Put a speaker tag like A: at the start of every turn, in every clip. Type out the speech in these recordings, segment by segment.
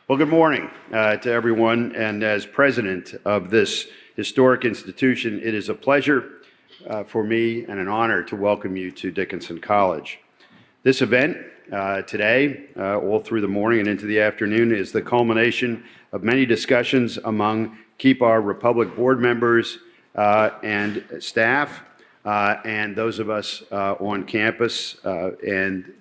A: Well, good morning to everyone, and as president of this historic institution, it is a pleasure for me and an honor to welcome you to Dickinson College. This event today, all through the morning and into the afternoon, is the culmination of many discussions among Keep Our Republic board members and staff, and those of us on campus, and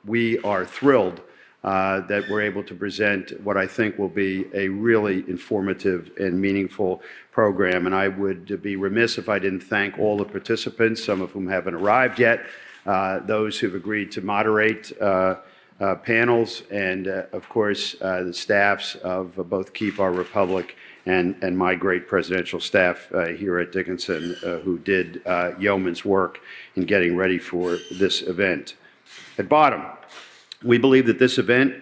A: we are thrilled that we're able to present what I think will be a really informative and meaningful program. And I would be remiss if I didn't thank all the participants, some of whom haven't arrived yet, those who've agreed to moderate panels, and of course the staffs of both Keep Our Republic and my great presidential staff here at Dickinson who did yeoman's work in getting ready for this event. At bottom, we believe that this event,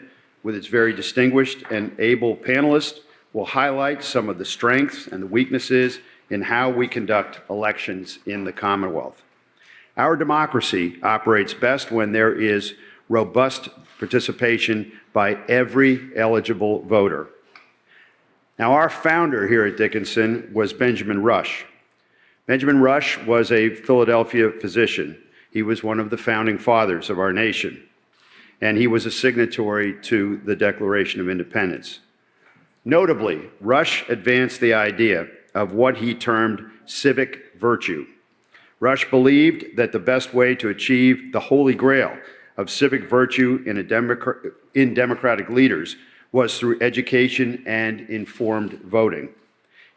A: with its very distinguished and able panelists, will highlight some of the strengths and the weaknesses in how we conduct elections in the Commonwealth. Our democracy operates best when there is robust participation by every eligible voter. Now, our founder here at Dickinson was Benjamin Rush. Benjamin Rush was a Philadelphia physician. He was one of the founding fathers of our nation, and he was a signatory to the Declaration of Independence. Notably, Rush advanced the idea of what he termed civic virtue. Rush believed that the best way to achieve the holy grail of civic virtue in democratic leaders was through education and informed voting.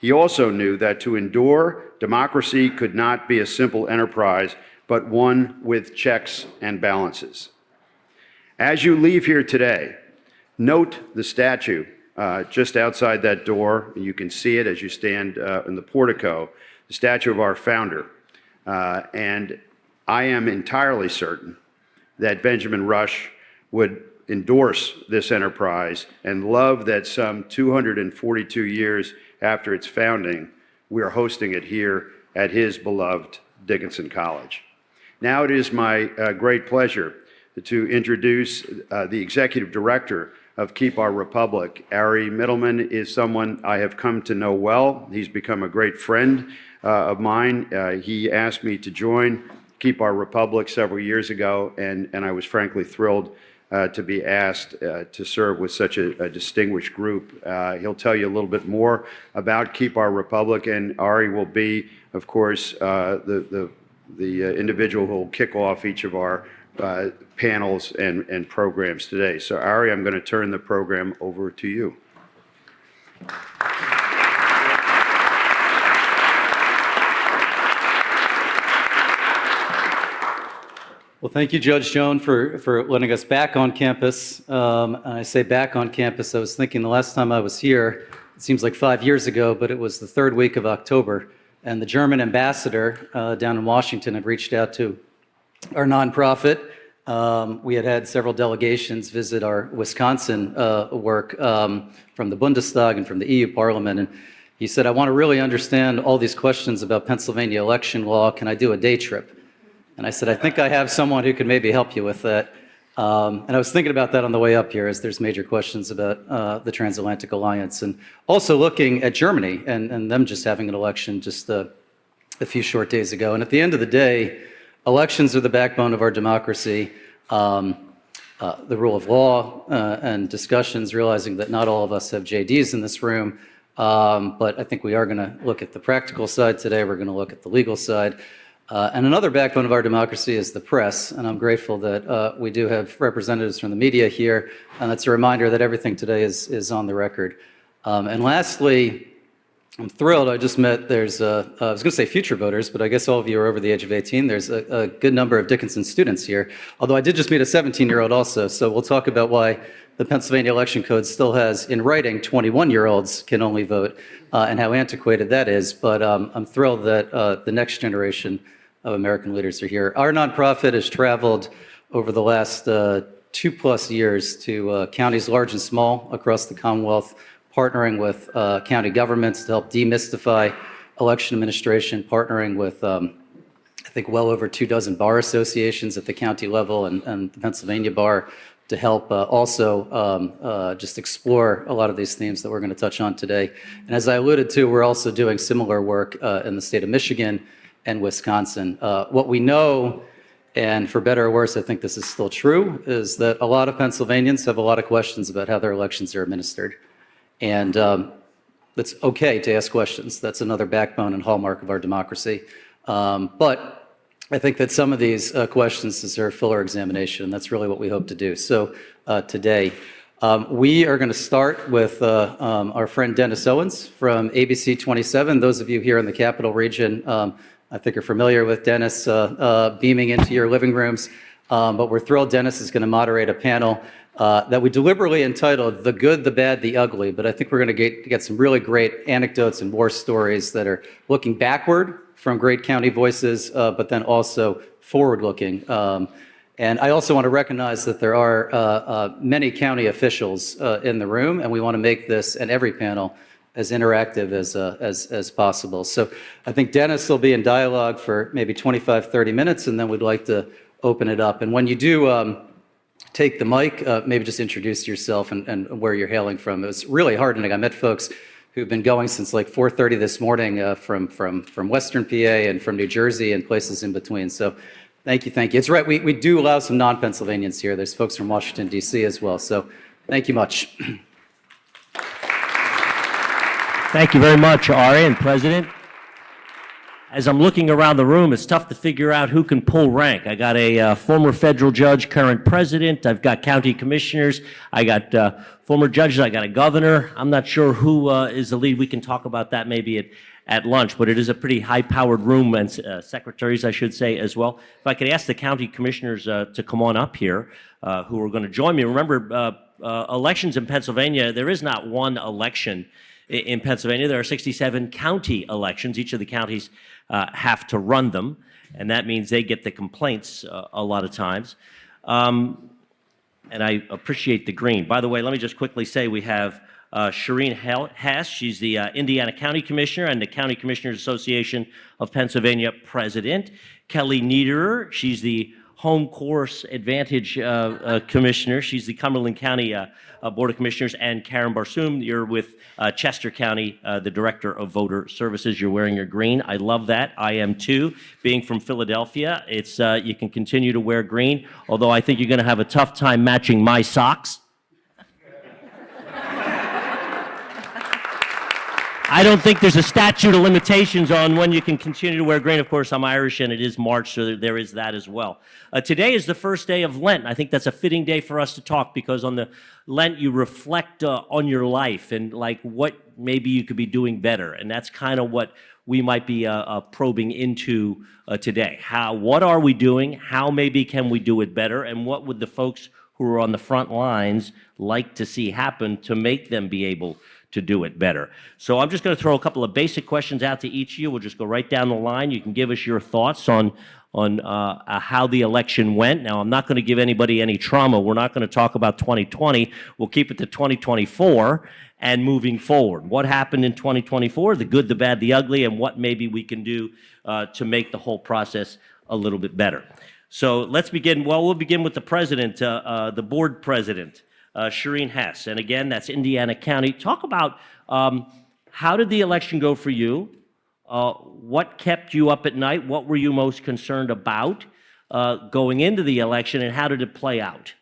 A: He also knew that to endure, democracy could not be a simple enterprise, but one with checks and balances. As you leave here today, note the statue just outside that door. You can see it as you stand in the portico, the statue of our founder. And I am entirely certain that Benjamin Rush would endorse this enterprise and love that some 242 years after its founding, we are hosting it here at his beloved Dickinson College. Now it is my great pleasure to introduce the executive director of Keep Our Republic. Ari Middleman is someone I have come to know well. He's become a great friend of mine. He asked me to join Keep Our Republic several years ago, and I was frankly thrilled to be asked to serve with such a distinguished group. He'll tell you a little bit more about Keep Our Republic, and Ari will be, of course, the individual who will kick off each of our panels and programs today. So Ari, I'm going to turn the program over to you.
B: Well, thank you, Judge Joan, for letting us back on campus. And I say back on campus, I was thinking the last time I was here, it seems like 5 years ago, but it was the third week of October, and the German ambassador down in Washington had reached out to our nonprofit. We had several delegations visit our Wisconsin work from the Bundestag and from the EU Parliament, and he said, I want to really understand all these questions about Pennsylvania election law. Can I do a day trip? And I said, I think I have someone who can maybe help you with that. And I was thinking about that on the way up here, as there's major questions about the Transatlantic Alliance, and also looking at Germany and them just having an election just a few short days ago. And at the end of the day, elections are the backbone of our democracy. The rule of law and discussions, realizing that not all of us have JDs in this room, but I think we are going to look at the practical side today. We're going to look at the legal side. And another backbone of our democracy is the press, and I'm grateful that we do have representatives from the media here, and that's a reminder that everything today is on the record. And lastly, I'm thrilled. I just met, I was going to say future voters, but I guess all of you are over the age of 18. There's a good number of Dickinson students here, although I did just meet a 17-year-old also, so we'll talk about why the Pennsylvania Election Code still has, in writing, 21-year-olds can only vote, and how antiquated that is. But I'm thrilled that the next generation of American leaders are here. Our nonprofit has traveled over the last 2+ years to counties large and small across the Commonwealth, partnering with county governments to help demystify election administration, partnering with I think well over 24 bar associations at the county level and the Pennsylvania Bar, to help also just explore a lot of these themes that we're going to touch on today. And as I alluded to, we're also doing similar work in the state of Michigan and Wisconsin. What we know, and for better or worse, I think this is still true, is that a lot of Pennsylvanians have a lot of questions about how their elections are administered. And it's okay to ask questions. That's another backbone and hallmark of our democracy. But I think that some of these questions deserve fuller examination, and that's really what we hope to do. So today, we are going to start with our friend Dennis Owens from ABC 27. Those of you here in the Capital Region, I think are familiar with Dennis beaming into your living rooms. But we're thrilled Dennis is going to moderate a panel that we deliberately entitled The Good, the Bad, the Ugly. But I think we're going to get some really great anecdotes and war stories that are looking backward from great county voices, but then also forward-looking. And I also want to recognize that there are many county officials in the room, and we want to make this and every panel as interactive as possible. So I think Dennis will be in dialogue for maybe 25, 30 minutes, and then we'd like to open it up. And when you do take the mic, maybe just introduce yourself and where you're hailing from. It was really heartening. I met folks who've been going since like 4:30 this morning from Western PA and from New Jersey and places in between. So thank you. It's right, we do allow some non-Pennsylvanians here. There's folks from Washington, D.C. as well. So thank you much.
C: Thank you very much, Ari and President. As I'm looking around the room, it's tough to figure out who can pull rank. I got a former federal judge, current president. I've got county commissioners. I got former judges. I got a governor. I'm not sure who is the lead. We can talk about that maybe at lunch, but it is a pretty high-powered room, and secretaries, I should say, as well. If I could ask the county commissioners to come on up here, who are going to join me. Remember, elections in Pennsylvania, there is not one election in Pennsylvania. There are 67 county elections. Each of the counties have to run them, and that means they get the complaints a lot of times. And I appreciate the green. By the way, let me just quickly say we have Shireen Hess. She's the Indiana County Commissioner and the County Commissioners Association of Pennsylvania President. Kelly Niederer, she's the Home Course Advantage Commissioner. She's the Cumberland County Board of Commissioners. And Karen Barsoom, you're with Chester County, the Director of Voter Services. You're wearing your green. I love that. I am too. Being from Philadelphia, it's you can continue to wear green, although I think you're going to have a tough time matching my socks. I don't think there's a statute of limitations on when you can continue to wear green. Of course, I'm Irish, and it is March, so there is that as well. Today is the first day of Lent. I think that's a fitting day for us to talk, because on the Lent, you reflect on your life and like what maybe you could be doing better. And that's kind of what we might be probing into today. What are we doing? How maybe can we do it better? And what would the folks who are on the front lines like to see happen to make them be able to do it better? So I'm just going to throw a couple of basic questions out to each of you. We'll just go right down the line. You can give us your thoughts on how the election went. Now, I'm not going to give anybody any trauma. We're not going to talk about 2020. We'll keep it to 2024 and moving forward. What happened in 2024, the good, the bad, the ugly, and what maybe we can do to make the whole process a little bit better. So let's begin. Well, we'll begin with the president, the board president. Shireen Hess, and again, that's Indiana County. Talk about how did the election go for you? What kept you up at night? What were you most concerned about going into the election, and how did it play out?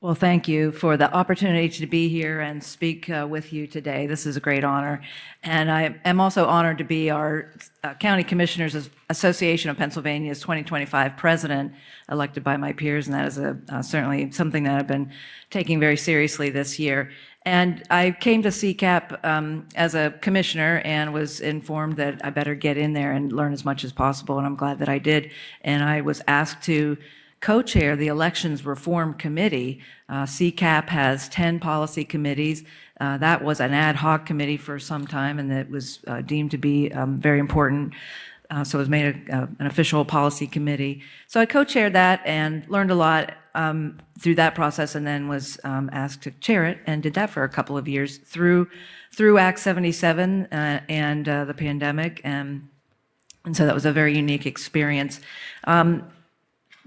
D: Well, thank you for the opportunity to be here and speak with you today. This is a great honor. And I am also honored to be our County Commissioners Association of Pennsylvania's 2025 president, elected by my peers, and that is certainly something that I've been taking very seriously this year. And I came to CCAP as a commissioner and was informed that I better get in there and learn as much as possible, and I'm glad that I did. And I was asked to co-chair the Elections Reform Committee. CCAP has 10 policy committees. That was an ad hoc committee for some time, and it was deemed to be very important. So it was made an official policy committee. So I co-chaired that and learned a lot through that process, and then was asked to chair it, and did that for a couple of years through Act 77 and the pandemic. And so that was a very unique experience.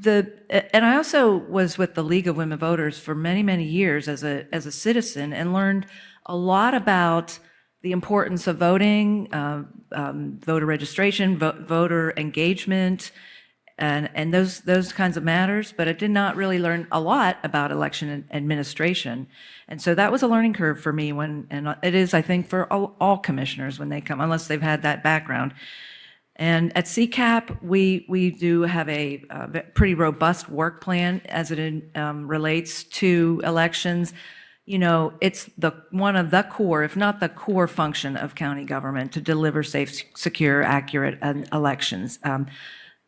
D: and I also was with the League of Women Voters for many, many years as a citizen, and learned a lot about the importance of voting, voter registration, voter engagement, and those kinds of matters. But I did not really learn a lot about election administration, and so that was a learning curve for me. And it is, I think, for all commissioners when they come, unless they've had that background. And at CCAP, we do have a pretty robust work plan as it relates to elections. You know, it's one of the core, if not the core function of county government to deliver safe, secure, accurate elections.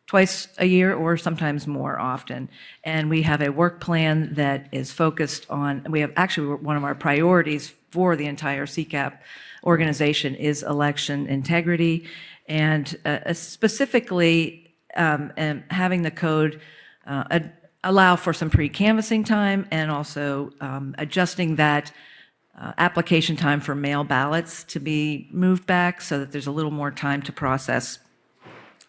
D: Twice a year or sometimes more often. And we have a work plan that is focused on, we have actually one of our priorities for the entire CCAP organization is election integrity, and specifically having the code allow for some pre-canvassing time, and also adjusting that application time for mail ballots to be moved back so that there's a little more time to process.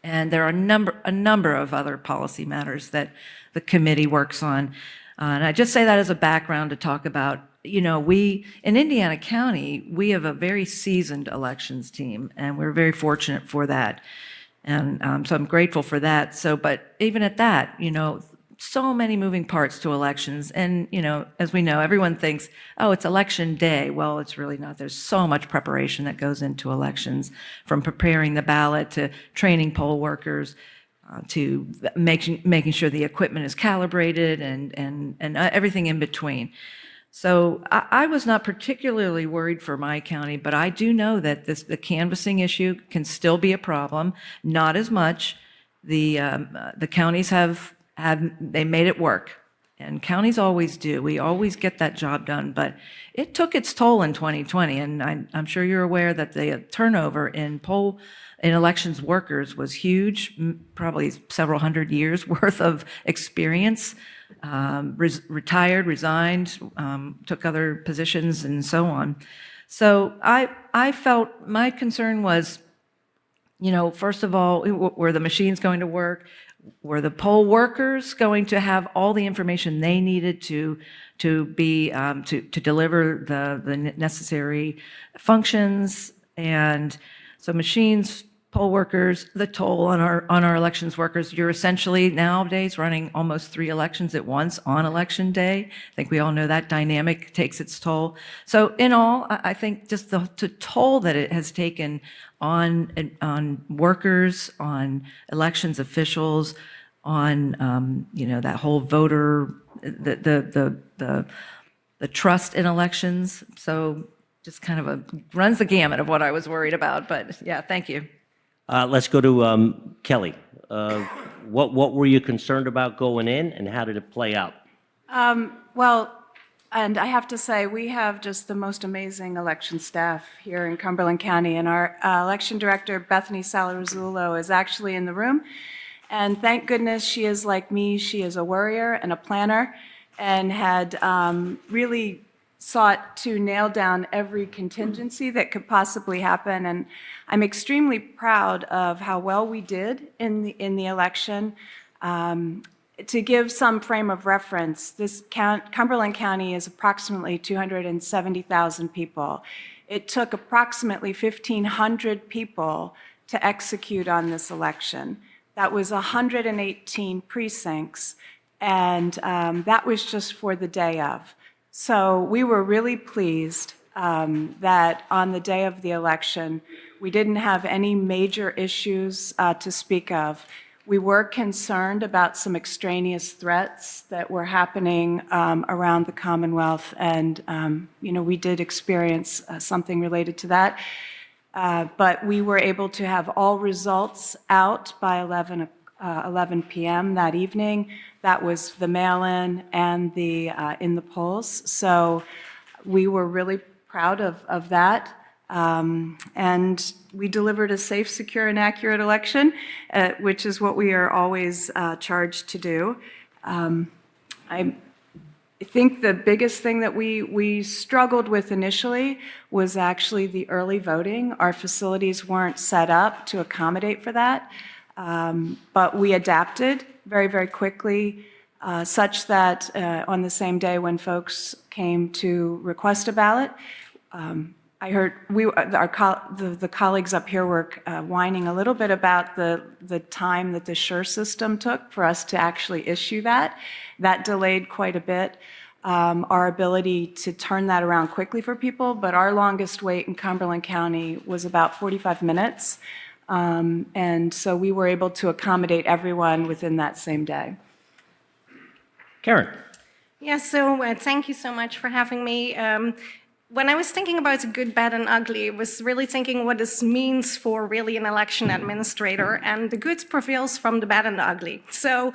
D: And there are a number of other policy matters that the committee works on. And I just say that as a background to talk about, you know, we, in Indiana County, we have a very seasoned elections team, and we're very fortunate for that. And so I'm grateful for that. So, but even at that, you know, so many moving parts to elections. And, you know, as we know, everyone thinks, oh, it's election day. Well, it's really not. There's so much preparation that goes into elections, from preparing the ballot to training poll workers, to making sure the equipment is calibrated, and everything in between. So I was not particularly worried for my county, but I do know that the canvassing issue can still be a problem. Not as much. The counties they made it work, and counties always do. We always get that job done, but it took its toll in 2020, and I'm sure you're aware that the turnover in elections workers was huge, probably several hundred years worth of experience. Retired, resigned, took other positions, and so on. So I felt my concern was, you know, first of all, were the machines going to work? Were the poll workers going to have all the information they needed to deliver the necessary functions? And so machines, poll workers, the toll on our elections workers. You're essentially nowadays running almost 3 elections at once on election day. I think we all know that dynamic takes its toll. So in all, I think just the toll that it has taken on workers, on elections officials, on you know, that whole voter, the trust in elections. So just kind of runs the gamut of what I was worried about. But yeah, thank you.
C: Let's go to Kelly. What were you concerned about going in, and how did it play out?
E: Well, and I have to say, we have just the most amazing election staff here in Cumberland County, and our election director, Bethany Salarzullo, is actually in the room. And thank goodness she is like me. She is a worrier and a planner, and had really sought to nail down every contingency that could possibly happen. And I'm extremely proud of how well we did in the election. To give some frame of reference, Cumberland County is approximately 270,000 people. It took approximately 1,500 people to execute on this election. That was 118 precincts, and that was just for the day of. So we were really pleased that on the day of the election, we didn't have any major issues to speak of. We were concerned about some extraneous threats that were happening around the Commonwealth, and you know, we did experience something related to that. But we were able to have all results out by 11 p.m. that evening. That was the mail-in and the in the polls. So we were really proud of that. And we delivered a safe, secure, and accurate election, which is what we are always charged to do. I think the biggest thing that we struggled with initially was actually the early voting. Our facilities weren't set up to accommodate for that, but we adapted. very, very quickly, such that on the same day when folks came to request a ballot, I heard the colleagues up here were whining a little bit about the time that the SURE system took for us to actually issue that. That delayed quite a bit our ability to turn that around quickly for people, but our longest wait in Cumberland County was about 45 minutes. And so we were able to accommodate everyone within that same day.
C: Karen.
F: Yeah, so thank you so much for having me. When I was thinking about good, bad, and ugly, I was really thinking what this means for really an election administrator, and the good prevails from the bad and the ugly. So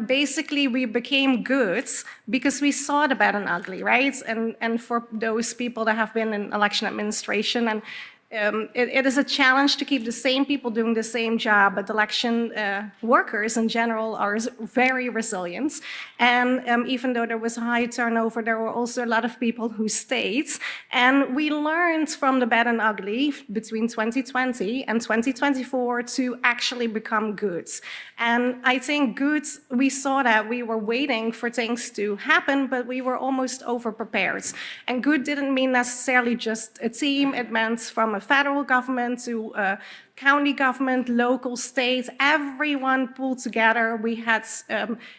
F: basically, we became good because we saw the bad and ugly, right? And for those people that have been in election administration, and it is a challenge to keep the same people doing the same job, but election workers in general are very resilient. And even though there was a high turnover, there were also a lot of people who stayed. And we learned from the bad and ugly between 2020 and 2024 to actually become good. And I think good, we saw that we were waiting for things to happen, but we were almost over-prepared. And good didn't mean necessarily just a team. It meant from a federal government to county government, local, state, everyone pulled together. We had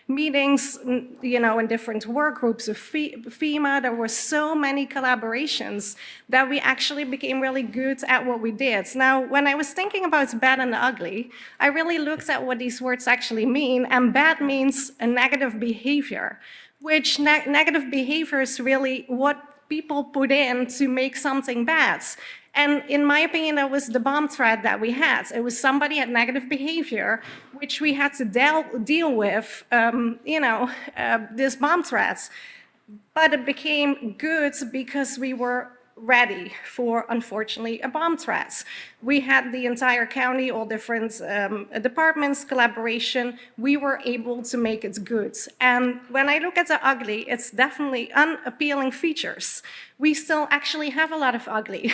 F: meetings, in different work groups of FEMA. There were so many collaborations that we actually became really good at what we did. Now, when I was thinking about bad and ugly, I really looked at what these words actually mean, and bad means a negative behavior, which negative behavior is really what people put in to make something bad. And in my opinion, that was the bomb threat that we had. It was somebody had negative behavior, which we had to deal with, this bomb threat. But it became good because we were ready for, unfortunately, a bomb threat. We had the entire county, all different departments, collaboration. We were able to make it good. And when I look at the ugly, it's definitely unappealing features. We still actually have a lot of ugly.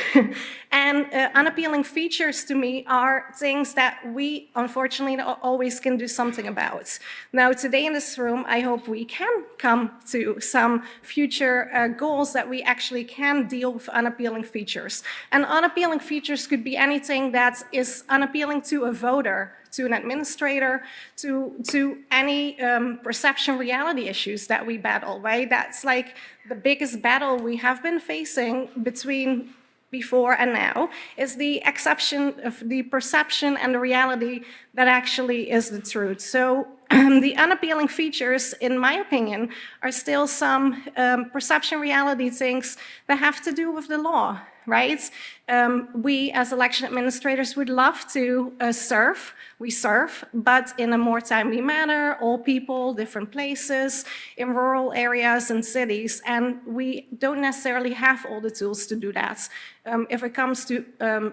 F: And unappealing features to me are things that we, unfortunately, always can do something about. Now, today in this room, I hope we can come to some future goals that we actually can deal with unappealing features. And unappealing features could be anything that is unappealing to a voter, to an administrator, to any perception reality issues that we battle, right? That's like the biggest battle we have been facing between before and now is the exception of the perception and the reality that actually is the truth. So the unappealing features, in my opinion, are still some perception reality things that have to do with the law, right? We as election administrators would love to serve. We serve, but in a more timely manner, all people, different places, in rural areas and cities, and we don't necessarily have all the tools to do that. If it comes to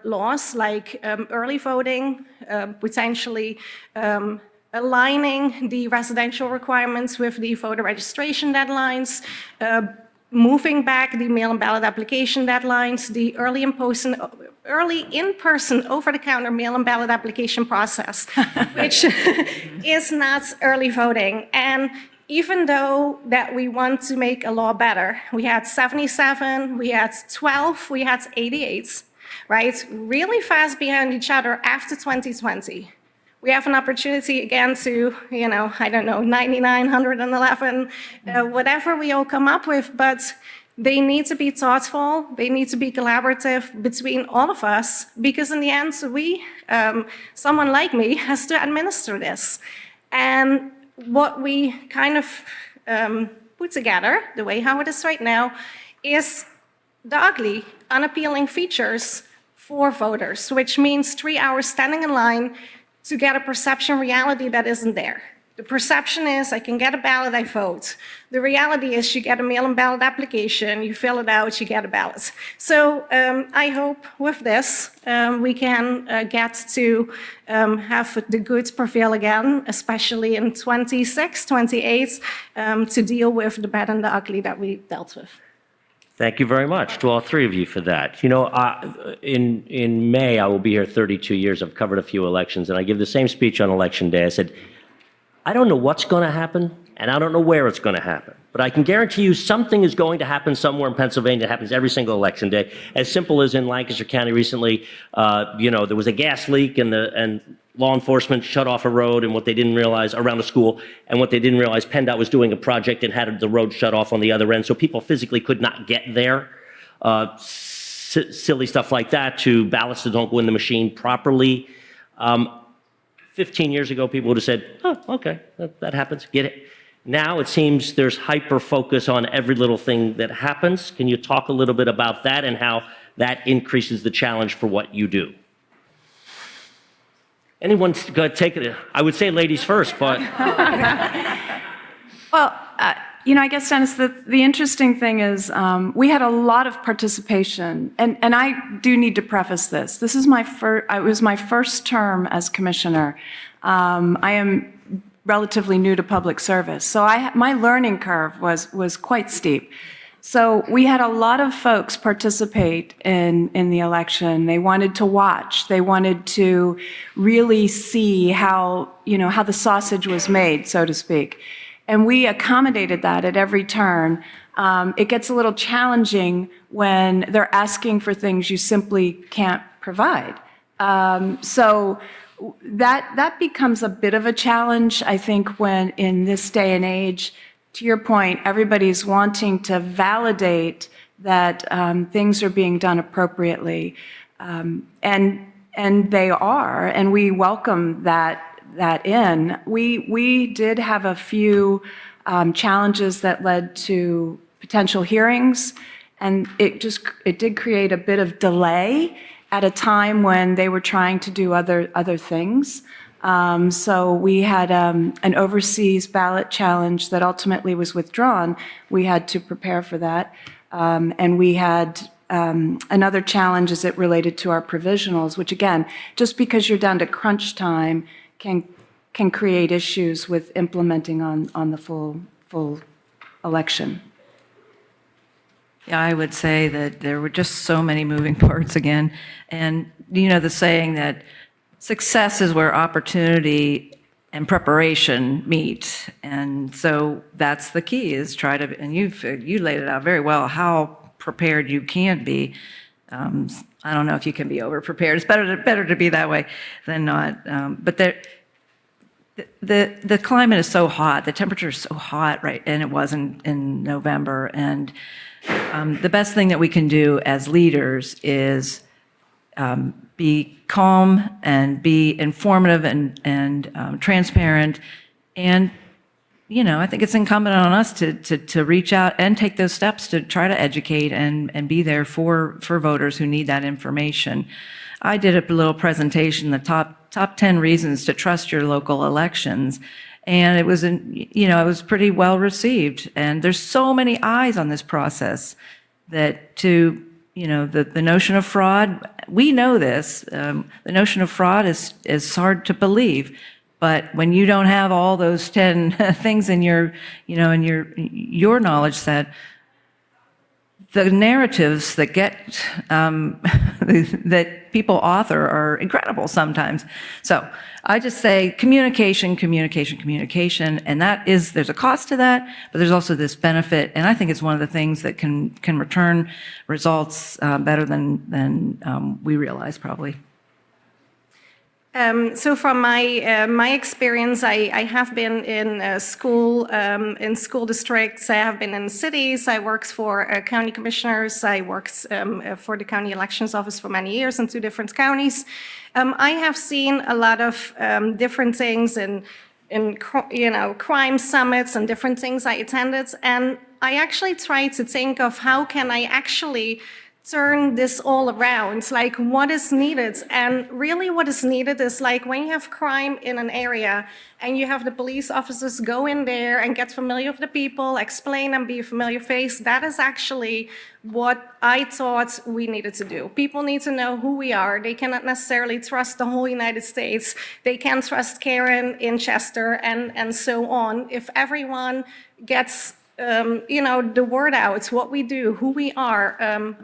F: laws like early voting, potentially aligning the residential requirements with the voter registration deadlines, moving back the mail-in ballot application deadlines, the early in-person, over-the-counter mail-in ballot application process, which is not early voting. And even though that we want to make a law better, we had 77, we had 12, we had 88, right? Really fast behind each other after 2020. We have an opportunity again to, 99, 111, whatever we all come up with, but they need to be thoughtful, they need to be collaborative between all of us, because in the end, someone like me has to administer this. And what we kind of put together, the way how it is right now, is the ugly, unappealing features for voters, which means 3 hours standing in line to get a perception reality that isn't there. The perception is, I can get a ballot, I vote. The reality is, you get a mail-in ballot application, you fill it out, you get a ballot. So I hope with this, we can get to have the good prevail again, especially in 26, 28, to deal with the bad and the ugly that we dealt with.
C: Thank you very much to all three of you for that. In May, I will be here 32 years. I've covered a few elections, and I give the same speech on Election Day. I said, I don't know what's going to happen, and I don't know where it's going to happen. But I can guarantee you something is going to happen somewhere in Pennsylvania. It happens every single election day. As simple as in Lancaster County recently, there was a gas leak and law enforcement shut off a road and what they didn't realize around a school, and what they didn't realize, PennDOT was doing a project and had the road shut off on the other end, so people physically could not get there. Silly stuff like that, to ballots that don't go in the machine properly. 15 years ago, people would have said, oh, okay, that happens, get it. Now it seems there's hyper focus on every little thing that happens. Can you talk a little bit about that and how that increases the challenge for what you do? Anyone take it? I would say ladies first, but.
E: Well, I guess, Dennis, the interesting thing is we had a lot of participation, and I do need to preface this. This is it was my first term as commissioner. I am relatively new to public service, so my learning curve was quite steep. So we had a lot of folks participate in the election. They wanted to watch. They wanted to really see how the sausage was made, so to speak. And we accommodated that at every turn. It gets a little challenging when they're asking for things you simply can't provide. So that becomes a bit of a challenge, I think, when in this day and age, to your point, everybody's wanting to validate that things are being done appropriately. And they are, and we welcome that in. We did have a few challenges that led to potential hearings, and it did create a bit of delay at a time when they were trying to do other things. So we had an overseas ballot challenge that ultimately was withdrawn. We had to prepare for that, and we had another challenge as it related to our provisionals, which again, just because you're down to crunch time, can create issues with implementing on the full election.
D: Yeah, I would say that there were just so many moving parts again. And the saying that success is where opportunity and preparation meet. And so that's the key, is try to, and you laid it out very well, how prepared you can be. I don't know if you can be over-prepared. It's better to be that way than not. But the climate is so hot, the temperature is so hot, right? And it was in November. And the best thing that we can do as leaders is be calm and be informative and transparent. And I think it's incumbent on us to reach out and take those steps to try to educate and be there for voters who need that information. I did a little presentation, the top 10 reasons to trust your local elections, and it was it was pretty well received. And there's so many eyes on this process that the notion of fraud, we know this. The notion of fraud is hard to believe. But when you don't have all those 10 things in your knowledge set, the narratives that that people author are incredible sometimes. So I just say communication, and there's a cost to that, but there's also this benefit, and I think it's one of the things that can return results better than we realize probably.
F: So from my experience, I have been in school districts. I have been in cities. I worked for county commissioners. I worked for the county elections office for many years in 2 different counties. I have seen a lot of different things in crime summits and different things I attended, and I actually tried to think of how can I actually turn this all around, like what is needed. And really what is needed is like when you have crime in an area and you have the police officers go in there and get familiar with the people, explain and be a familiar face, that is actually what I thought we needed to do. People need to know who we are. They cannot necessarily trust the whole United States. They can trust Karen in Chester and so on. If everyone gets the word out, what we do, who we are.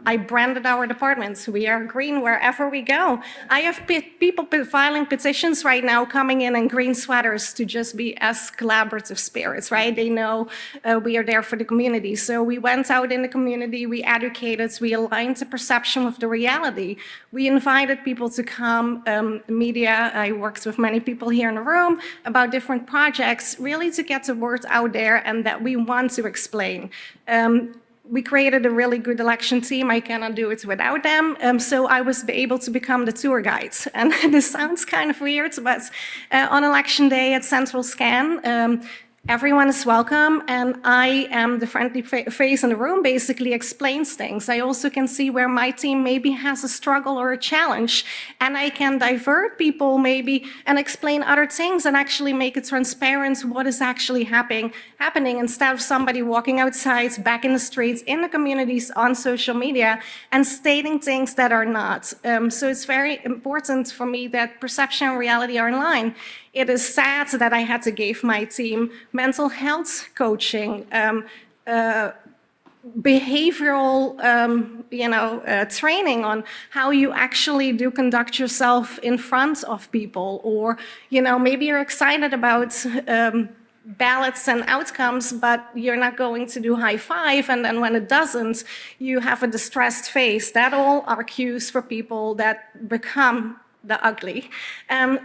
F: I branded our departments. We are green wherever we go. I have people filing petitions right now coming in green sweaters to just be as collaborative spirits, right? They know we are there for the community. So we went out in the community, we educated, we aligned the perception with the reality. We invited people to come, media. I worked with many people here in the room about different projects, really to get the word out there and that we want to explain. We created a really good election team. I cannot do it without them. So I was able to become the tour guide. And this sounds kind of weird, but on election day at Central Scan, everyone is welcome, and I am the friendly face in the room, basically explains things. I also can see where my team maybe has a struggle or a challenge, and I can divert people maybe and explain other things and actually make it transparent what is actually happening instead of somebody walking outside, back in the streets, in the communities, on social media, and stating things that are not. So it's very important for me that perception and reality are in line. It is sad that I had to give my team mental health coaching, behavioral, training on how you actually do conduct yourself in front of people, or, maybe you're excited about ballots and outcomes, but you're not going to do high five, and then when it doesn't, you have a distressed face. That all are cues for people that become the ugly.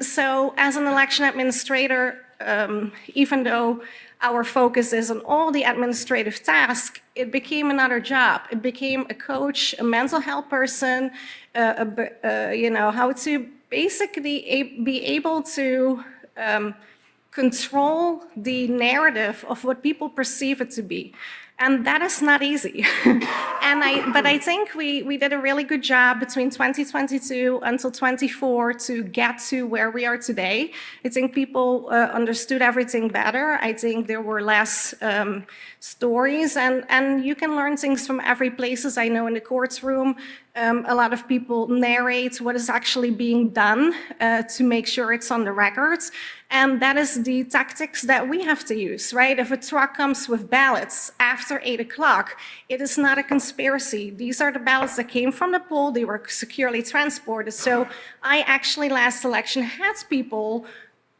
F: So as an election administrator, even though our focus is on all the administrative tasks, it became another job. It became a coach, a mental health person, how to basically be able to control the narrative of what people perceive it to be. And that is not easy. But I think we did a really good job between 2022 until 24 to get to where we are today. I think people understood everything better. I think there were less stories, and you can learn things from every places. I know in the courtroom, a lot of people narrate what is actually being done to make sure it's on the records. And that is the tactics that we have to use, right? If a truck comes with ballots after 8 o'clock, it is not a conspiracy. These are the ballots that came from the poll. They were securely transported. So I actually last election had people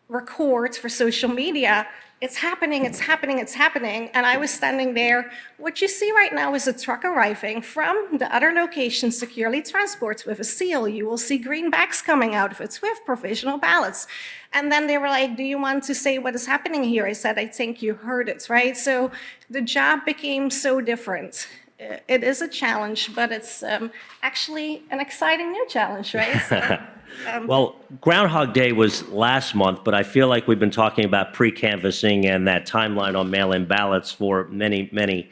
F: record for social media. It's happening, it's happening, it's happening. And I was standing there. What you see right now is a truck arriving from the other location, securely transported with a seal. You will see green bags coming out of it with provisional ballots. And then they were like, do you want to say what is happening here? I said, I think you heard it, right? So the job became so different. It is a challenge, but it's actually an exciting new challenge, right? So,
C: Well, Groundhog Day was last month, but I feel like we've been talking about pre-canvassing and that timeline on mail-in ballots for many, many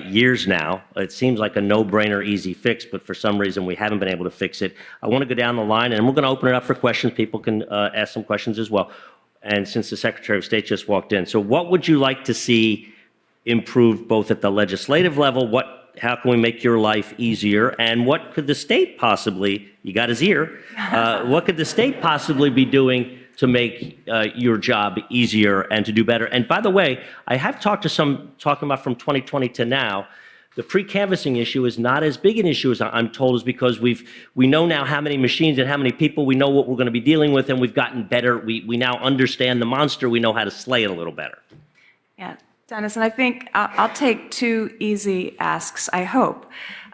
C: years now. It seems like a no-brainer, easy fix, but for some reason we haven't been able to fix it. I want to go down the line, and we're going to open it up for questions. People can ask some questions as well. And since the Secretary of State just walked in, so what would you like to see improved both at the legislative level? How can we make your life easier? And what could the state possibly, you got his ear, what could the state possibly be doing to make your job easier and to do better? And by the way, I have talked to some, talking about from 2020 to now, the pre-canvassing issue is not as big an issue as I'm told, is because we know now how many machines and how many people, we know what we're going to be dealing with, and we've gotten better. We now understand the monster. We know how to slay it a little better.
E: Yeah, Dennis, and I think I'll take two easy asks, I hope.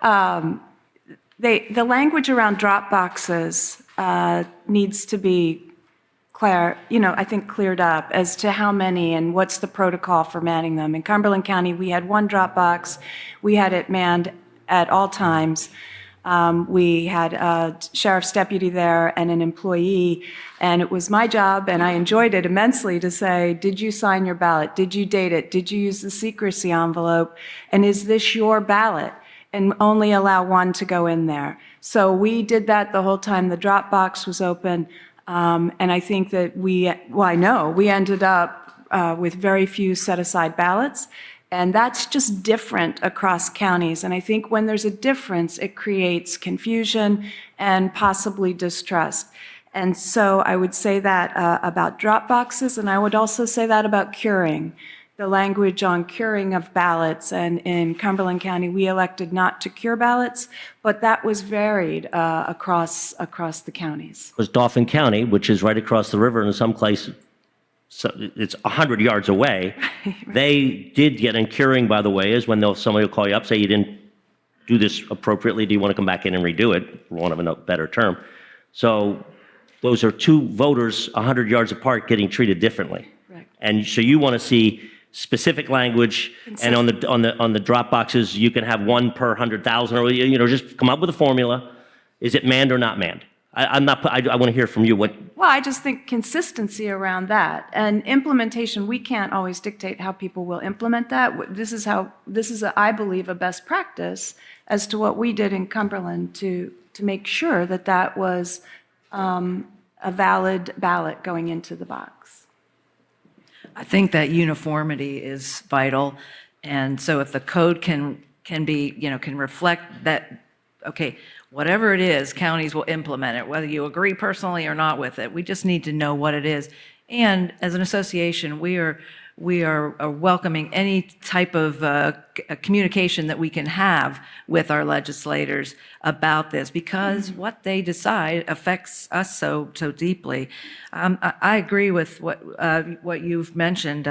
E: The language around drop boxes needs to be I think cleared up as to how many and what's the protocol for manning them. In Cumberland County, we had one drop box. We had it manned at all times. We had a sheriff's deputy there and an employee, and it was my job, and I enjoyed it immensely, to say, did you sign your ballot? Did you date it? Did you use the secrecy envelope? And is this your ballot? And only allow one to go in there. So we did that the whole time the drop box was open. And I think that I know we ended up with very few set-aside ballots. And that's just different across counties. And I think when there's a difference, it creates confusion and possibly distrust. And so I would say that about drop boxes, and I would also say that about curing. the language on curing of ballots, and in Cumberland County, we elected not to cure ballots, but that was varied across the counties.
C: Was Dauphin County, which is right across the river, and in some places, so it's 100 yards away. They did get, and curing, by the way, is when somebody will call you up, say you didn't do this appropriately, do you want to come back in and redo it, for want of a better term. So those are two voters 100 yards apart getting treated differently.
E: Correct.
C: And so you want to see specific language, and on the drop boxes, you can have one per 100,000, or just come up with a formula. Is it manned or not manned? I want to hear from you. Well,
E: I just think consistency around that and implementation. We can't always dictate how people will implement that. This is, I believe, a best practice as to what we did in Cumberland to make sure that that was a valid ballot going into the box.
D: I think that uniformity is vital. And so if the code can be, can reflect that, okay, whatever it is, counties will implement it, whether you agree personally or not with it. We just need to know what it is. And as an association, we are welcoming any type of communication that we can have with our legislators about this, because what they decide affects us so deeply. I agree with what you've mentioned.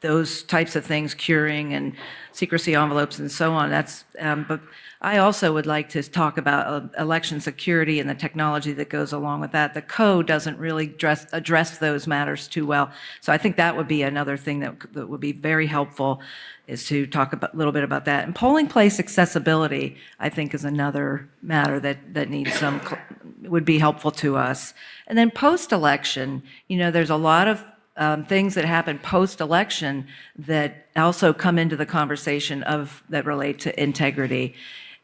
D: Those types of things, curing and secrecy envelopes and so on. But I also would like to talk about election security and the technology that goes along with that. The code doesn't really address those matters too well. So I think that would be another thing that would be very helpful, is to talk a little bit about that. And polling place accessibility, I think, is another matter that needs would be helpful to us. And then post-election, there's a lot of things that happen post-election that also come into the conversation that relate to integrity.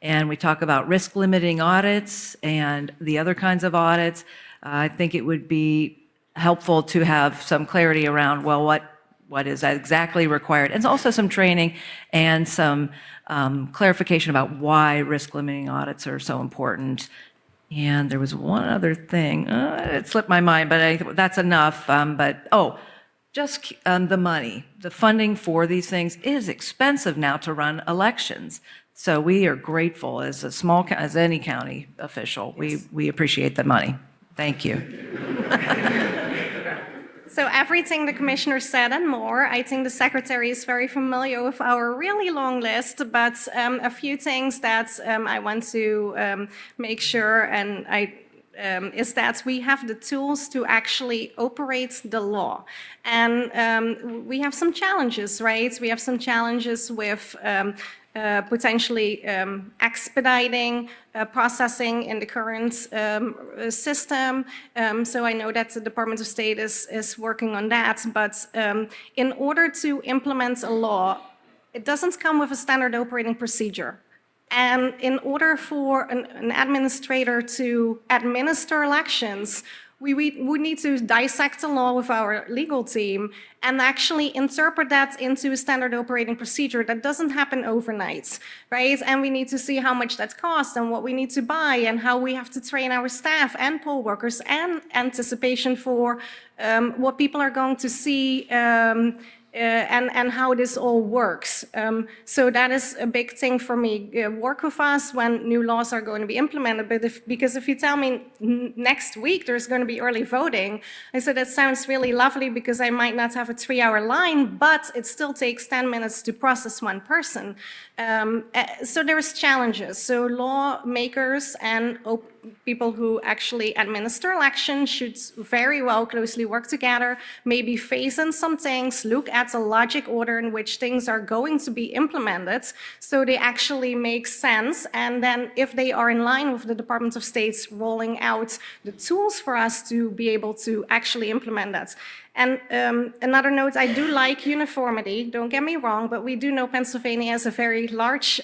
D: And we talk about risk limiting audits and the other kinds of audits. I think it would be helpful to have some clarity around, well, what is exactly required, and also some training and some clarification about why risk limiting audits are so important. And there was one other thing, it slipped my mind, but that's enough. Just the money, the funding for these things is expensive now to run elections. So we are grateful as as any county official. Yes. We appreciate the money. Thank you.
F: So everything the commissioner said and more. I think the secretary is very familiar with our really long list, but a few things that I want to make sure is that we have the tools to actually operate the law. And we have some challenges, right? We have some challenges with potentially expediting processing in the current system. So I know that the Department of State is working on that. But in order to implement a law, it doesn't come with a standard operating procedure. And in order for an administrator to administer elections, we need to dissect the law with our legal team and actually interpret that into a standard operating procedure. That doesn't happen overnight, right? And we need to see how much that costs and what we need to buy and how we have to train our staff and poll workers, and anticipation for what people are going to see and how this all works. So that is a big thing for me. Work with us when new laws are going to be implemented. Because if you tell me next week there's going to be early voting, I said that sounds really lovely because I might not have a 3-hour line, but it still takes 10 minutes to process one person. So there's challenges. So lawmakers and people who actually administer elections should very well closely work together, maybe phase in some things, look at the logic order in which things are going to be implemented so they actually make sense. And then if they are in line with the Department of State's rolling out the tools for us to be able to actually implement that. And another note, I do like uniformity, don't get me wrong, but we do know Pennsylvania is a very large,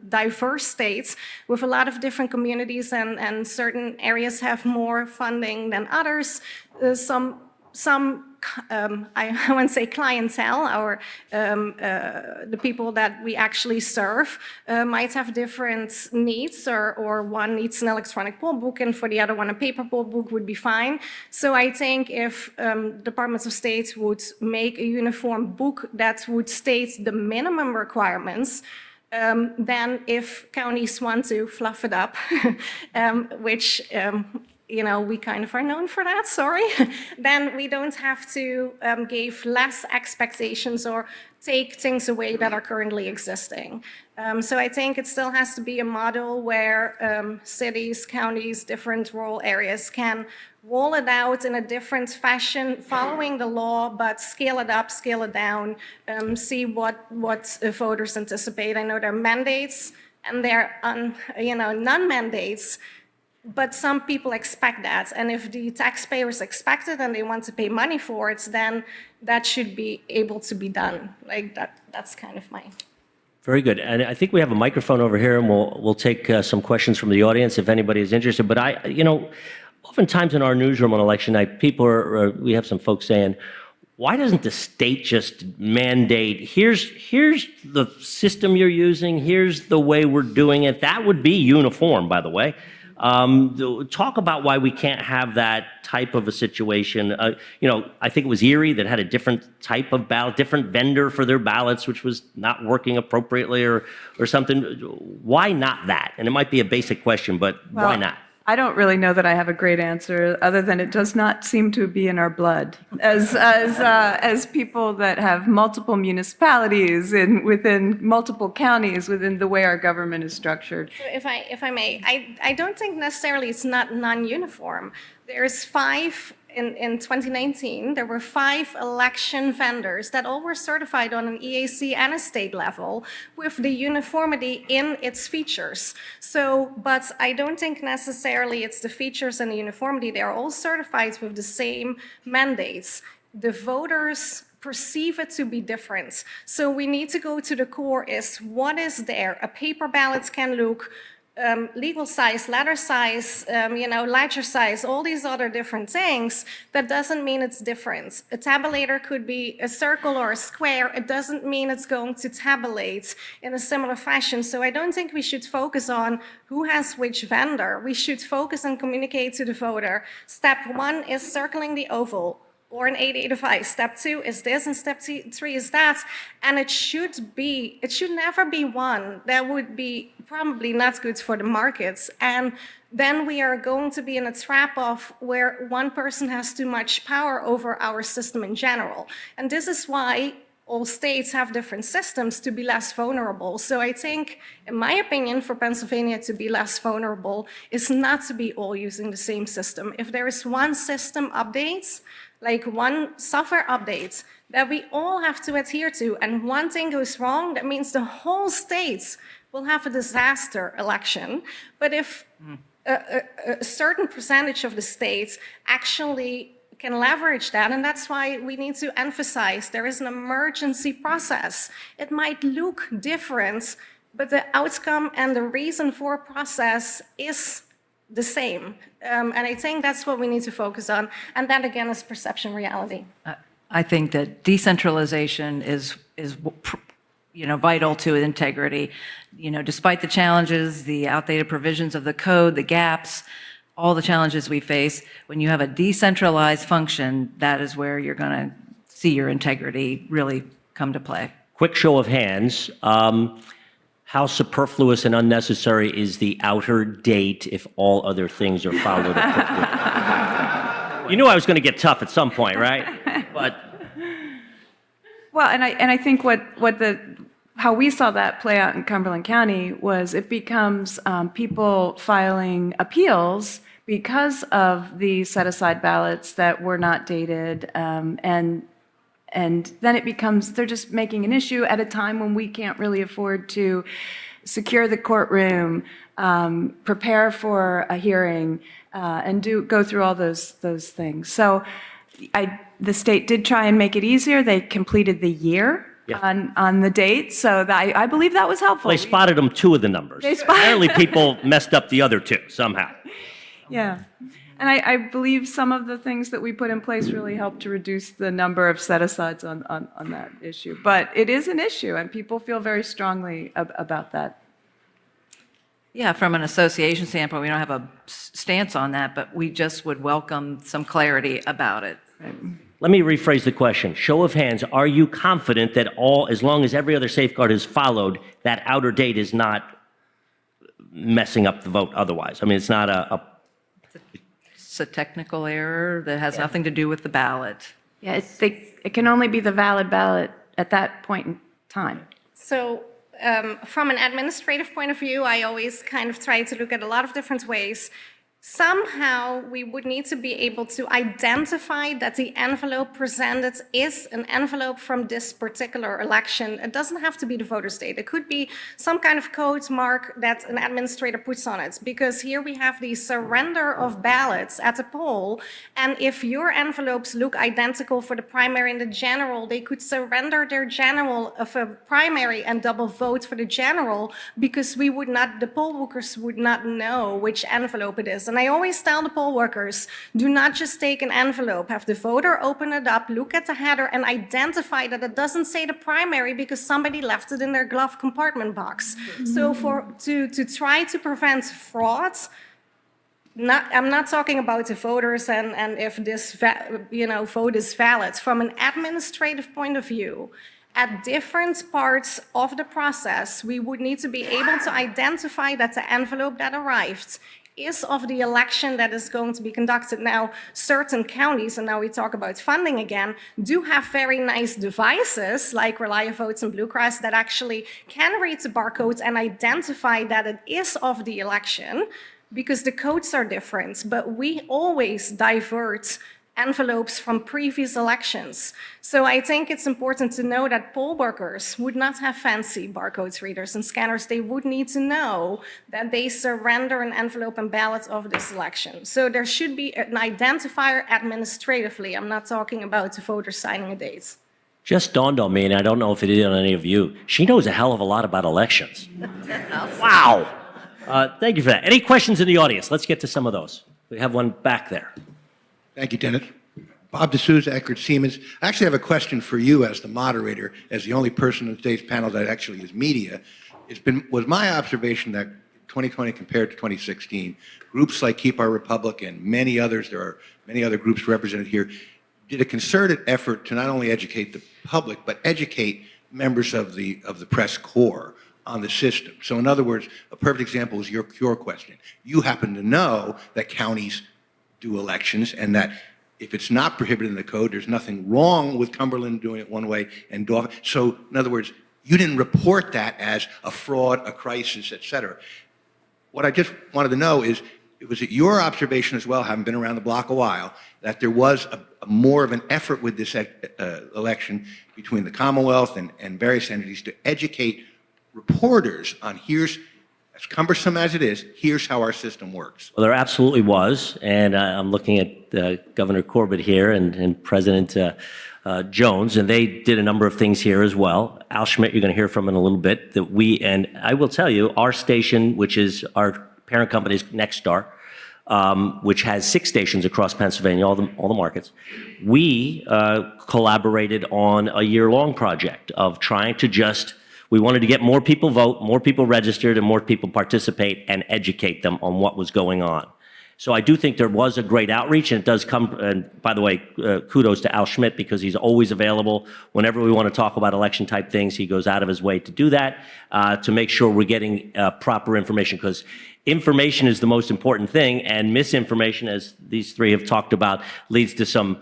F: diverse state with a lot of different communities, and certain areas have more funding than others. Some I wouldn't say clientele, the people that we actually serve might have different needs, or one needs an electronic poll book and for the other one a paper poll book would be fine. So I think if departments of state would make a uniform book that would state the minimum requirements, then if counties want to fluff it up, which we kind of are known for that, sorry, then we don't have to give less expectations or take things away that are currently existing. So I think it still has to be a model where cities, counties, different rural areas can roll it out in a different fashion, following the law, but scale it up, scale it down, see what voters anticipate. I know there are mandates and there are non-mandates, but some people expect that. And if the taxpayers expect it and they want to pay money for it, then that should be able to be done. Like that's kind of my...
C: Very good. And I think we have a microphone over here, and we'll take some questions from the audience if anybody is interested. But oftentimes in our newsroom on election night, we have some folks saying, why doesn't the state just mandate, here's the system you're using, here's the way we're doing it? That would be uniform, by the way. Talk about why we can't have that type of a situation. I think it was Erie that had a different type of ballot, different vendor for their ballots, which was not working appropriately or something. Why not that? And it might be a basic question, but why not?
E: I don't really know that I have a great answer, other than it does not seem to be in our blood. As people that have multiple municipalities within multiple counties, within the way our government is structured.
F: So if I may, I don't think necessarily it's not non-uniform. There's 5 in 2019. There were 5 election vendors that all were certified on an EAC and a state level with the uniformity in its features. So, but I don't think necessarily it's the features and the uniformity. They are all certified with the same mandates. The voters perceive it to be different. So we need to go to the core is what is there? A paper ballot can look legal size, letter size, ledger size, all these other different things. That doesn't mean it's different. A tabulator could be a circle or a square. It doesn't mean it's going to tabulate in a similar fashion. So I don't think we should focus on who has which vendor. We should focus and communicate to the voter. Step 1 is circling the oval, or an 885. Step 2 is this, and step 3 is that. And it should never be one. That would be probably not good for the markets. And then we are going to be in a trap of where one person has too much power over our system in general. And this is why all states have different systems to be less vulnerable. So I think, in my opinion, for Pennsylvania to be less vulnerable is not to be all using the same system. If there is one system update, like one software update that we all have to adhere to, and one thing goes wrong, that means the whole state will have a disaster election. But if a certain percentage of the states actually can leverage that, and that's why we need to emphasize there is an emergency process. It might look different, but the outcome and the reason for a process is the same. And I think that's what we need to focus on. And that, again, is perception reality.
D: I think that decentralization is vital to integrity. Despite the challenges, the outdated provisions of the code, the gaps, all the challenges we face, when you have a decentralized function, that is where you're going to see your integrity really come to play.
C: Quick show of hands. How superfluous and unnecessary is the outer date if all other things are followed appropriately? You knew I was going to get tough at some point, right? But
E: well, and I think how we saw that play out in Cumberland County was it becomes people filing appeals because of the set-aside ballots that were not dated, and then it becomes, they're just making an issue at a time when we can't really afford to secure the courtroom, prepare for a hearing, and go through all those things. So the state did try and make it easier. They completed the year on the date, so I believe that was helpful.
C: they spotted them 2 of the numbers. Apparently people messed up the other 2 somehow.
E: Yeah. And I believe some of the things that we put in place really help to reduce the number of set-asides on that issue. But it is an issue, and people feel very strongly about that.
D: Yeah, from an association standpoint, we don't have a stance on that, but we just would welcome some clarity about it.
C: Let me rephrase the question. Show of hands, are you confident that as long as every other safeguard is followed, that outer date is not messing up the vote otherwise? I mean, it's not
D: It's a technical error that has nothing to do with the ballot.
E: Yeah, it can only be the valid ballot at that point in time.
F: So from an administrative point of view, I always kind of try to look at a lot of different ways. Somehow, we would need to be able to identify that the envelope presented is an envelope from this particular election. It doesn't have to be the voter's date. It could be some kind of code mark that an administrator puts on it, because here we have the surrender of ballots at the poll, and if your envelopes look identical for the primary and the general, they could surrender their general of a primary and double vote for the general, because the poll workers would not know which envelope it is. And I always tell the poll workers, do not just take an envelope, have the voter open it up, look at the header, and identify that it doesn't say the primary because somebody left it in their glove compartment box. So to try to prevent fraud, I'm not talking about the voters and if this vote is valid. From an administrative point of view, at different parts of the process, we would need to be able to identify that the envelope that arrived is of the election that is going to be conducted. Now, certain counties, and now we talk about funding again, do have very nice devices like Carlisle Votes and Blue Cross that actually can read the barcodes and identify that it is of the election, because the codes are different. But we always divert envelopes from previous elections. So I think it's important to know that poll workers would not have fancy barcodes readers and scanners. They would need to know that they surrender an envelope and ballot of this election. So there should be an identifier administratively. I'm not talking about the voter signing a date.
C: just dawned on me, and I don't know if it did on any of you. She knows a hell of a lot about elections. Wow. Thank you for that. Any questions in the audience? Let's get to some of those. We have one back there.
G: Thank you, Dennis. Bob D'Souza, Eckerd Siemens. I actually have a question for you as the moderator, as the only person on today's panel that actually is media. Was my observation that 2020 compared to 2016, groups like Keep Our Republic and many others, there are many other groups represented here, did a concerted effort to not only educate the public, but educate members of the press corps on the system. So in other words, a perfect example is your question. You happen to know that counties do elections and that if it's not prohibited in the code, there's nothing wrong with Cumberland doing it one way and Dauphin. So in other words, you didn't report that as a fraud, a crisis, et cetera. What I just wanted to know is, was it your observation as well, having been around the block a while, that there was a more of an effort with this election between the Commonwealth and various entities to educate reporters on here's, as cumbersome as it is, here's how our system works?
C: Well, there absolutely was, and I'm looking at Governor Corbett here and President Jones, and they did a number of things here as well. Al Schmidt, you're going to hear from in a little bit, and I will tell you, our station, which is our parent company, is Nexstar, which has 6 stations across Pennsylvania, all the markets. We collaborated on a year-long project of trying to we wanted to get more people vote, more people registered, and more people participate and educate them on what was going on. So I do think there was a great outreach, and it does come, and by the way, kudos to Al Schmidt, because he's always available. Whenever we want to talk about election-type things, he goes out of his way to do that, to make sure we're getting proper information, because information is the most important thing, and misinformation, as these three have talked about, leads to some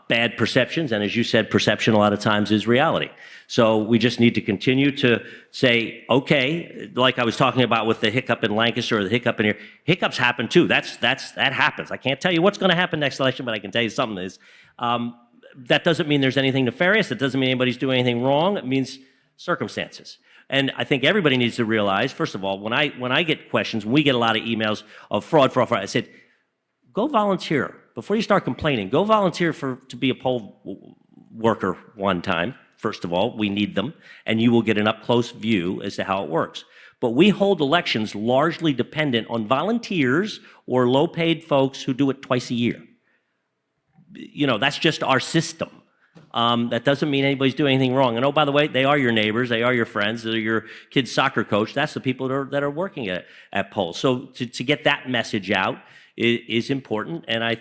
C: bad perceptions, and as you said, perception a lot of times is reality. So we just need to continue to say, okay, like I was talking about with the hiccup in Lancaster or the hiccup in here, hiccups happen too. That happens. I can't tell you what's going to happen next election, but I can tell you something is. That doesn't mean there's anything nefarious. It doesn't mean anybody's doing anything wrong. It means circumstances. And I think everybody needs to realize, first of all, when I get questions, when we get a lot of emails of fraud, I said, go volunteer. Before you start complaining, go volunteer to be a poll worker one time. first of all. We need them, and you will get an up-close view as to how it works. But we hold elections largely dependent on volunteers or low-paid folks who do it twice a year. You know, that's just our system. That doesn't mean anybody's doing anything wrong. And oh, by the way, they are your neighbors, they are your friends, they're your kid's soccer coach. That's the people that are working at polls. So to get that message out is important, and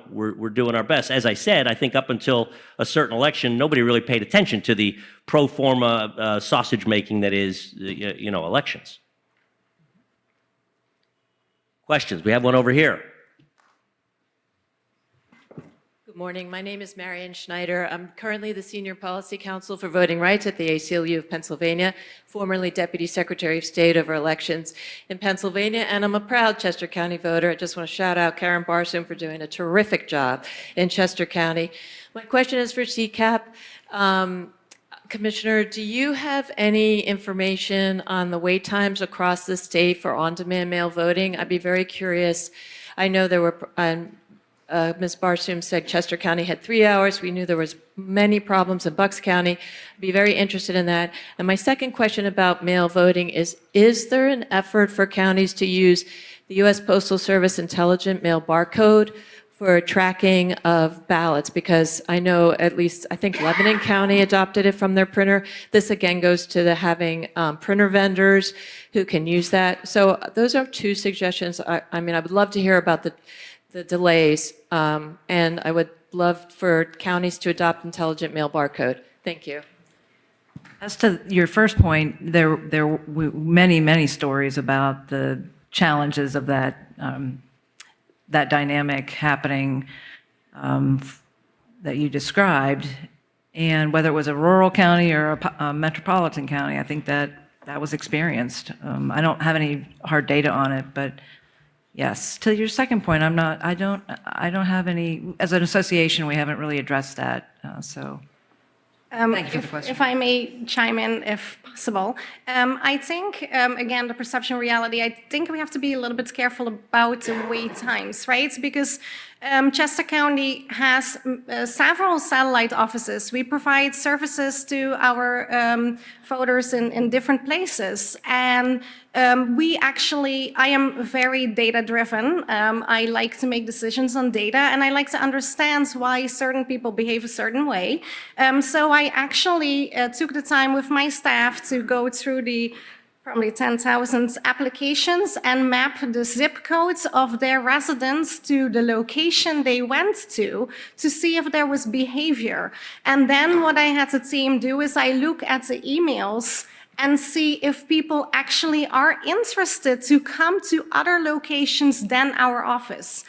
C: we're doing our best. As I said, I think up until a certain election, nobody really paid attention to the pro forma sausage making that is, elections. Questions? We have one over here.
H: Good morning. My name is Marion Schneider. I'm currently the Senior Policy Counsel for Voting Rights at the ACLU of Pennsylvania, formerly Deputy Secretary of State over elections in Pennsylvania, and I'm a proud Chester County voter. I just want to shout out Karen Barsoom for doing a terrific job in Chester County. My question is for CCAP. Commissioner, do you have any information on the wait times across the state for on-demand mail voting? I'd be very curious. I know there were... Ms. Barsoom said Chester County had 3 hours. We knew there was many problems in Bucks County. I'd be very interested in that. And my second question about mail voting is there an effort for counties to use the U.S. Postal Service Intelligent Mail Barcode for tracking of ballots? Because I know at least, I think Lebanon County adopted it from their printer. This again goes to having printer vendors who can use that. So those are two suggestions. I would love to hear about the delays, and I would love for counties to adopt intelligent mail barcode. Thank you.
D: As to your first point, there were many, many stories about the challenges of that dynamic happening that you described, and whether it was a rural county or a metropolitan county, I think that was experienced. I don't have any hard data on it, but yes. To your second point, I don't have any, as an association, we haven't really addressed that, so. Thank you for the question.
F: If I may chime in, if possible. I think, again, the perception reality, I think we have to be a little bit careful about the wait times, right? Because Chester County has several satellite offices. We provide services to our voters in different places. And I am very data-driven. I like to make decisions on data, and I like to understand why certain people behave a certain way. So I actually took the time with my staff to go through the probably 10,000 applications and map the zip codes of their residents to the location they went to see if there was behavior. And then what I had the team do is I look at the emails and see if people actually are interested to come to other locations than our office.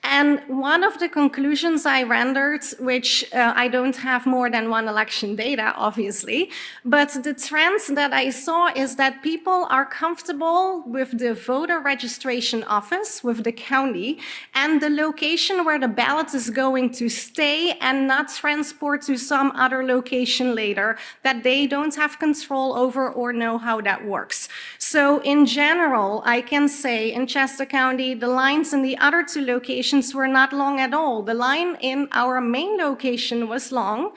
F: And one of the conclusions I rendered, which I don't have more than one election data, obviously, but the trends that I saw is that people are comfortable with the voter registration office, with the county, and the location where the ballot is going to stay and not transport to some other location later that they don't have control over or know how that works. So in general, I can say in Chester County, the lines in the other two locations were not long at all. The line in our main location was long.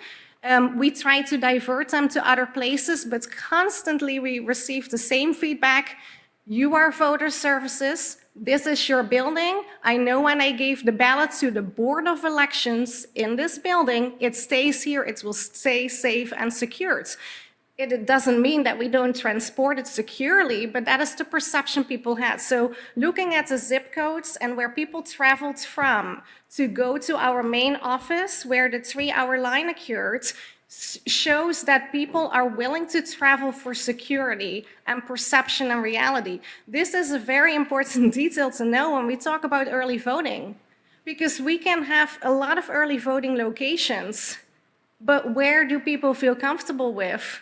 F: We tried to divert them to other places, but constantly we received the same feedback. You are voter services. This is your building. I know when I gave the ballot to the Board of Elections in this building, it stays here. It will stay safe and secured. It doesn't mean that we don't transport it securely, but that is the perception people had. So looking at the zip codes and where people traveled from to go to our main office where the 3-hour line occurred shows that people are willing to travel for security and perception and reality. This is a very important detail to know when we talk about early voting, because we can have a lot of early voting locations, but where do people feel comfortable with?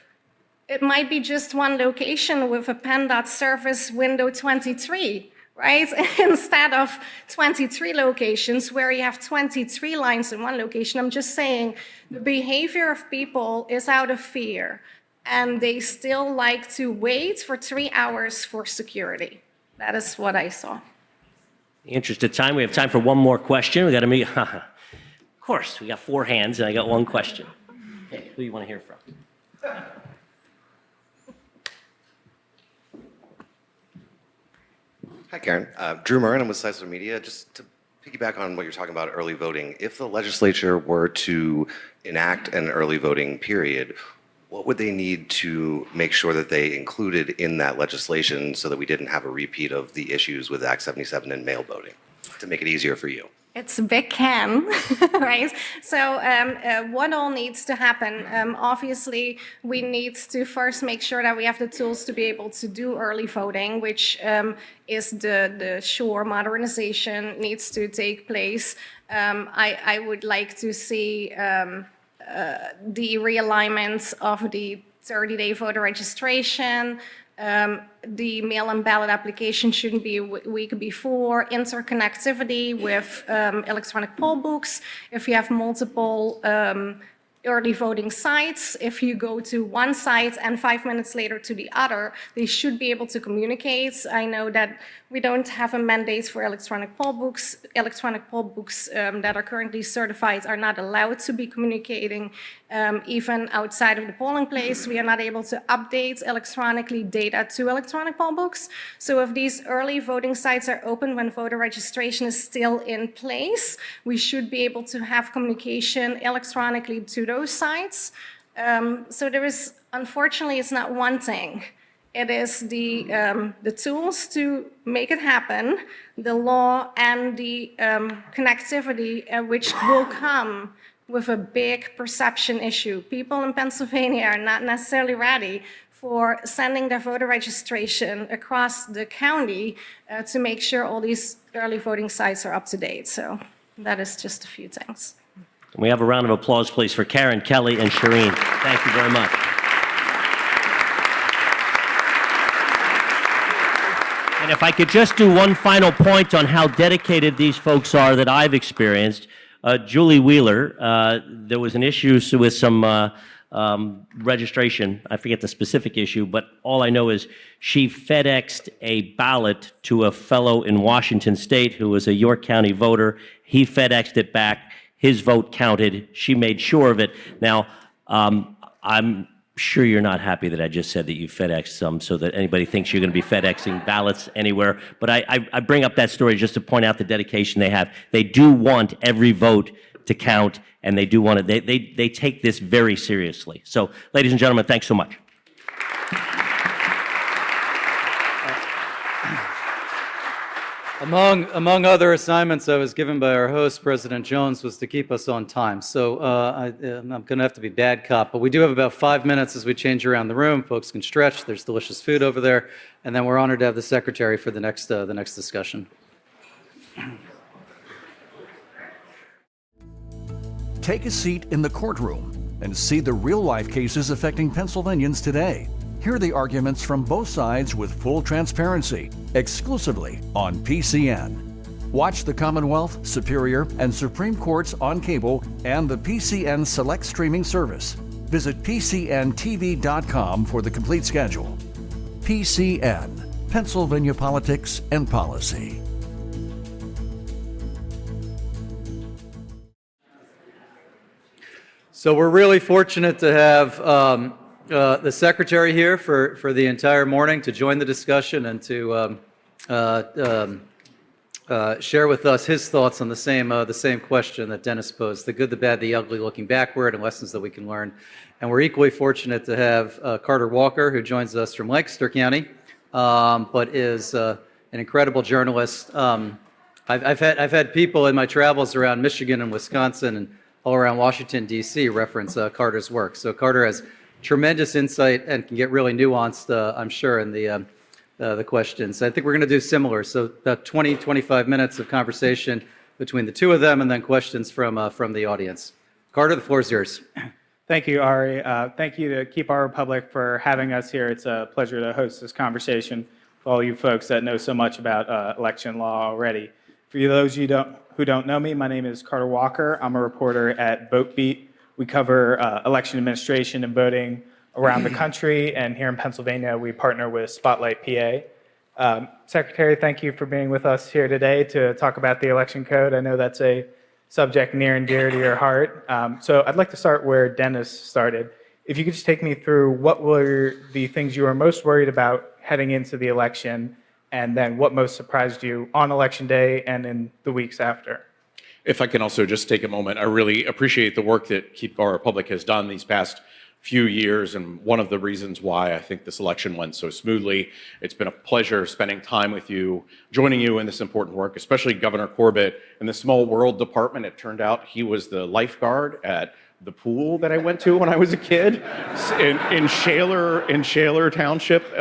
F: It might be just one location with a PennDOT service window 23, right? Instead of 23 locations where you have 23 lines in one location. I'm just saying the behavior of people is out of fear, and they still like to wait for 3 hours for security. That is what I saw.
C: In the interest of time, we have time for one more question. We got to meet. Of course, we got 4 hands, and I got one question. Okay, who do you want to hear from?
I: Hi, Karen. Drew Murrin, I'm with Social Media. Just to piggyback on what you're talking about, early voting, if the legislature were to enact an early voting period, what would they need to make sure that they included in that legislation so that we didn't have a repeat of the issues with Act 77 and mail voting to make it easier for you?
F: It's a big can, right? So what all needs to happen? Obviously, we need to first make sure that we have the tools to be able to do early voting, which is the sure modernization needs to take place. I would like to see the realignment of the 30-day voter registration. The mail-in ballot application shouldn't be a week before. Interconnectivity with electronic poll books. If you have multiple early voting sites, if you go to one site and 5 minutes later to the other, they should be able to communicate. I know that we don't have a mandate for electronic poll books. Electronic poll books that are currently certified are not allowed to be communicating even outside of the polling place. We are not able to update electronically data to electronic poll books. So if these early voting sites are open when voter registration is still in place, we should be able to have communication electronically to those sites. So there is, unfortunately, it's not one thing. It is the tools to make it happen, the law and the connectivity, which will come with a big perception issue. People in Pennsylvania are not necessarily ready for sending their voter registration across the county to make sure all these early voting sites are up to date. So that is just a few things.
C: We have a round of applause, please, for Karen, Kelly, and Shireen. Thank you very much. And if I could just do one final point on how dedicated these folks are that I've experienced. Julie Wheeler, there was an issue with some registration. I forget the specific issue, but all I know is she FedExed a ballot to a fellow in Washington State who was a York County voter. He FedExed it back. His vote counted. She made sure of it. Now, I'm sure you're not happy that I just said that you FedExed some so that anybody thinks you're going to be FedExing ballots anywhere. But I bring up that story just to point out the dedication they have. They do want every vote to count, and they do want to, they take this very seriously. So, ladies and gentlemen, thanks so much.
B: Among other assignments I was given by our host, President Jones, was to keep us on time. So I'm going to have to be bad cop, but we do have about 5 minutes as we change around the room. Folks can stretch. There's delicious food over there, and then we're honored to have the secretary for the next discussion.
J: Take a seat in the courtroom and see the real-life cases affecting Pennsylvanians today. Hear the arguments from both sides with full transparency, exclusively on PCN. Watch the Commonwealth, Superior, and Supreme Courts on cable and the PCN Select streaming service. Visit PCNTV.com for the complete schedule. PCN, Pennsylvania Politics and Policy.
B: So we're really fortunate to have the secretary here for the entire morning to join the discussion and to share with us his thoughts on the same question that Dennis posed: the good, the bad, the ugly, looking backward, and lessons that we can learn. And we're equally fortunate to have Carter Walker, who joins us from Lancaster County, but is an incredible journalist. I've had people in my travels around Michigan and Wisconsin and all around Washington, D.C. reference Carter's work. So Carter has tremendous insight and can get really nuanced, I'm sure, in the questions. I think we're going to do similar. So about 20, 25 minutes of conversation between the two of them and then questions from the audience. Carter, the floor is yours.
K: Thank you, Ari. Thank you to Keep Our Republic for having us here. It's a pleasure to host this conversation with all you folks that know so much about election law already. For those who don't know me, my name is Carter Walker. I'm a reporter at VoteBeat. We cover election administration and voting around the country, and here in Pennsylvania, we partner with Spotlight PA. Secretary, thank you for being with us here today to talk about the election code. I know that's a subject near and dear to your heart. So I'd like to start where Dennis started. If you could just take me through what were the things you were most worried about heading into the election, and then what most surprised you on Election Day and in the weeks after.
L: If I can also just take a moment, I really appreciate the work that Keep Our Republic has done these past few years, and one of the reasons why I think this election went so smoothly. It's been a pleasure spending time with you, joining you in this important work, especially Governor Corbett in the Small World Department. It turned out he was the lifeguard at the pool that I went to when I was a kid in Shaler Township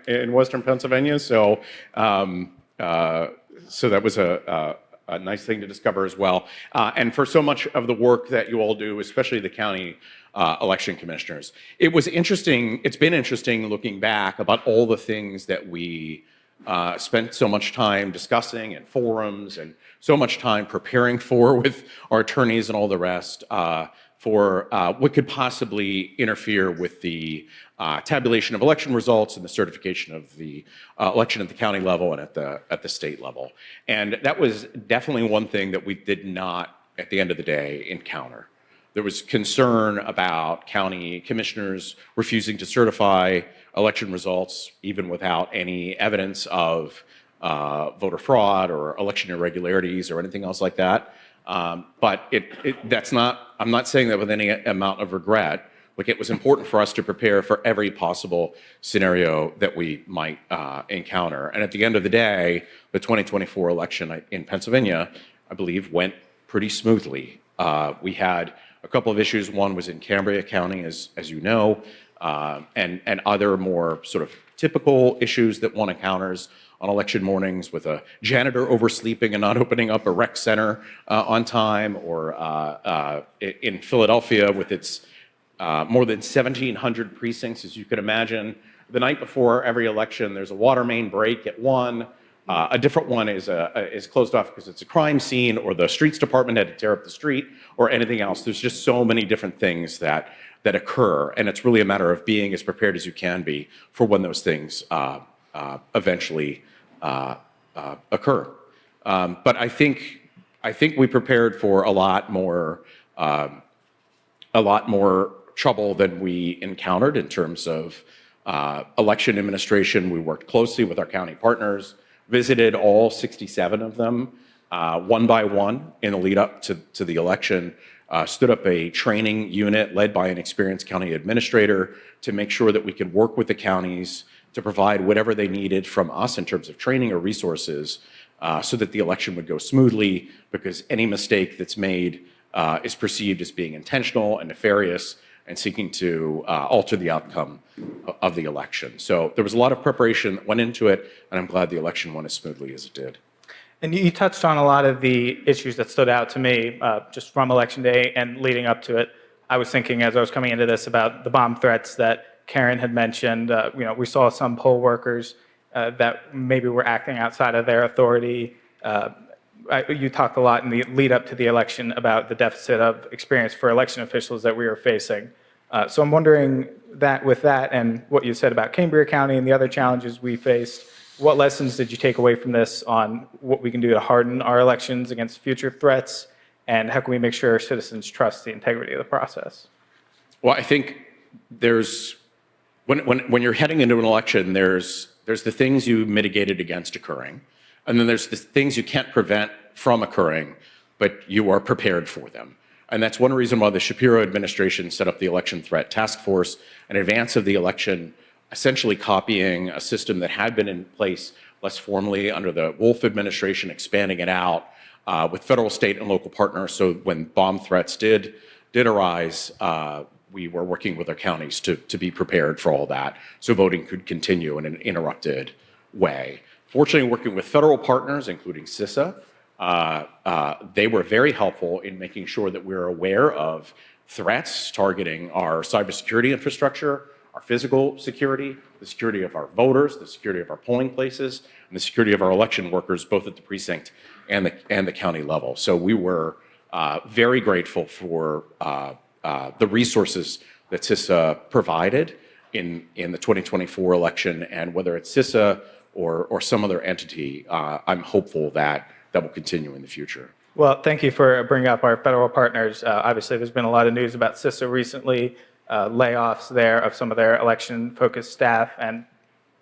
L: in Western Pennsylvania. So that was a nice thing to discover as well. And for so much of the work that you all do, especially the county election commissioners. It was interesting, it's been interesting looking back about all the things that we spent so much time discussing in forums and so much time preparing for with our attorneys and all the rest for what could possibly interfere with the tabulation of election results and the certification of the election at the county level and at the state level. And that was definitely one thing that we did not, at the end of the day, encounter. There was concern about county commissioners refusing to certify election results, even without any evidence of voter fraud or election irregularities or anything else like that. But that's not, I'm not saying that with any amount of regret. Like, it was important for us to prepare for every possible scenario that we might encounter. And at the end of the day, the 2024 election in Pennsylvania, I believe, went pretty smoothly. We had a couple of issues. One was in Cambria County, as you know, and other more sort of typical issues that one encounters on election mornings, with a janitor oversleeping and not opening up a rec center on time, or in Philadelphia with its more than 1,700 precincts, as you could imagine. The night before every election, there's a water main break at one. A different one is closed off because it's a crime scene, or the streets department had to tear up the street, or anything else. There's just so many different things that occur, and it's really a matter of being as prepared as you can be for when those things eventually occur. But I think we prepared for a lot more trouble than we encountered in terms of election administration. We worked closely with our county partners, visited all 67 of them one by one in the lead up to the election, stood up a training unit led by an experienced county administrator to make sure that we could work with the counties to provide whatever they needed from us in terms of training or resources so that the election would go smoothly, because any mistake that's made is perceived as being intentional and nefarious and seeking to alter the outcome of the election. So there was a lot of preparation that went into it, and I'm glad the election went as smoothly as it did.
K: And you touched on a lot of the issues that stood out to me just from Election Day and leading up to it. I was thinking, as I was coming into this, about the bomb threats that Karen had mentioned. We saw some poll workers that maybe were acting outside of their authority. You talked a lot in the lead up to the election about the deficit of experience for election officials that we were facing. So I'm wondering that with that and what you said about Cambria County and the other challenges we faced, what lessons did you take away from this on what we can do to harden our elections against future threats, and how can we make sure our citizens trust the integrity of the process?
L: Well, I think there's, when you're heading into an election, there's the things you mitigated against occurring, and then there's the things you can't prevent from occurring, but you are prepared for them. And that's one reason why the Shapiro administration set up the Election Threat Task Force in advance of the election, essentially copying a system that had been in place less formally under the Wolf administration, expanding it out with federal, state, and local partners. So when bomb threats did arise, we were working with our counties to be prepared for all that, so voting could continue in an uninterrupted way. Fortunately, working with federal partners, including CISA, they were very helpful in making sure that we're aware of threats targeting our cybersecurity infrastructure, our physical security, the security of our voters, the security of our polling places, and the security of our election workers, both at the precinct and the county level. So we were very grateful for the resources that CISA provided in the 2024 election, and whether it's CISA or some other entity, I'm hopeful that will continue in the future.
K: Well, thank you for bringing up our federal partners. Obviously, there's been a lot of news about CISA recently, layoffs there of some of their election-focused staff and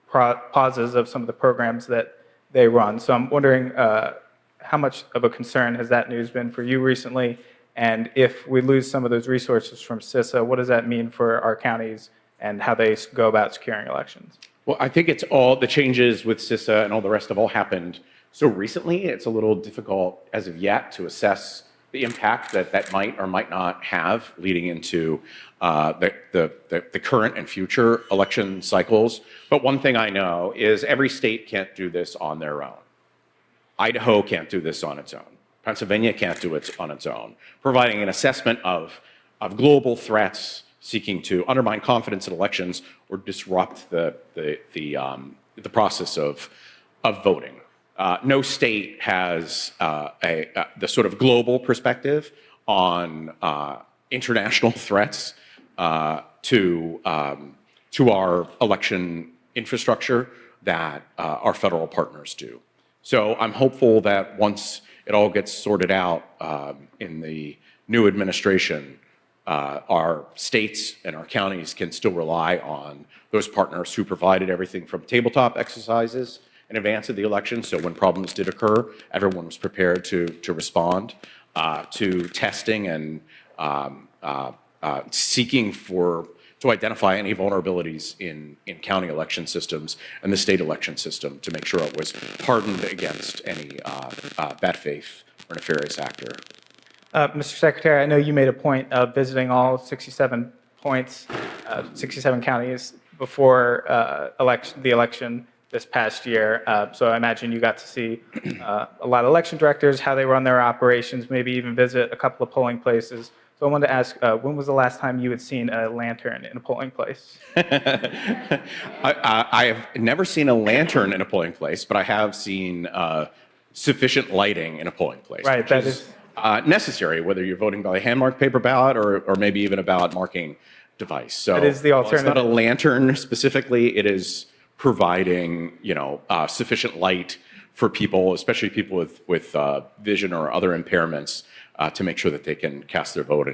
K: pauses of some of the programs that they run. So I'm wondering how much of a concern has that news been for you recently? And if we lose some of those resources from CISA, what does that mean for our counties and how they go about securing elections?
L: Well, I think it's all the changes with CISA and all the rest have all happened so recently. It's a little difficult as of yet to assess the impact that that might or might not have leading into the current and future election cycles. But one thing I know is every state can't do this on their own. Idaho can't do this on its own. Pennsylvania can't do it on its own. Providing an assessment of global threats seeking to undermine confidence in elections or disrupt the process of voting. No state has the sort of global perspective on international threats to our election infrastructure that our federal partners do. So I'm hopeful that once it all gets sorted out in the new administration, our states and our counties can still rely on those partners who provided everything from tabletop exercises in advance of the election. So when problems did occur, everyone was prepared to respond, to testing and seeking to identify any vulnerabilities in county election systems and the state election system to make sure it was hardened against any bad faith or nefarious actor.
K: Mr. Secretary, I know you made a point of visiting all 67 counties before the election this past year. So I imagine you got to see a lot of election directors, how they run their operations, maybe even visit a couple of polling places. So I wanted to ask, when was the last time you had seen a lantern in a polling place?
L: I have never seen a lantern in a polling place, but I have seen sufficient lighting in a polling place.
K: Right, that is
L: necessary, whether you're voting by a hand-marked paper ballot or maybe even a ballot marking device. So
K: that is the alternative.
L: It's not a lantern specifically. It is providing sufficient light for people, especially people with vision or other impairments, to make sure that they can cast their vote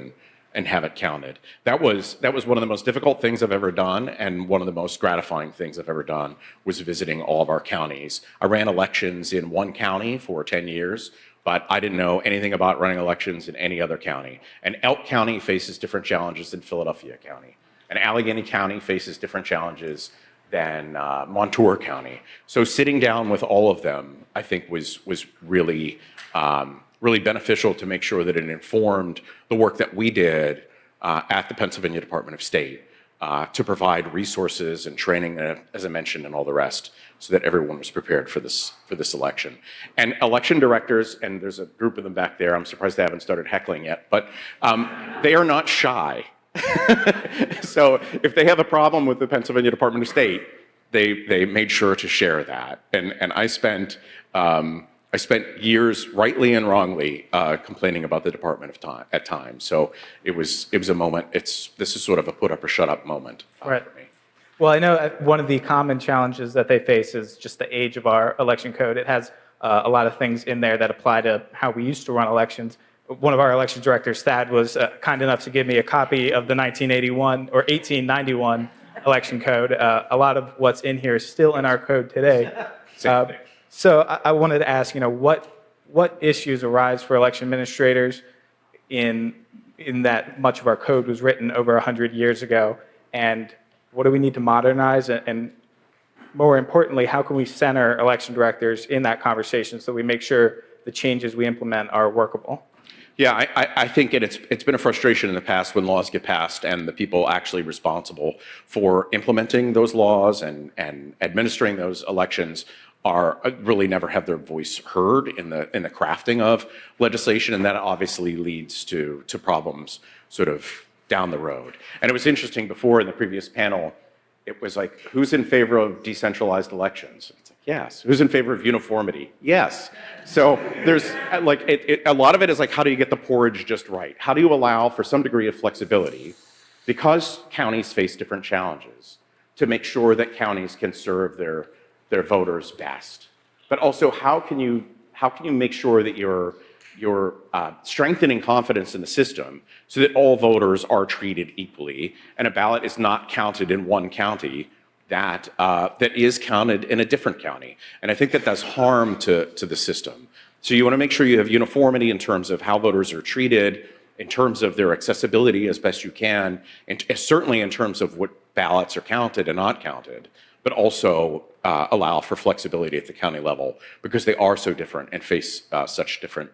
L: and have it counted. That was one of the most difficult things I've ever done, and one of the most gratifying things I've ever done was visiting all of our counties. I ran elections in one county for 10 years, but I didn't know anything about running elections in any other county. And Elk County faces different challenges than Philadelphia County. And Allegheny County faces different challenges than Montour County. So sitting down with all of them, I think was really beneficial to make sure that it informed the work that we did at the Pennsylvania Department of State to provide resources and training, as I mentioned, and all the rest, so that everyone was prepared for this election. And election directors, and there's a group of them back there, I'm surprised they haven't started heckling yet, but they are not shy. So if they have a problem with the Pennsylvania Department of State, they made sure to share that. And I spent years, rightly and wrongly, complaining about the department at times. So it was a moment. This is sort of a put up or shut up moment
K: right.
L: for me.
K: Well, I know one of the common challenges that they face is just the age of our election code. It has a lot of things in there that apply to how we used to run elections. One of our election directors, Thad, was kind enough to give me a copy of the 1981 or 1891 election code. A lot of what's in here is still in our code today. So I wanted to ask, what issues arise for election administrators in that much of our code was written over 100 years ago, and what do we need to modernize? And more importantly, how can we center election directors in that conversation so we make sure the changes we implement are workable?
L: Yeah, I think it's been a frustration in the past when laws get passed and the people actually responsible for implementing those laws and administering those elections are really never have their voice heard in the crafting of legislation, and that obviously leads to problems sort of down the road. And it was interesting before in the previous panel, it was like, who's in favor of decentralized elections? It's like, yes. Who's in favor of uniformity? Yes. So there's like, a lot of it is like, how do you get the porridge just right? How do you allow for some degree of flexibility, because counties face different challenges, to make sure that counties can serve their voters best? But also, how can you make sure that you're you're strengthening confidence in the system so that all voters are treated equally, and a ballot is not counted in one county that is counted in a different county. And I think that does harm to the system. So you want to make sure you have uniformity in terms of how voters are treated, in terms of their accessibility as best you can, and certainly in terms of what ballots are counted and not counted, but also allow for flexibility at the county level because they are so different and face such different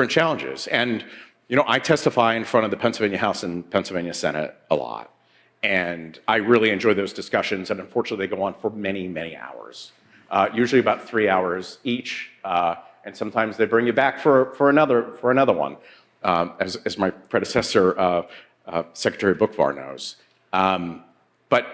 L: challenges. And I testify in front of the Pennsylvania House and Pennsylvania Senate a lot. And I really enjoy those discussions, and unfortunately they go on for many, many hours, usually about 3 hours each, and sometimes they bring you back for another one, as my predecessor, Secretary Bookvar knows. But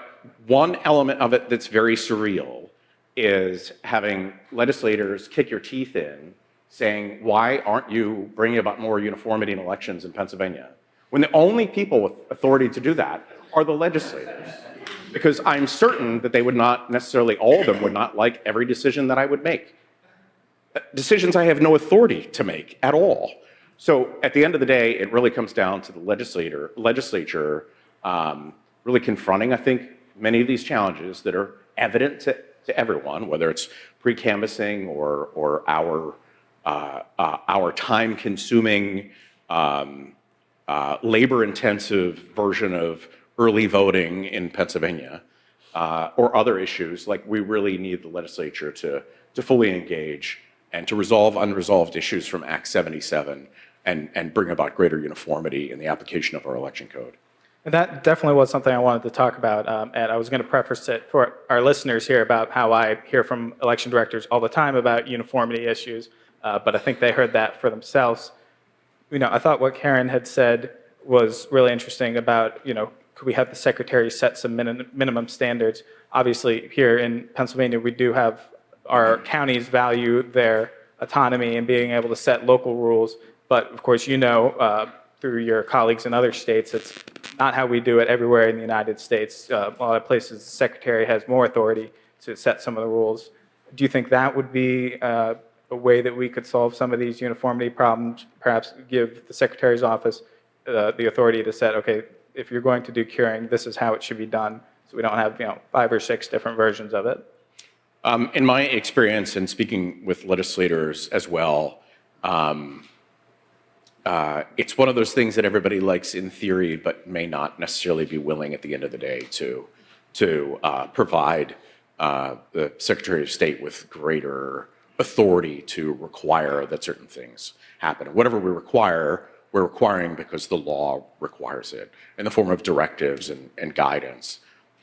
L: one element of it that's very surreal is having legislators kick your teeth in saying, why aren't you bringing about more uniformity in elections in Pennsylvania? When the only people with authority to do that are the legislators. Because I'm certain that they would not necessarily, all of them would not like every decision that I would make. Decisions I have no authority to make at all. So at the end of the day, it really comes down to the legislature really confronting, I think, many of these challenges that are evident to everyone, whether it's pre-canvassing or our time-consuming, labor-intensive version of early voting in Pennsylvania, or other issues. Like, we really need the legislature to fully engage and to resolve unresolved issues from Act 77 and bring about greater uniformity in the application of our election code.
K: And that definitely was something I wanted to talk about. And I was going to preface it for our listeners here about how I hear from election directors all the time about uniformity issues, but I think they heard that for themselves. I thought what Karen had said was really interesting about, could we have the secretary set some minimum standards? Obviously, here in Pennsylvania, we do have our counties value their autonomy and being able to set local rules. But of course, through your colleagues in other states, it's not how we do it everywhere in the United States. A lot of places, the secretary has more authority to set some of the rules. Do you think that would be a way that we could solve some of these uniformity problems? Perhaps give the secretary's office the authority to set, okay, if you're going to do curing, this is how it should be done, so we don't have 5 or 6 different versions of it.
L: In my experience and speaking with legislators as well, it's one of those things that everybody likes in theory, but may not necessarily be willing at the end of the day to provide the Secretary of State with greater authority to require that certain things happen. Whatever we require, we're requiring because the law requires it in the form of directives and guidance.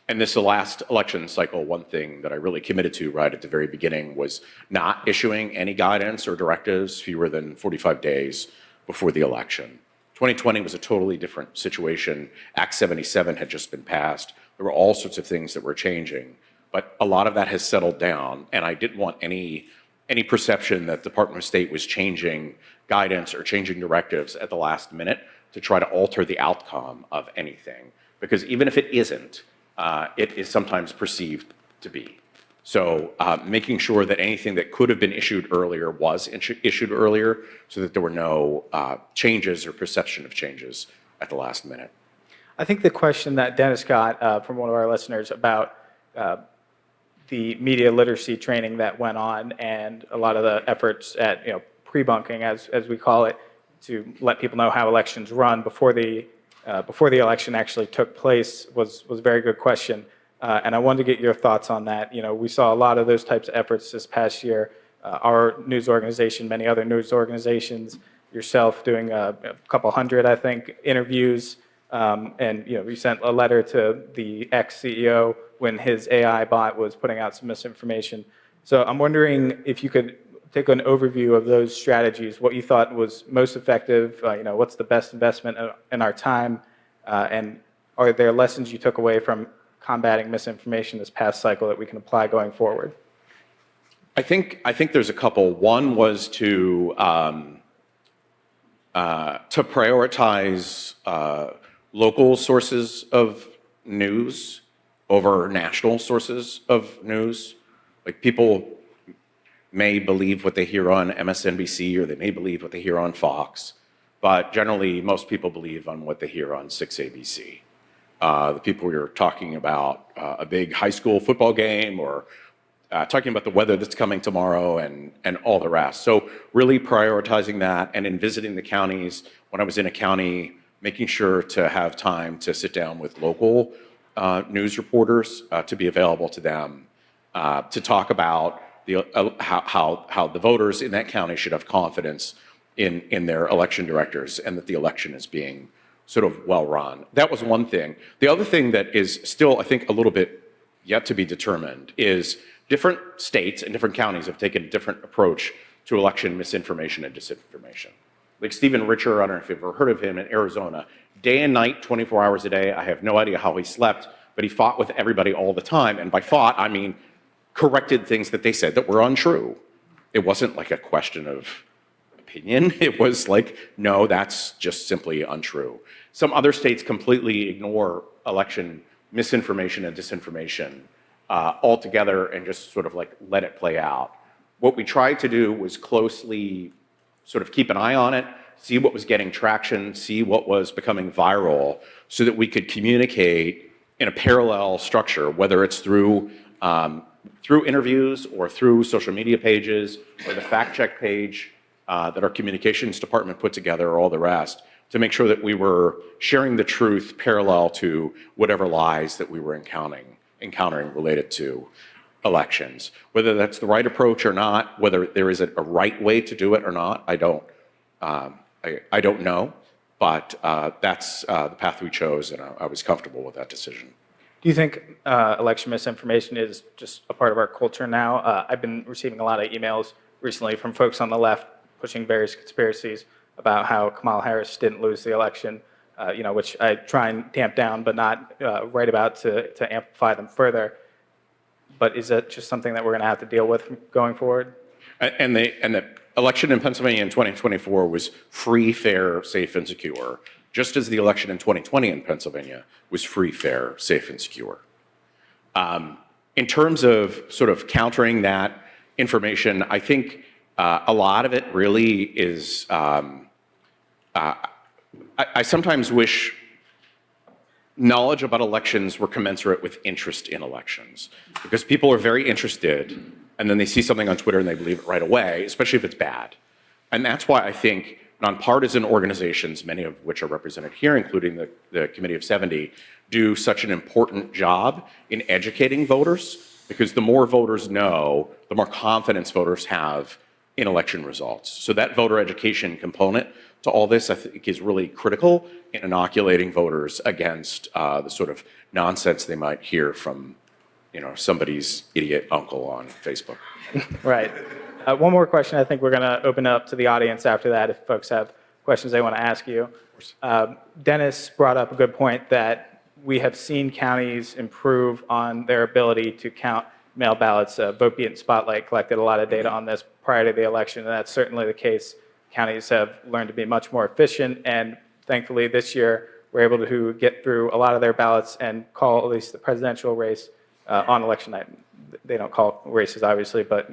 L: And this last election cycle, one thing that I really committed to right at the very beginning was not issuing any guidance or directives fewer than 45 days before the election. 2020 was a totally different situation. Act 77 had just been passed. There were all sorts of things that were changing, but a lot of that has settled down, and I didn't want any perception that the Department of State was changing guidance or changing directives at the last minute to try to alter the outcome of anything. Because even if it isn't, it is sometimes perceived to be. So making sure that anything that could have been issued earlier was issued earlier so that there were no changes or perception of changes at the last minute.
K: I think the question that Dennis got from one of our listeners about the media literacy training that went on and a lot of the efforts at pre-bunking, as we call it, to let people know how elections run before the election actually took place was a very good question. And I wanted to get your thoughts on that. We saw a lot of those types of efforts this past year. Our news organization, many other news organizations, yourself doing a couple hundred, I think, interviews. And we sent a letter to the ex-CEO when his AI bot was putting out some misinformation. So I'm wondering if you could take an overview of those strategies, what you thought was most effective, what's the best investment in our time, and are there lessons you took away from combating misinformation this past cycle that we can apply going forward?
L: I think there's a couple. One was to prioritize local sources of news over national sources of news. Like, people may believe what they hear on MSNBC or they may believe what they hear on Fox, but generally most people believe on what they hear on 6ABC. The people you're talking about a big high school football game or talking about the weather that's coming tomorrow and all the rest. So really prioritizing that, and in visiting the counties, when I was in a county, making sure to have time to sit down with local news reporters to be available to them to talk about how the voters in that county should have confidence in their election directors and that the election is being sort of well run. That was one thing. The other thing that is still, I think, a little bit yet to be determined is different states and different counties have taken a different approach to election misinformation and disinformation. Like Stephen Richer, I don't know if you've ever heard of him, in Arizona, day and night, 24 hours a day. I have no idea how he slept, but he fought with everybody all the time. And by fought, I mean corrected things that they said that were untrue. It wasn't like a question of opinion. It was like, no, that's just simply untrue. Some other states completely ignore election misinformation and disinformation altogether and just sort of like let it play out. What we tried to do was closely sort of keep an eye on it, see what was getting traction, see what was becoming viral, so that we could communicate in a parallel structure, whether it's through interviews or through social media pages or the fact check page that our communications department put together, or all the rest, to make sure that we were sharing the truth parallel to whatever lies that we were encountering related to elections. Whether that's the right approach or not, whether there is a right way to do it or not, I don't know, but that's the path we chose, and I was comfortable with that decision.
K: Do you think election misinformation is just a part of our culture now? I've been receiving a lot of emails recently from folks on the left pushing various conspiracies about how Kamala Harris didn't lose the election, which I try and tamp down, but not write about to amplify them further. But is that just something that we're going to have to deal with going forward?
L: And the election in Pennsylvania in 2024 was free, fair, safe, and secure, just as the election in 2020 in Pennsylvania was free, fair, safe, and secure. In terms of sort of countering that information, I think a lot of it really is, I sometimes wish knowledge about elections were commensurate with interest in elections, because people are very interested and then they see something on Twitter and they believe it right away, especially if it's bad. And that's why I think nonpartisan organizations, many of which are represented here, including the Committee of 70, do such an important job in educating voters, because the more voters know, the more confidence voters have in election results. So that voter education component to all this, I think, is really critical in inoculating voters against the sort of nonsense they might hear from, somebody's idiot uncle on Facebook.
K: Right. One more question. I think we're going to open up to the audience after that if folks have questions they want to ask you. Dennis brought up a good point that we have seen counties improve on their ability to count mail ballots. VoteBeat and Spotlight collected a lot of data on this prior to the election, and that's certainly the case. Counties have learned to be much more efficient, and thankfully this year we're able to get through a lot of their ballots and call at least the presidential race on election night. They don't call races, obviously, but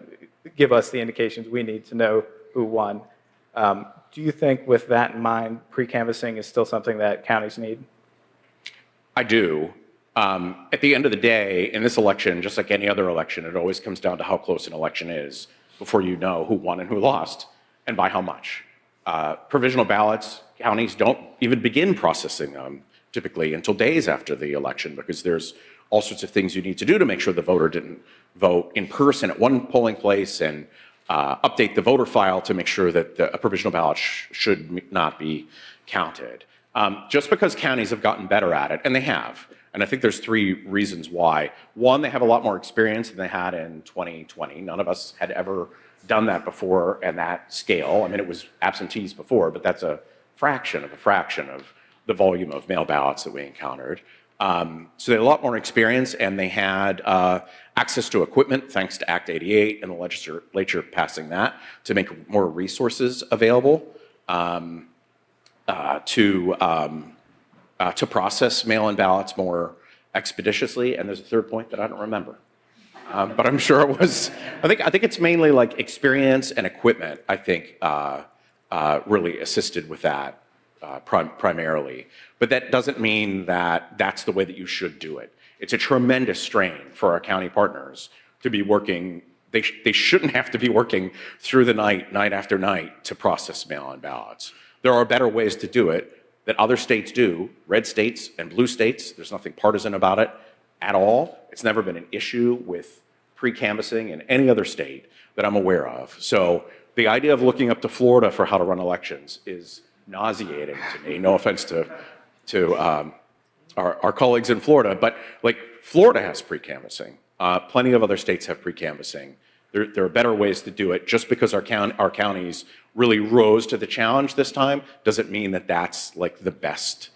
K: give us the indications we need to know who won. Do you think, with that in mind, pre-canvassing is still something that counties need?
L: I do. At the end of the day, in this election, just like any other election, it always comes down to how close an election is before you know who won and who lost, and by how much. Provisional ballots, counties don't even begin processing them typically until days after the election, because there's all sorts of things you need to do to make sure the voter didn't vote in person at one polling place, and update the voter file to make sure that a provisional ballot should not be counted. Just because counties have gotten better at it, and they have, and I think there's three reasons why. One, they have a lot more experience than they had in 2020. None of us had ever done that before at that scale. I mean, it was absentees before, but that's a fraction of the volume of mail ballots that we encountered. So they had a lot more experience, and they had access to equipment, thanks to Act 88 and the legislature passing that to make more resources available to process mail-in ballots more expeditiously. And there's a third point that I don't remember. but I'm sure it was. I think it's mainly like experience and equipment. I think really assisted with that primarily. But that doesn't mean that that's the way that you should do it. It's a tremendous strain for our county partners to be working. They shouldn't have to be working through the night after night, to process mail-in ballots. There are better ways to do it that other states do, red states and blue states. There's nothing partisan about it at all. It's never been an issue with pre-canvassing in any other state that I'm aware of. So the idea of looking up to Florida for how to run elections is nauseating to me. No offense to our colleagues in Florida, but like Florida has pre-canvassing. Plenty of other states have pre-canvassing. There are better ways to do it. Just because our counties really rose to the challenge this time doesn't mean that that's like the best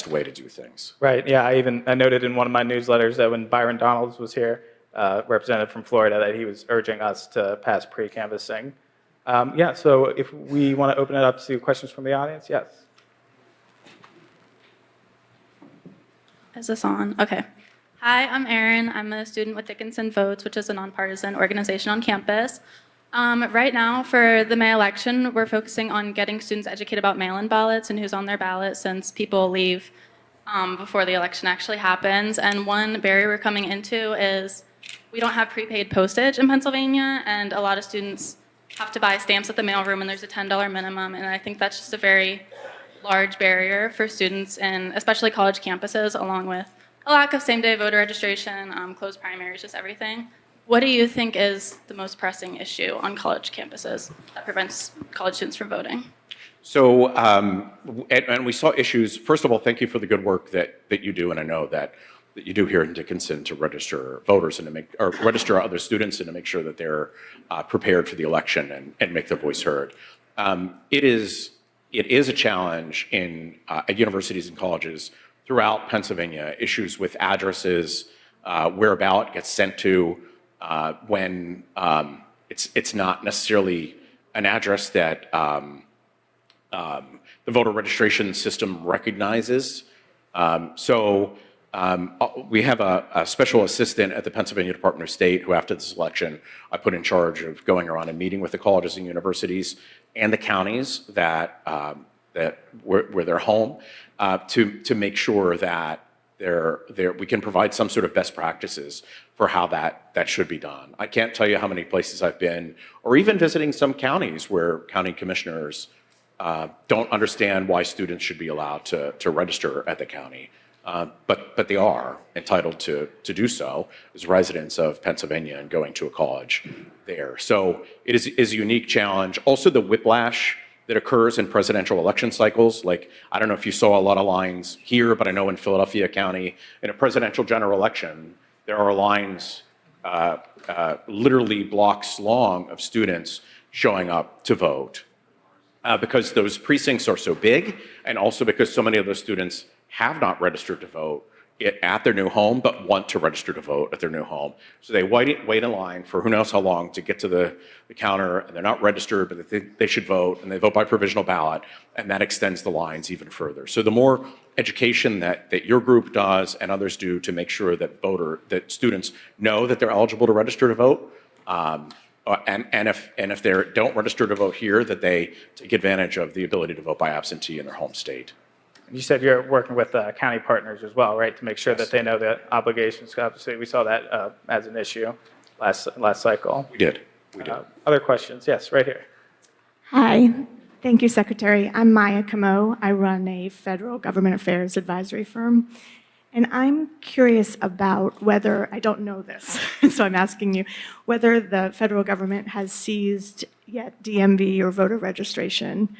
L: way to do things.
K: Right, yeah, I noted in one of my newsletters that when Byron Donalds was here, representative from Florida, that he was urging us to pass pre-canvassing. Yeah, so if we want to open it up to questions from the audience, yes.
M: Is this on? Okay. Hi, I'm Erin. I'm a student with Dickinson Votes, which is a nonpartisan organization on campus. Right now, for the May election, we're focusing on getting students educated about mail-in ballots and who's on their ballot, since people leave before the election actually happens. And one barrier we're coming into is we don't have prepaid postage in Pennsylvania, and a lot of students have to buy stamps at the mailroom, and there's a $10 minimum, and I think that's just a very large barrier for students, and especially college campuses, along with a lack of same-day voter registration, closed primaries, just everything. What do you think is the most pressing issue on college campuses that prevents college students from voting?
L: So, and we saw issues. First of all, thank you for the good work that you do, and I know that you do here in Dickinson to register voters and register other students and to make sure that they're prepared for the election and make their voice heard. It is a challenge at universities and colleges throughout Pennsylvania, issues with addresses, where a ballot gets sent to, when it's not necessarily an address that the voter registration system recognizes. We have a special assistant at the Pennsylvania Department of State who, after this election, I put in charge of going around and meeting with the colleges and universities and the counties that where they're home, to make sure that we can provide some sort of best practices for how that should be done. I can't tell you how many places I've been, or even visiting some counties where county commissioners don't understand why students should be allowed to register at the county. But they are entitled to do so as residents of Pennsylvania and going to a college there. So it is a unique challenge. Also, the whiplash that occurs in presidential election cycles. Like, I don't know if you saw a lot of lines here, but I know in Philadelphia County, in a presidential general election, there are lines literally blocks long of students showing up to vote because those precincts are so big, and also because so many of those students have not registered to vote at their new home, but want to register to vote at their new home. So they wait in line for who knows how long to get to the counter, and they're not registered, but they should vote, and they vote by provisional ballot, and that extends the lines even further. So the more education that your group does and others do to make sure that students know that they're eligible to register to vote, and if they don't register to vote here, that they take advantage of the ability to vote by absentee in their home state.
K: You said you're working with county partners as well, right, to make sure that they know the obligations. Obviously, we saw that as an issue last cycle.
L: We did.
K: Other questions? Yes, right here.
N: Hi. Thank you, Secretary. I'm Maya Camo. I run a federal government affairs advisory firm. And I'm curious about whether, I don't know this, so I'm asking you, whether the federal government has seized yet DMV or voter registration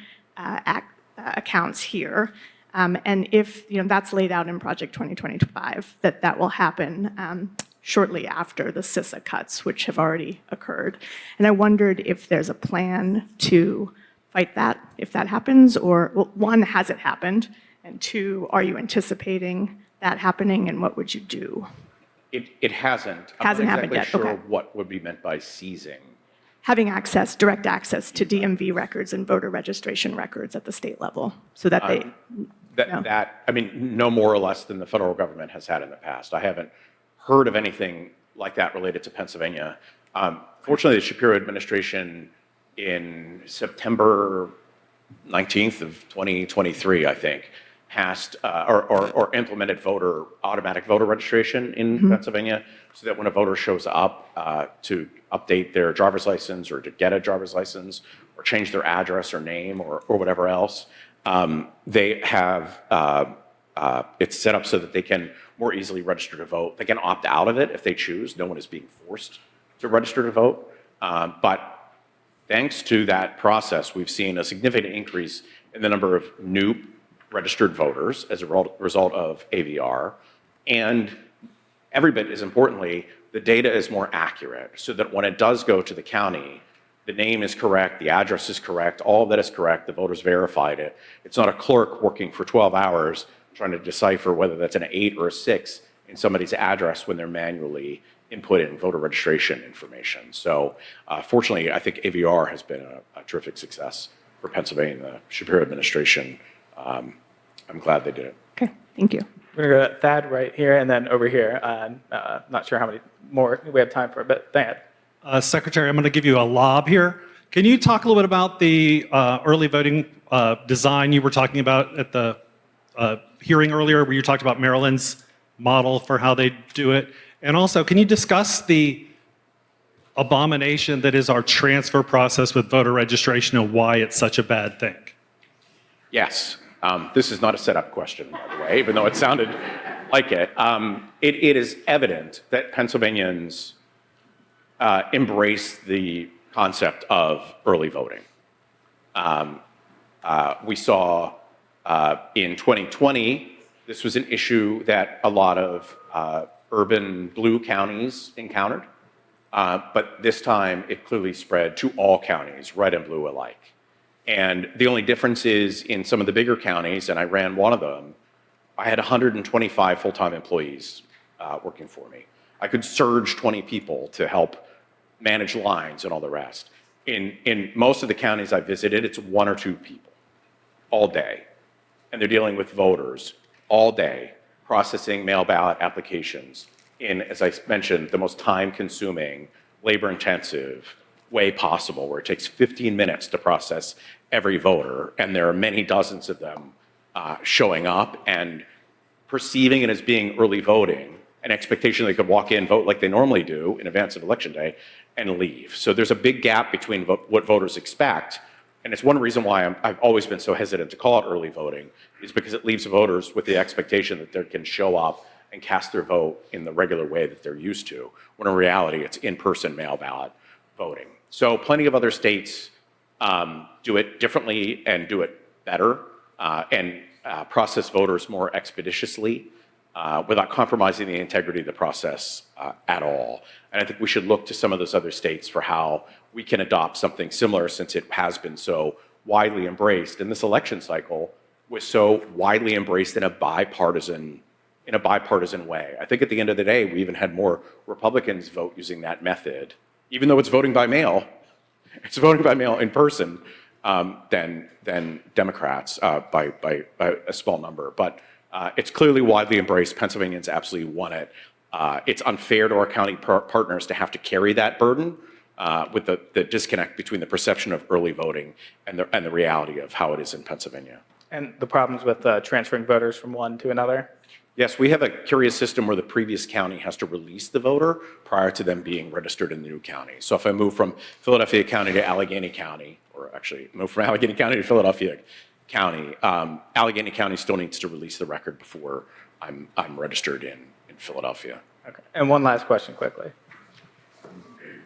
N: accounts here. And if that's laid out in Project 2025, that will happen shortly after the CISA cuts, which have already occurred. And I wondered if there's a plan to fight that, if that happens, or, well, one, has it happened? And two, are you anticipating that happening, and what would you do?
L: It hasn't.
N: Hasn't
L: I'm
N: happened
L: not exactly
N: yet,
L: sure
N: okay.
L: what would be meant by seizing.
N: Having access, direct access to DMV records and voter registration records at the state level, so that they...
L: No more or less than the federal government has had in the past. I haven't heard of anything like that related to Pennsylvania. Fortunately, the Shapiro administration in September 19th of 2023, I think, passed or implemented automatic voter registration in Pennsylvania, so that when a voter shows up to update their driver's license or to get a driver's license or change their address or name or whatever else, they have it's set up so that they can more easily register to vote. They can opt out of it if they choose. No one is being forced to register to vote. But thanks to that process, we've seen a significant increase in the number of new registered voters as a result of AVR. And every bit as importantly, the data is more accurate, so that when it does go to the county, the name is correct, the address is correct, all of that is correct, the voters verified it. It's not a clerk working for 12 hours trying to decipher whether that's an 8 or a 6 in somebody's address when they're manually inputting voter registration information. So fortunately, I think AVR has been a terrific success for Pennsylvania, the Shapiro administration. I'm glad they did it.
N: Okay, thank you.
K: We're going to go to Thad right here and then over here. Not sure how many more we have time for, but Thad.
O: Secretary, I'm going to give you a lob here. Can you talk a little bit about the early voting design you were talking about at the hearing earlier, where you talked about Maryland's model for how they do it? And also, can you discuss the abomination that is our transfer process with voter registration and why it's such a bad thing?
L: Yes. This is not a setup question, by the way, even though it sounded like it. It is evident that Pennsylvanians embrace the concept of early voting. We saw in 2020, this was an issue that a lot of urban blue counties encountered, but this time it clearly spread to all counties, red and blue alike. And the only difference is in some of the bigger counties, and I ran one of them, I had 125 full-time employees working for me. I could surge 20 people to help manage lines and all the rest. In most of the counties I visited, it's 1 or 2 people all day. And they're dealing with voters all day, processing mail ballot applications in, as I mentioned, the most time-consuming, labor-intensive way possible, where it takes 15 minutes to process every voter, and there are many dozens of them showing up and perceiving it as being early voting, an expectation they could walk in, vote like they normally do in advance of Election Day, and leave. So there's a big gap between what voters expect, and it's one reason why I've always been so hesitant to call it early voting, is because it leaves voters with the expectation that they can show up and cast their vote in the regular way that they're used to, when in reality it's in-person mail ballot voting. So plenty of other states do it differently and do it better and process voters more expeditiously without compromising the integrity of the process at all. And I think we should look to some of those other states for how we can adopt something similar, since it has been so widely embraced. And this election cycle was so widely embraced in a bipartisan way. I think at the end of the day, we even had more Republicans vote using that method, even though it's voting by mail. It's voting by mail in person than Democrats by a small number. But it's clearly widely embraced. Pennsylvanians absolutely want it. It's unfair to our county partners to have to carry that burden with the disconnect between the perception of early voting and the reality of how it is in Pennsylvania.
K: And the problems with transferring voters from one to another?
L: Yes, we have a curious system where the previous county has to release the voter prior to them being registered in the new county. So if I move from Philadelphia County to Allegheny County, or actually move from Allegheny County to Philadelphia County, Allegheny County still needs to release the record before I'm registered in Philadelphia.
K: Okay. And one last question quickly.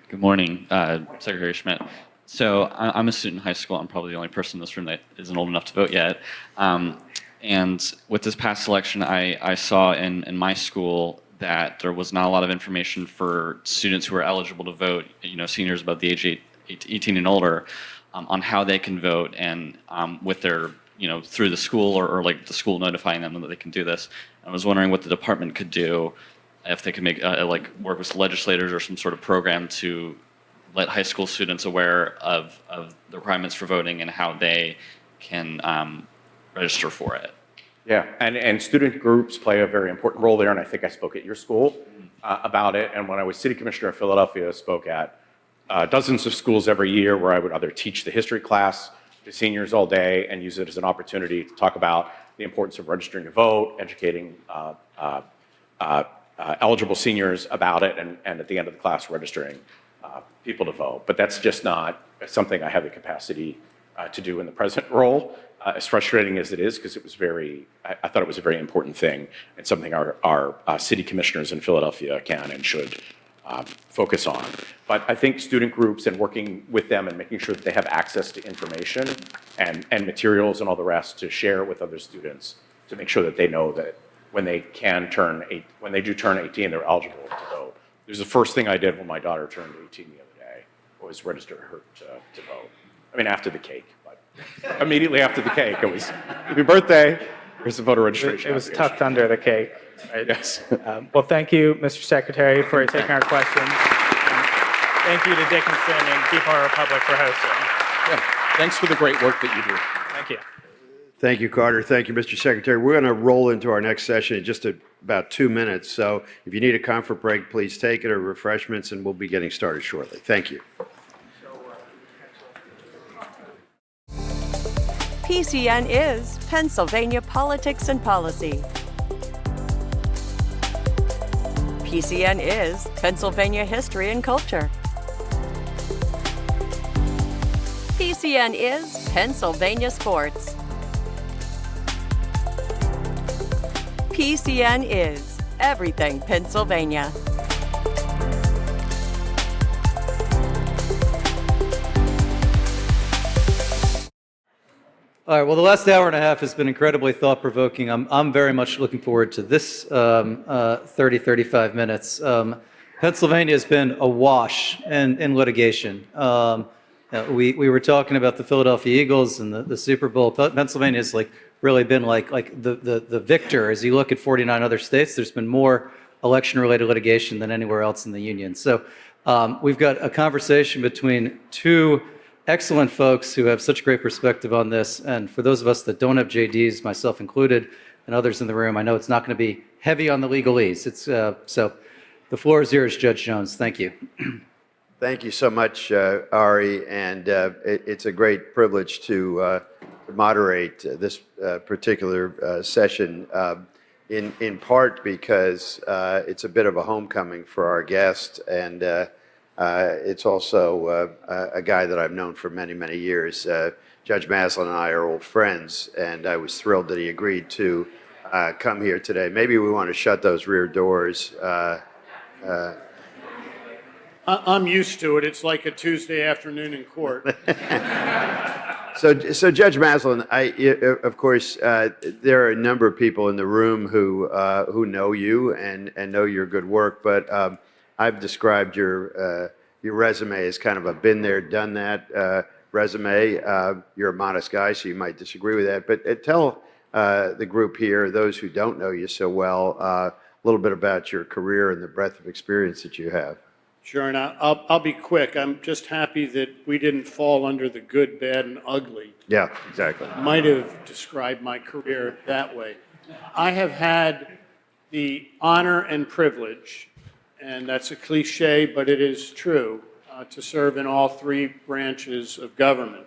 P: Good morning, Secretary Schmidt. So I'm a student in high school. I'm probably the only person in this room that isn't old enough to vote yet. And with this past election, I saw in my school that there was not a lot of information for students who are eligible to vote, seniors above the age of 18 and older, on how they can vote, and with their, through the school or like the school notifying them that they can do this. I was wondering what the department could do, if they could make work with legislators or some sort of program to let high school students aware of the requirements for voting and how they can register for it.
L: Yeah, and student groups play a very important role there, and I think I spoke at your school. about it, and when I was city commissioner of Philadelphia, spoke at dozens of schools every year where I would either teach the history class to seniors all day and use it as an opportunity to talk about the importance of registering to vote, educating eligible seniors about it, and at the end of the class, registering people to vote. But that's just not something I have the capacity to do in the present role, as frustrating as it is, because it was I thought it was a very important thing and something our city commissioners in Philadelphia can and should focus on. But I think student groups and working with them and making sure that they have access to information and materials and all the rest to share with other students to make sure that they know that when they do turn 18, they're eligible to vote. It was the first thing I did when my daughter turned 18 the other day, was register her to vote. I mean, after the cake, but immediately after the cake, it was, happy birthday, here's the voter registration.
K: It was tucked under the cake. Right?
L: Yes.
K: Well, thank you, Mr. Secretary, for taking our questions. And thank you to Dickinson and Keep Our Republic for hosting.
L: Yeah. Thanks for the great work that you do.
K: Thank you.
A: Thank you, Carter. Thank you, Mr. Secretary. We're going to roll into our next session in just about 2 minutes. So if you need a comfort break, please take it, or refreshments, and we'll be getting started shortly. Thank you.
Q: PCN is Pennsylvania Politics and Policy. PCN is Pennsylvania History and Culture. PCN is Pennsylvania Sports. PCN is everything Pennsylvania.
B: All right, well, the last hour and a half has been incredibly thought-provoking. I'm very much looking forward to this 35 minutes. Pennsylvania has been awash in litigation. We were talking about the Philadelphia Eagles and the Super Bowl. Pennsylvania has really been like the victor. As you look at 49 other states, there's been more election-related litigation than anywhere else in the union. So we've got a conversation between two excellent folks who have such great perspective on this. And for those of us that don't have JDs, myself included, and others in the room, I know it's not going to be heavy on the legalese. So the floor is yours, Judge Jones. Thank you.
A: Thank you so much, Ari, and it's a great privilege to moderate this particular session, in part because it's a bit of a homecoming for our guest, and it's also a guy that I've known for many, many years. Judge Maslin and I are old friends, and I was thrilled that he agreed to come here today. Maybe we want to shut those rear doors.
R: I'm used to it. It's like a Tuesday afternoon in court.
A: So Judge Maslin, of course, there are a number of people in the room who know you and know your good work, but I've described your resume as kind of a been there, done that resume. You're a modest guy, so you might disagree with that, but tell the group here, those who don't know you so well, a little bit about your career and the breadth of experience that you have.
R: Sure, and I'll be quick. I'm just happy that we didn't fall under the good, bad, and ugly.
A: Yeah, exactly.
R: Might have described my career that way. I have had the honor and privilege, and that's a cliche, but it is true, to serve in all three branches of government.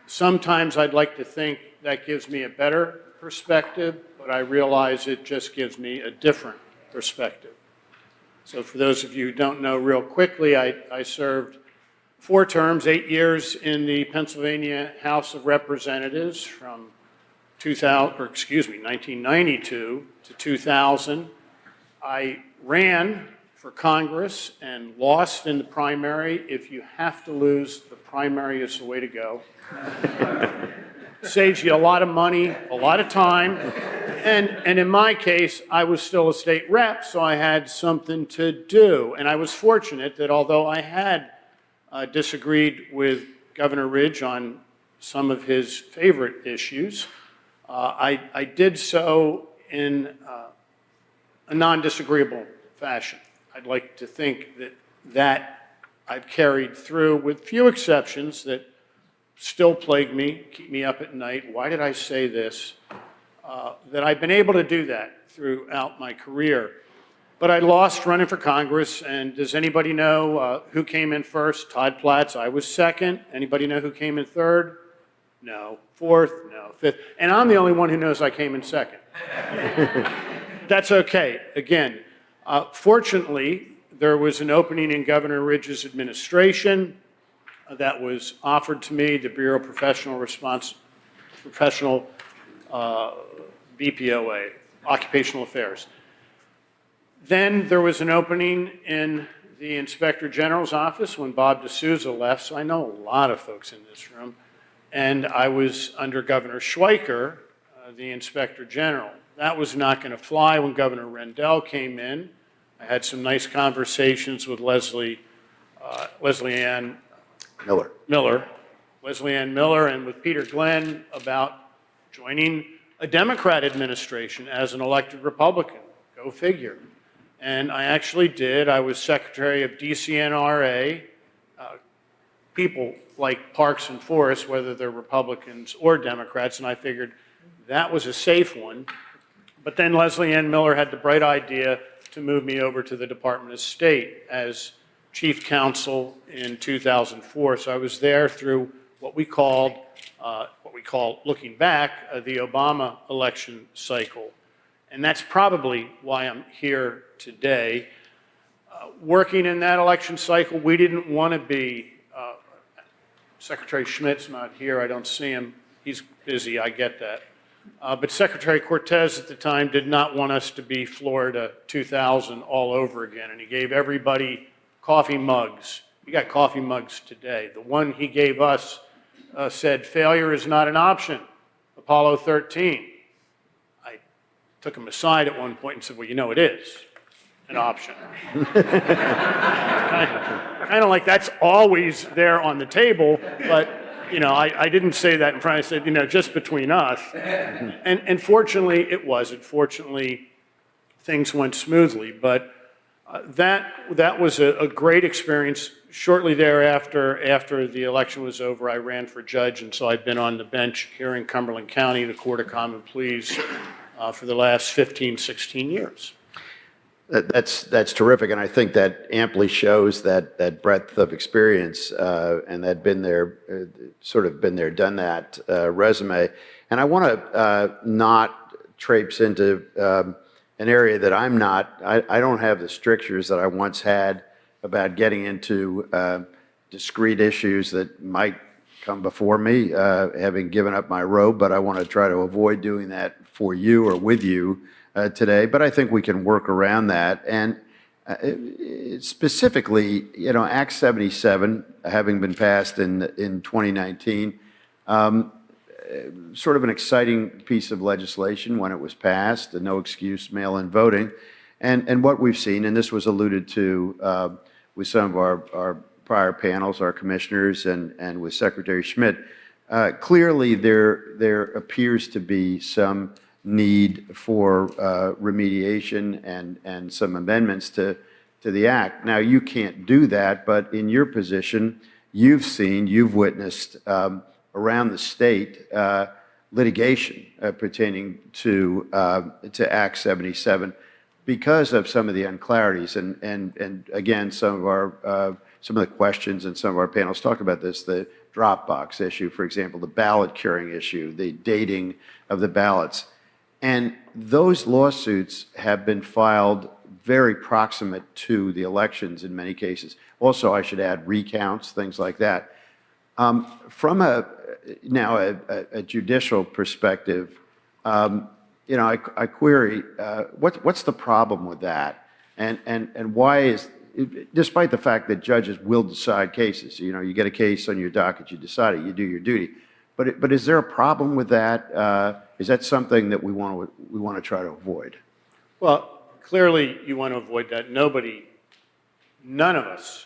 R: Sometimes I'd like to think that gives me a better perspective, but I realize it just gives me a different perspective. So for those of you who don't know, real quickly, I served 4 terms, 8 years in the Pennsylvania House of Representatives from 1992 to 2000. I ran for Congress and lost in the primary. If you have to lose, the primary is the way to go. Saves you a lot of money, a lot of time. And in my case, I was still a state rep, so I had something to do. And I was fortunate that although I had disagreed with Governor Ridge on some of his favorite issues, I did so in a non-disagreeable fashion. I'd like to think that I've carried through, with few exceptions that still plague me, keep me up at night. Why did I say this? that I've been able to do that throughout my career. But I lost running for Congress, and does anybody know who came in first? Todd Platts. I was second. Anybody know who came in third? No. Fourth? No. Fifth. And I'm the only one who knows I came in second. That's okay. Again, fortunately, there was an opening in Governor Ridge's administration that was offered to me, the Bureau of Professional BPOA, Occupational Affairs. Then there was an opening in the Inspector General's office when Bob D'Souza left, so I know a lot of folks in this room. And I was under Governor Schweiker, the Inspector General. That was not going to fly when Governor Rendell came in. I had some nice conversations with Leslie Ann Miller and with Peter Glenn about joining a Democrat administration as an elected Republican. Go figure. And I actually did. I was secretary of DCNRA. People like Parks and Forests, whether they're Republicans or Democrats, and I figured that was a safe one. But then Leslie Ann Miller had the bright idea to move me over to the Department of State as chief counsel in 2004. So I was there through what we call, looking back, the Obama election cycle. And that's probably why I'm here today. Working in that election cycle, we didn't want to be, Secretary Schmidt's not here, I don't see him, he's busy, I get that. But Secretary Cortez at the time did not want us to be Florida 2000 all over again, and he gave everybody coffee mugs. You got coffee mugs today. The one he gave us said, "Failure is not an option, Apollo 13. I took him aside at one point and said, "Well, you know it is an option." Kind of like that's always there on the table, but you know, I didn't say that in front. I said, you know, just between us. And fortunately, it wasn't. Fortunately, things went smoothly. But that was a great experience. Shortly thereafter, after the election was over, I ran for judge, and so I've been on the bench here in Cumberland County, the Court of Common Pleas, for the last 15, 16 years.
A: That's terrific, and I think that amply shows that breadth of experience and that been there, sort of been there, done that resume. And I want to not traipse into an area that I'm not. I don't have the strictures that I once had about getting into discrete issues that might come before me, having given up my robe. But I want to try to avoid doing that for you or with you today, but I think we can work around that. And specifically, you know, Act 77, having been passed in 2019, sort of an exciting piece of legislation when it was passed, the no excuse mail-in voting. And what we've seen, and this was alluded to with some of our prior panels, our commissioners, and with Secretary Schmidt, clearly there appears to be some need for remediation and some amendments to the act. Now, you can't do that, but in your position, you've witnessed around the state litigation pertaining to Act 77 because of some of the unclarities. And again, some of the questions and some of our panels talk about this, the Dropbox issue, for example, the ballot curing issue, the dating of the ballots. And those lawsuits have been filed very proximate to the elections in many cases. Also, I should add recounts, things like that. From a judicial perspective, you know, I query what's the problem with that, and why is, despite the fact that judges will decide cases, you know, you get a case on your docket, you decide it, you do your duty. But is there a problem with that? Is that something that we want to try to avoid?
R: Well, clearly you want to avoid that. None of us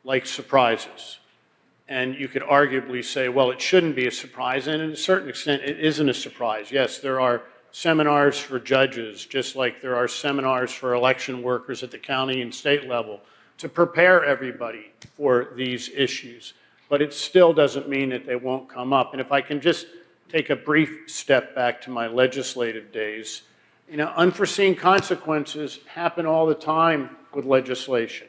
R: like surprises. And you could arguably say, well, it shouldn't be a surprise. And to a certain extent, it isn't a surprise. Yes, there are seminars for judges, just like there are seminars for election workers at the county and state level to prepare everybody for these issues. But it still doesn't mean that they won't come up. And if I can just take a brief step back to my legislative days. You know, unforeseen consequences happen all the time with legislation.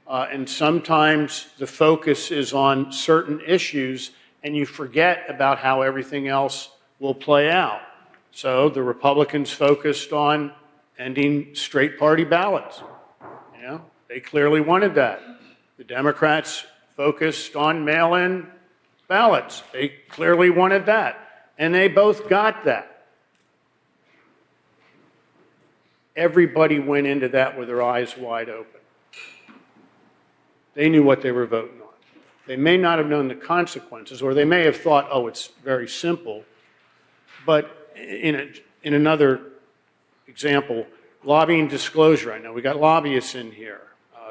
R: And sometimes the focus is on certain issues and you forget about how everything else will play out. So the Republicans focused on ending straight party ballots. You know, they clearly wanted that. The Democrats focused on mail-in ballots. They clearly wanted that. And they both got that. Everybody went into that with their eyes wide open. They knew what they were voting on. They may not have known the consequences, or they may have thought, oh, it's very simple. But in another example, lobbying disclosure. I know we got lobbyists in here.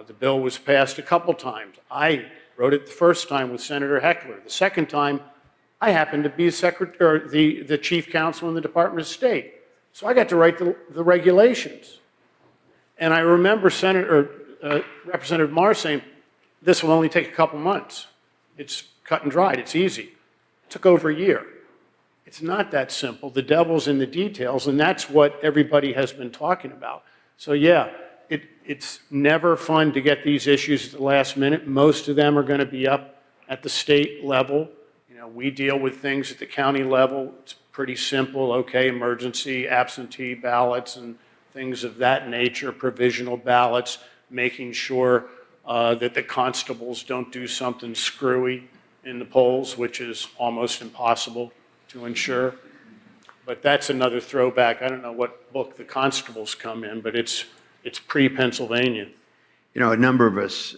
R: The bill was passed a couple times. I wrote it the first time with Senator Heckler. The second time, I happened to be the chief counsel in the Department of State. So I got to write the regulations. And I remember Representative Marr saying, this will only take a couple months. It's cut and dried. It's easy. It took over a year. It's not that simple. The devil's in the details, and that's what everybody has been talking about. So yeah, it's never fun to get these issues at the last minute. Most of them are going to be up at the state level. You know, we deal with things at the county level. It's pretty simple. Okay, emergency, absentee ballots, and things of that nature, provisional ballots, making sure that the constables don't do something screwy in the polls, which is almost impossible to ensure. But that's another throwback. I don't know what book the constables come in, but it's pre-Pennsylvania.
A: You know, a number of us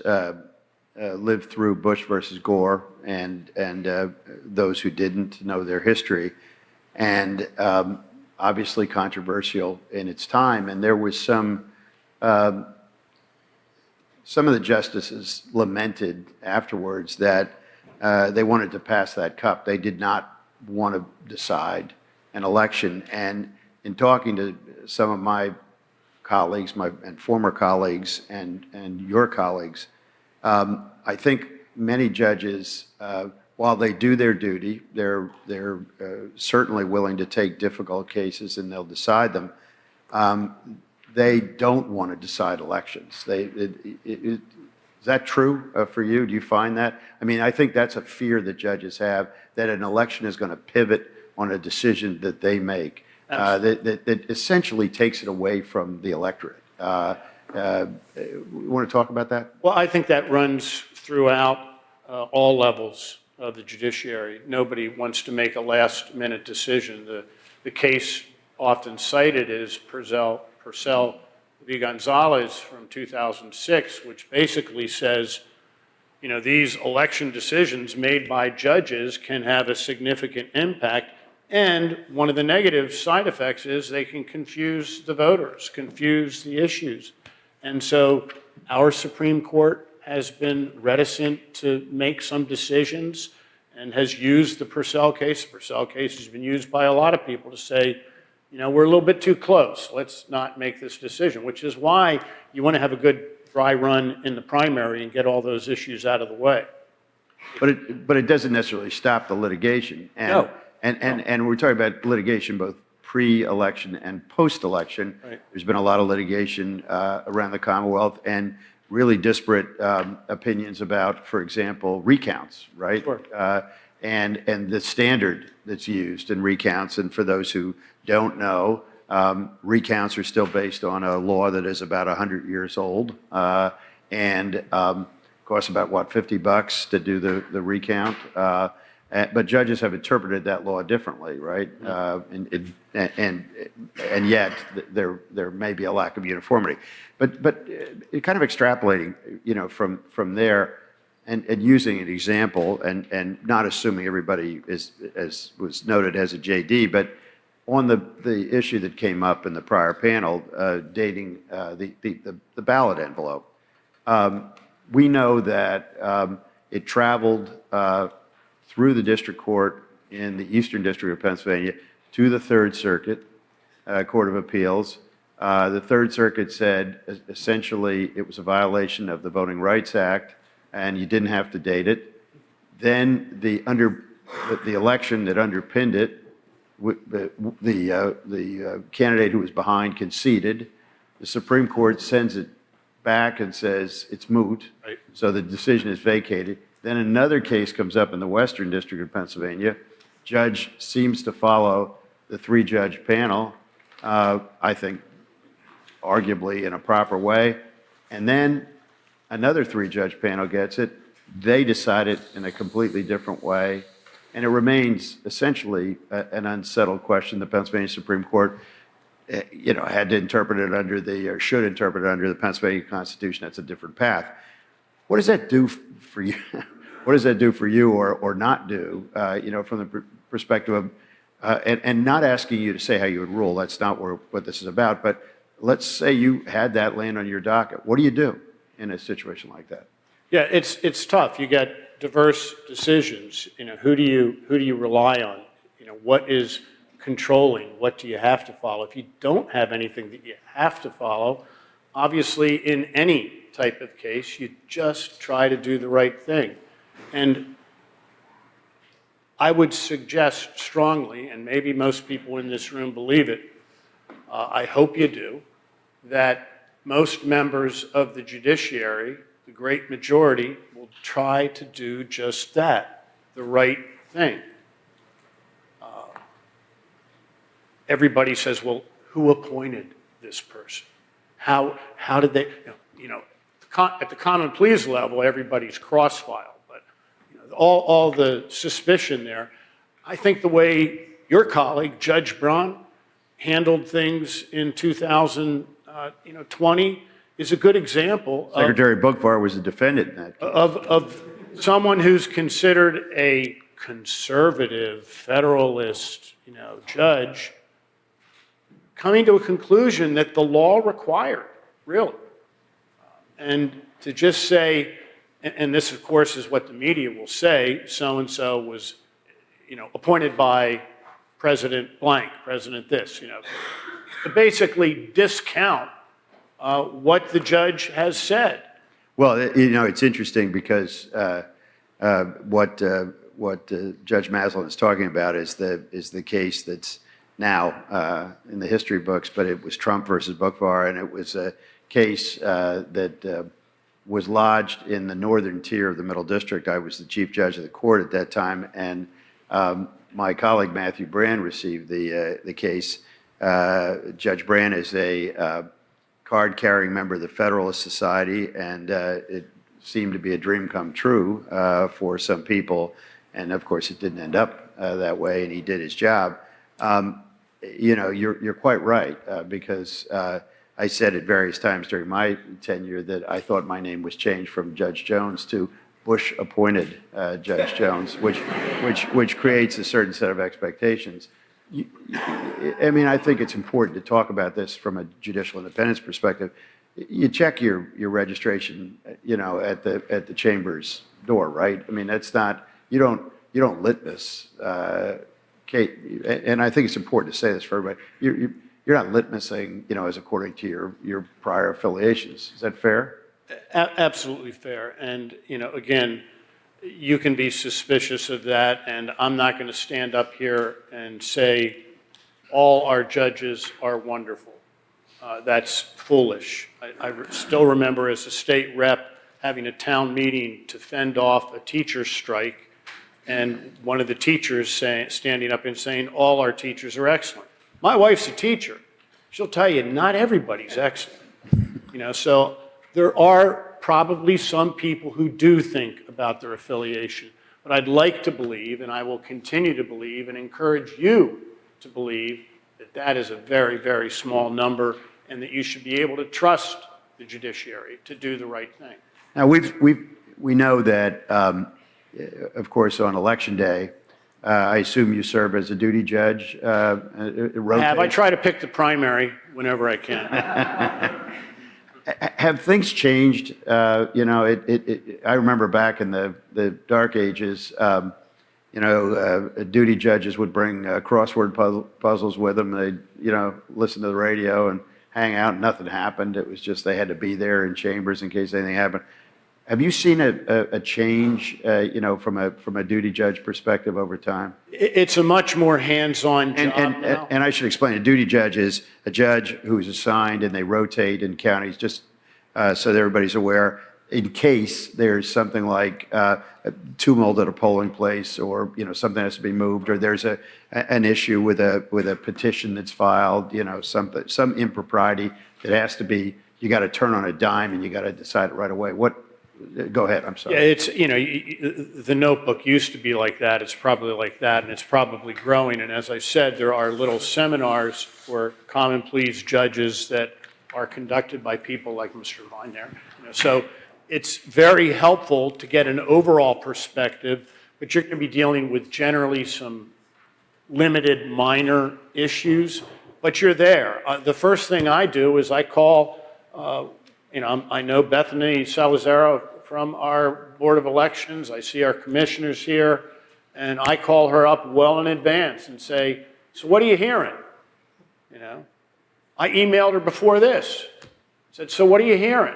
A: lived through Bush versus Gore, and those who didn't know their history, and obviously controversial in its time. And there was some of the justices lamented afterwards that they wanted to pass that cup. They did not want to decide an election. And in talking to some of my colleagues, and former colleagues, and your colleagues, I think many judges, while they do their duty, they're certainly willing to take difficult cases and they'll decide them. They don't want to decide elections. Is that true for you? Do you find that? I mean, I think that's a fear that judges have, that an election is going to pivot on a decision that they make, that essentially takes it away from the electorate. You want to talk about that?
R: Well, I think that runs throughout all levels of the judiciary. Nobody wants to make a last-minute decision. The case often cited is Purcell v. Gonzalez from 2006, which basically says, you know, these election decisions made by judges can have a significant impact, and one of the negative side effects is they can confuse the voters, confuse the issues. And so our Supreme Court has been reticent to make some decisions and has used the Purcell case. The Purcell case has been used by a lot of people to say, you know, we're a little bit too close. Let's not make this decision, which is why you want to have a good dry run in the primary and get all those issues out of the way.
A: But it doesn't necessarily stop the litigation.
R: No.
A: And we're talking about litigation both pre-election and post-election.
R: Right.
A: There's been a lot of litigation around the Commonwealth and really disparate opinions about, for example, recounts, right?
R: Sure.
A: And the standard that's used in recounts. And for those who don't know, recounts are still based on a law that is about 100 years old, and costs about, what, $50 to do the recount. But judges have interpreted that law differently, right? And yet there may be a lack of uniformity. But kind of extrapolating, you know, from there and using an example and not assuming everybody is, as was noted, has a JD, but on the issue that came up in the prior panel, dating the ballot envelope, we know that it traveled through the district court in the Eastern District of Pennsylvania to the Third Circuit Court of Appeals. The Third Circuit said essentially it was a violation of the Voting Rights Act and you didn't have to date it. Then under the election that underpinned it, the candidate who was behind conceded. The Supreme Court sends it back and says it's moot,
R: Right.
A: so the decision is vacated. Then another case comes up in the Western District of Pennsylvania. Judge seems to follow the three-judge panel, I think arguably in a proper way. And then another three-judge panel gets it. They decide it in a completely different way. And it remains essentially an unsettled question. The Pennsylvania Supreme Court, had to interpret it or should interpret it under the Pennsylvania Constitution. That's a different path. What does that do for you? What does that do for you or not do, from the perspective of, and not asking you to say how you would rule, that's not what this is about, but let's say you had that land on your docket. What do you do in a situation like that?
R: Yeah, it's tough. You get diverse decisions. Who do you rely on? What is controlling? What do you have to follow? If you don't have anything that you have to follow, obviously in any type of case, you just try to do the right thing. And I would suggest strongly, and maybe most people in this room believe it, I hope you do, that most members of the judiciary, the great majority, will try to do just that, the right thing. Everybody says, well, who appointed this person? How did they, at the common pleas level, everybody's cross-filed, but all the suspicion there. I think the way your colleague, Judge Braun, handled things in 2020 is a good example
A: Secretary Bookvar was a defendant in that case.
R: of someone who's considered a conservative federalist, judge, coming to a conclusion that the law required, really. And to just say, and this, of course, is what the media will say, so-and-so was, appointed by President blank, President this, to basically discount what the judge has said.
A: Well, it's interesting because what Judge Maslin is talking about is the case that's now in the history books, but it was Trump versus Bookvar, and it was a case that was lodged in the northern tier of the Middle District. I was the chief judge of the court at that time, and my colleague Matthew Brand received the case. Judge Brand is a card-carrying member of the Federalist Society, and it seemed to be a dream come true for some people, and of course it didn't end up that way, and he did his job. You're quite right, because I said at various times during my tenure that I thought my name was changed from Judge Jones to Bush-appointed Judge Jones, which creates a certain set of expectations. I think it's important to talk about this from a judicial independence perspective. You check your registration, at the chamber's door, right? That's not, you don't litmus. Kate, and I think it's important to say this for everybody. You're not litmusing, as according to your prior affiliations. Is that fair?
R: Absolutely fair. And, again, you can be suspicious of that, and I'm not going to stand up here and say all our judges are wonderful. That's foolish. I still remember as a state rep having a town meeting to fend off a teacher's strike, and one of the teachers standing up and saying, all our teachers are excellent. My wife's a teacher. She'll tell you, not everybody's excellent. So there are probably some people who do think about their affiliation. But I'd like to believe, and I will continue to believe, and encourage you to believe, that that is a very, very small number, and that you should be able to trust the judiciary to do the right thing.
A: Now, we know that, of course, on Election Day, I assume you serve as a duty judge.
R: I try to pick the primary whenever I can.
A: Have things changed? I remember back in the dark ages, duty judges would bring crossword puzzles with them. They'd, listen to the radio and hang out. Nothing happened. It was just they had to be there in chambers in case anything happened. Have you seen a change, from a duty judge perspective over time?
R: It's a much more hands-on job now.
A: And I should explain, a duty judge is a judge who's assigned and they rotate in counties, just so that everybody's aware, in case there's something like a tumult at a polling place, or, something has to be moved, or there's an issue with a petition that's filed, some impropriety that has to be, you got to turn on a dime and you got to decide it right away. Go ahead, I'm sorry.
R: Yeah, it's, the Notebook used to be like that. It's probably like that, and it's probably growing. And as I said, there are little seminars for common pleas judges that are conducted by people like Mr. Vine there. So it's very helpful to get an overall perspective, but you're going to be dealing with generally some limited minor issues, but you're there. The first thing I do is I call, I know Bethany Salazaro from our Board of Elections. I see our commissioners here, and I call her up well in advance and say, so what are you hearing? I emailed her before this. Said, so what are you hearing?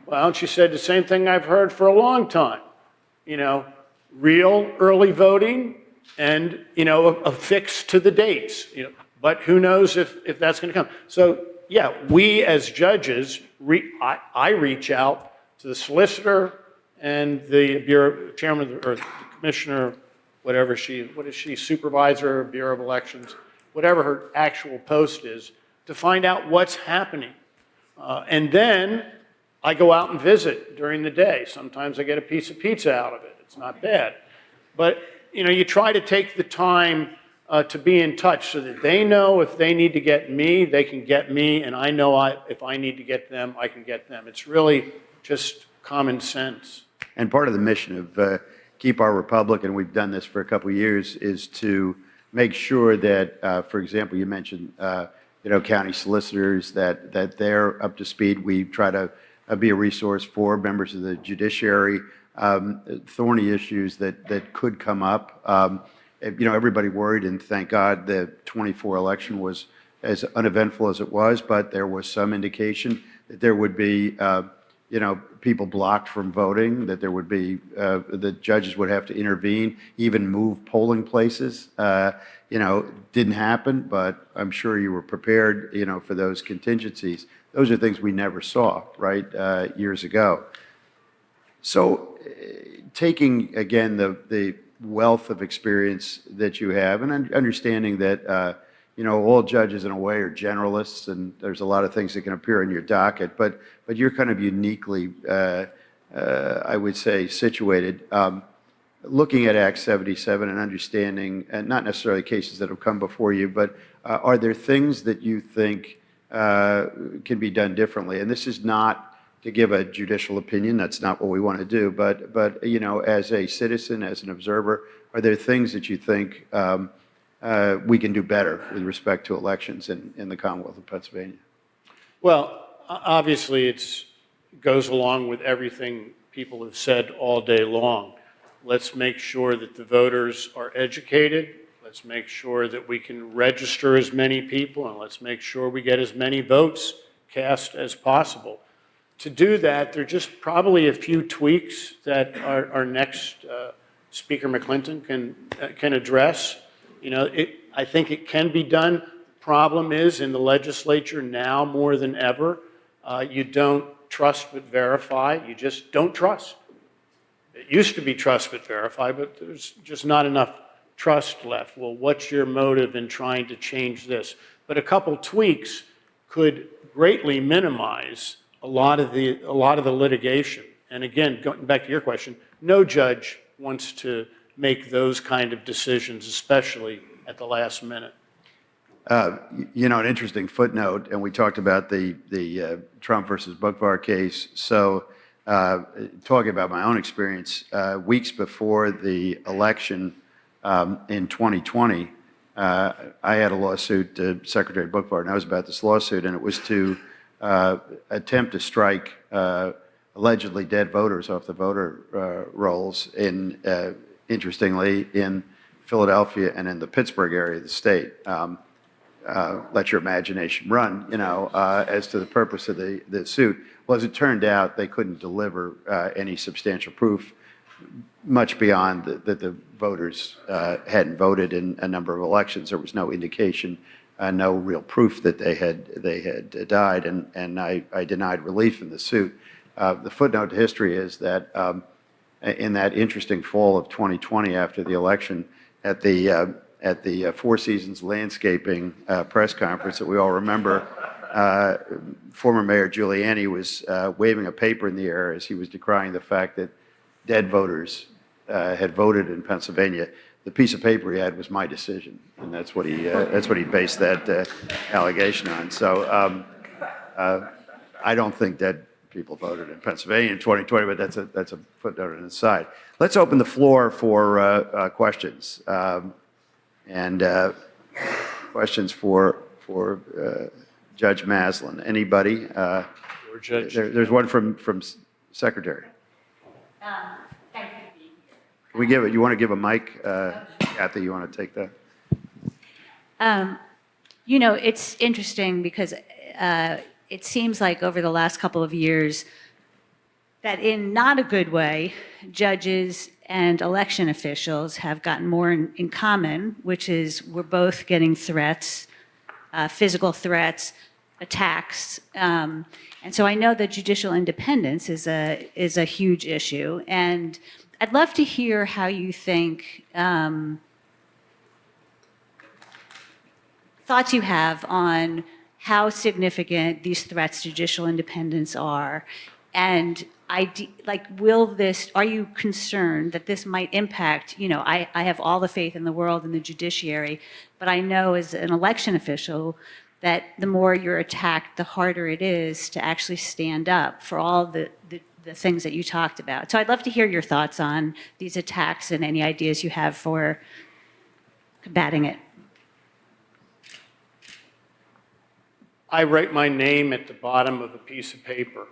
R: Well, and she said the same thing I've heard for a long time. Real early voting and, a fix to the dates. But who knows if that's going to come. So, yeah, we as judges, I reach out to the solicitor and the bureau chairman or the commissioner, what is she, supervisor of Bureau of Elections, whatever her actual post is, to find out what's happening. And then I go out and visit during the day. Sometimes I get a piece of pizza out of it. It's not bad. But, you try to take the time to be in touch so that they know if they need to get me, they can get me, and I know if I need to get them, I can get them. It's really just common sense.
A: And part of the mission of Keep Our Republic, and we've done this for a couple of years, is to make sure that, for example, you mentioned, county solicitors, that they're up to speed. We try to be a resource for members of the judiciary, thorny issues that could come up. Everybody worried, and thank God the 24 election was as uneventful as it was, but there was some indication that there would be, people blocked from voting, that there would be, the judges would have to intervene, even move polling places. Didn't happen, but I'm sure you were prepared, for those contingencies. Those are things we never saw, right, years ago. So taking, again, the wealth of experience that you have, and understanding that, all judges in a way are generalists, and there's a lot of things that can appear in your docket, but you're kind of uniquely, I would say, situated. Looking at Act 77 and understanding, and not necessarily cases that have come before you, but are there things that you think can be done differently? And this is not to give a judicial opinion, that's not what we want to do, but as a citizen, as an observer, are there things that you think we can do better with respect to elections in the Commonwealth of Pennsylvania?
R: Well, obviously it goes along with everything people have said all day long. Let's make sure that the voters are educated. Let's make sure that we can register as many people, and let's make sure we get as many votes cast as possible. To do that, there are just probably a few tweaks that our next Speaker McClinton can address. I think it can be done. The problem is in the legislature now more than ever, you don't trust but verify. You just don't trust. It used to be trust but verify, but there's just not enough trust left. Well, what's your motive in trying to change this? But a couple tweaks could greatly minimize a lot of the litigation. And again, going back to your question, no judge wants to make those kind of decisions, especially at the last minute.
A: An interesting footnote, and we talked about the Trump versus Boockvar case. So talking about my own experience, weeks before the election in 2020, I had a lawsuit to Secretary Boockvar, and I was about this lawsuit, and it was to attempt to strike allegedly dead voters off the voter rolls interestingly, in Philadelphia and in the Pittsburgh area of the state. Let your imagination run, as to the purpose of the suit. Well, as it turned out, they couldn't deliver any substantial proof much beyond that the voters hadn't voted in a number of elections. There was no indication, no real proof that they had died, and I denied relief in the suit. The footnote to history is that in that interesting fall of 2020, after the election, at the Four Seasons Landscaping press conference that we all remember, former Mayor Giuliani was waving a paper in the air as he was decrying the fact that dead voters had voted in Pennsylvania. The piece of paper he had was my decision, and that's what he based that allegation on. So I don't think dead people voted in Pennsylvania in 2020, but that's a footnote on the side. Let's open the floor for questions, and questions for Judge Maslin. Anybody? There's one from Secretary.
S: Thank you for being here.
A: Can we give it? You want to give a mic, Kathy? You want to take that?
S: It's interesting because it seems like over the last couple of years that in not a good way, judges and election officials have gotten more in common, which is we're both getting threats, physical threats, attacks. And so I know that judicial independence is a huge issue. And I'd love to hear how you think, thoughts you have on how significant these threats to judicial independence are. And are you concerned that this might impact, I have all the faith in the world in the judiciary, but I know as an election official that the more you're attacked, the harder it is to actually stand up for all the things that you talked about. So I'd love to hear your thoughts on these attacks and any ideas you have for combating it.
R: I write my name at the bottom of a piece of paper,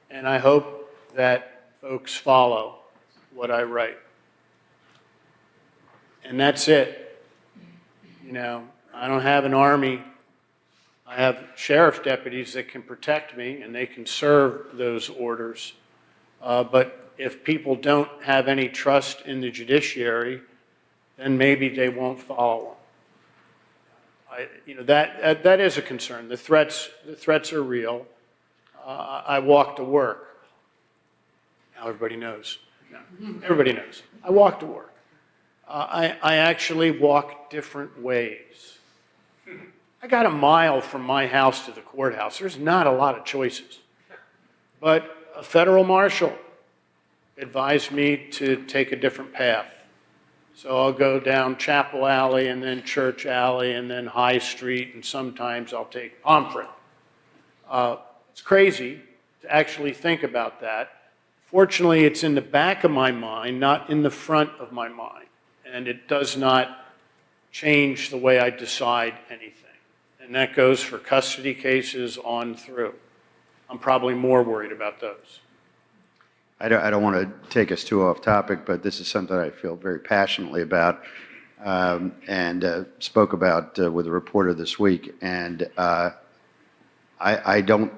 R: and I hope that folks follow what I write. And that's it. I don't have an army. I have sheriff's deputies that can protect me, and they can serve those orders. But if people don't have any trust in the judiciary, then maybe they won't follow them. That is a concern. The threats are real. I walk to work. Now everybody knows. Everybody knows. I walk to work. I actually walk different ways. I got a mile from my house to the courthouse. There's not a lot of choices. But a federal marshal advised me to take a different path. So I'll go down Chapel Alley and then Church Alley and then High Street, and sometimes I'll take Pomfret. It's crazy to actually think about that. Fortunately, it's in the back of my mind, not in the front of my mind. And it does not change the way I decide anything. And that goes for custody cases on through. I'm probably more worried about those.
A: I don't want to take us too off topic, but this is something I feel very passionately about, and spoke about with a reporter this week. And I don't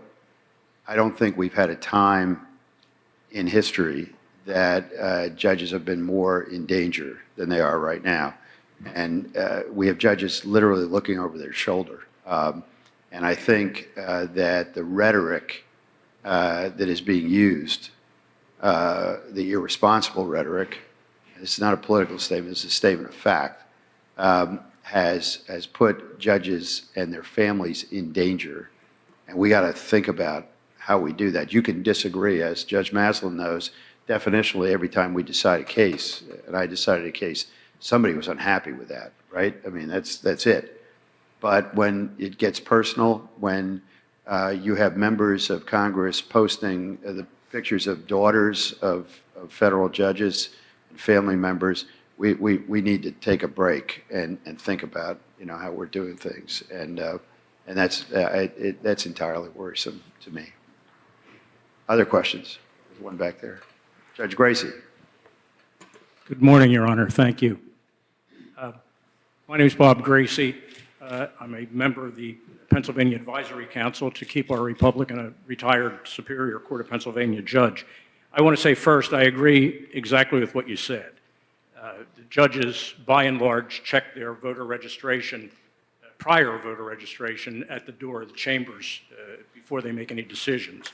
A: think we've had a time in history that judges have been more in danger than they are right now. And we have judges literally looking over their shoulder. And I think that the rhetoric that is being used, the irresponsible rhetoric, it's not a political statement, it's a statement of fact, has put judges and their families in danger. And we got to think about how we do that. You can disagree, as Judge Maslin knows, definitionally every time we decide a case, and I decided a case, somebody was unhappy with that, right? I mean, that's it. But when it gets personal, when you have members of Congress posting the pictures of daughters of federal judges and family members, we need to take a break and think about how we're doing things, and that's entirely worrisome to me. Other questions? There's one back there. Judge Gracie.
T: Good morning, Your Honor. Thank you. My name is Bob Gracie. I'm a member of the Pennsylvania Advisory Council to keep our republic and a retired Superior Court of Pennsylvania judge. I want to say first, I agree exactly with what you said. The judges, by and large, check their voter registration, prior voter registration, at the door of the chambers before they make any decisions.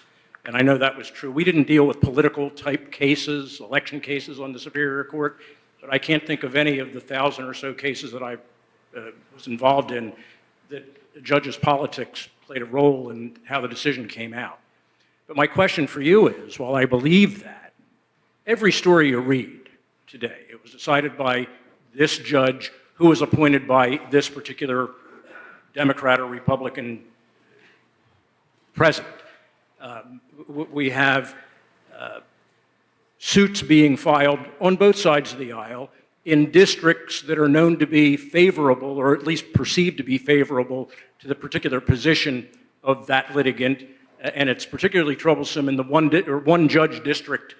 T: And I know that was true. We didn't deal with political type cases, election cases on the Superior Court, but I can't think of any of the 1,000 or so cases that I was involved in that the judges' politics played a role in how the decision came out. But my question for you is, while I believe that, every story you read today, it was decided by this judge who was appointed by this particular Democrat or Republican president. We have suits being filed on both sides of the aisle in districts that are known to be favorable, or at least perceived to be favorable, to the particular position of that litigant. And it's particularly troublesome in the one judge district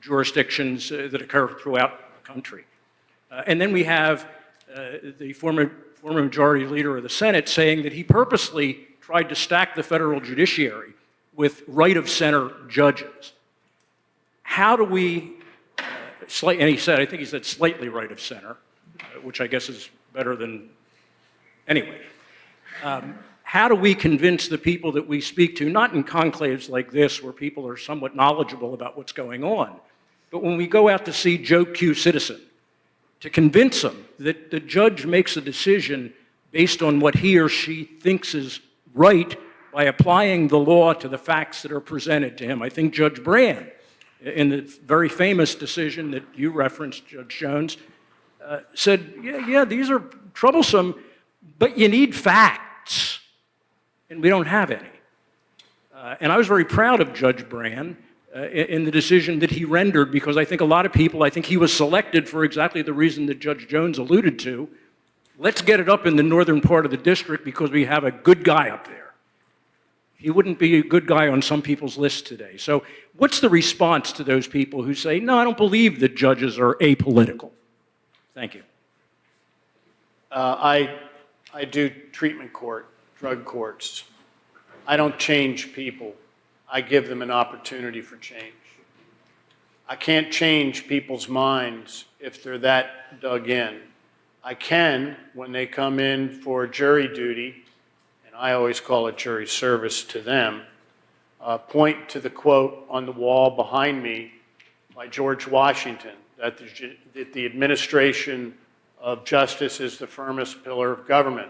T: jurisdictions that occur throughout the country. And then we have the former majority leader of the Senate saying that he purposely tried to stack the federal judiciary with right-of-center judges. How do we, and he said slightly right-of-center, which I guess is better than, anyway. How do we convince the people that we speak to, not in conclaves like this where people are somewhat knowledgeable about what's going on, but when we go out to see Joe Q. Citizen, to convince them that the judge makes a decision based on what he or she thinks is right by applying the law to the facts that are presented to him. I think Judge Brand, in the very famous decision that you referenced, Judge Jones, said, yeah, these are troublesome, but you need facts, and we don't have any. And I was very proud of Judge Brand in the decision that he rendered, because I think a lot of people, I think he was selected for exactly the reason that Judge Jones alluded to. Let's get it up in the northern part of the district because we have a good guy up there. He wouldn't be a good guy on some people's lists today. So what's the response to those people who say, no, I don't believe that judges are apolitical? Thank you.
R: I do treatment court, drug courts. I don't change people. I give them an opportunity for change. I can't change people's minds if they're that dug in. I can, when they come in for jury duty, and I always call it jury service to them, point to the quote on the wall behind me by George Washington, that the administration of justice is the firmest pillar of government.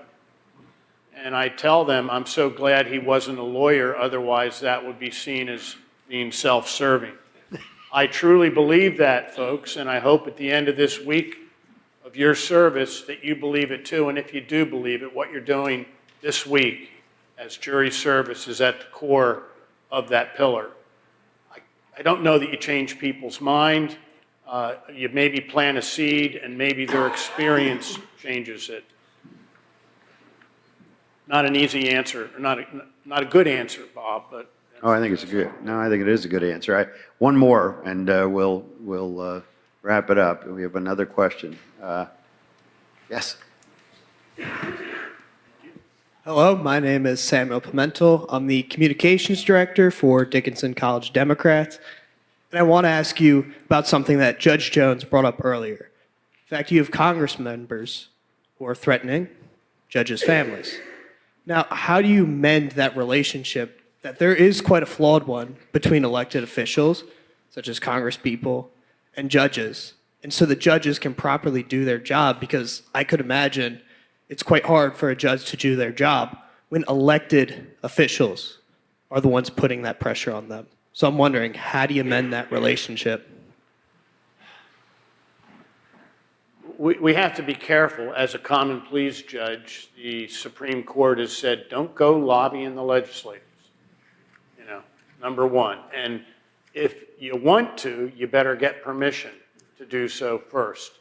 R: And I tell them I'm so glad he wasn't a lawyer, otherwise that would be seen as being self-serving. I truly believe that, folks, and I hope at the end of this week of your service that you believe it too. And if you do believe it, what you're doing this week as jury service is at the core of that pillar. I don't know that you change people's mind. You maybe plant a seed and maybe their experience changes it. Not an easy answer, or not a good answer, Bob, but.
A: Oh, I think it's I think it is a good answer. One more, and we'll wrap it up. We have another question. Yes.
U: Hello, my name is Samuel Pimentel. I'm the Communications Director for Dickinson College Democrats. And I want to ask you about something that Judge Jones brought up earlier. In fact, you have Congress members who are threatening judges' families. Now, how do you mend that relationship, that there is quite a flawed one, between elected officials, such as congresspeople, and judges, and so the judges can properly do their job? Because I could imagine it's quite hard for a judge to do their job when elected officials are the ones putting that pressure on them. So I'm wondering, how do you mend that relationship?
R: We have to be careful. As a common pleas judge, the Supreme Court has said, don't go lobbying the legislators, number one. And if you want to, you better get permission to do so first.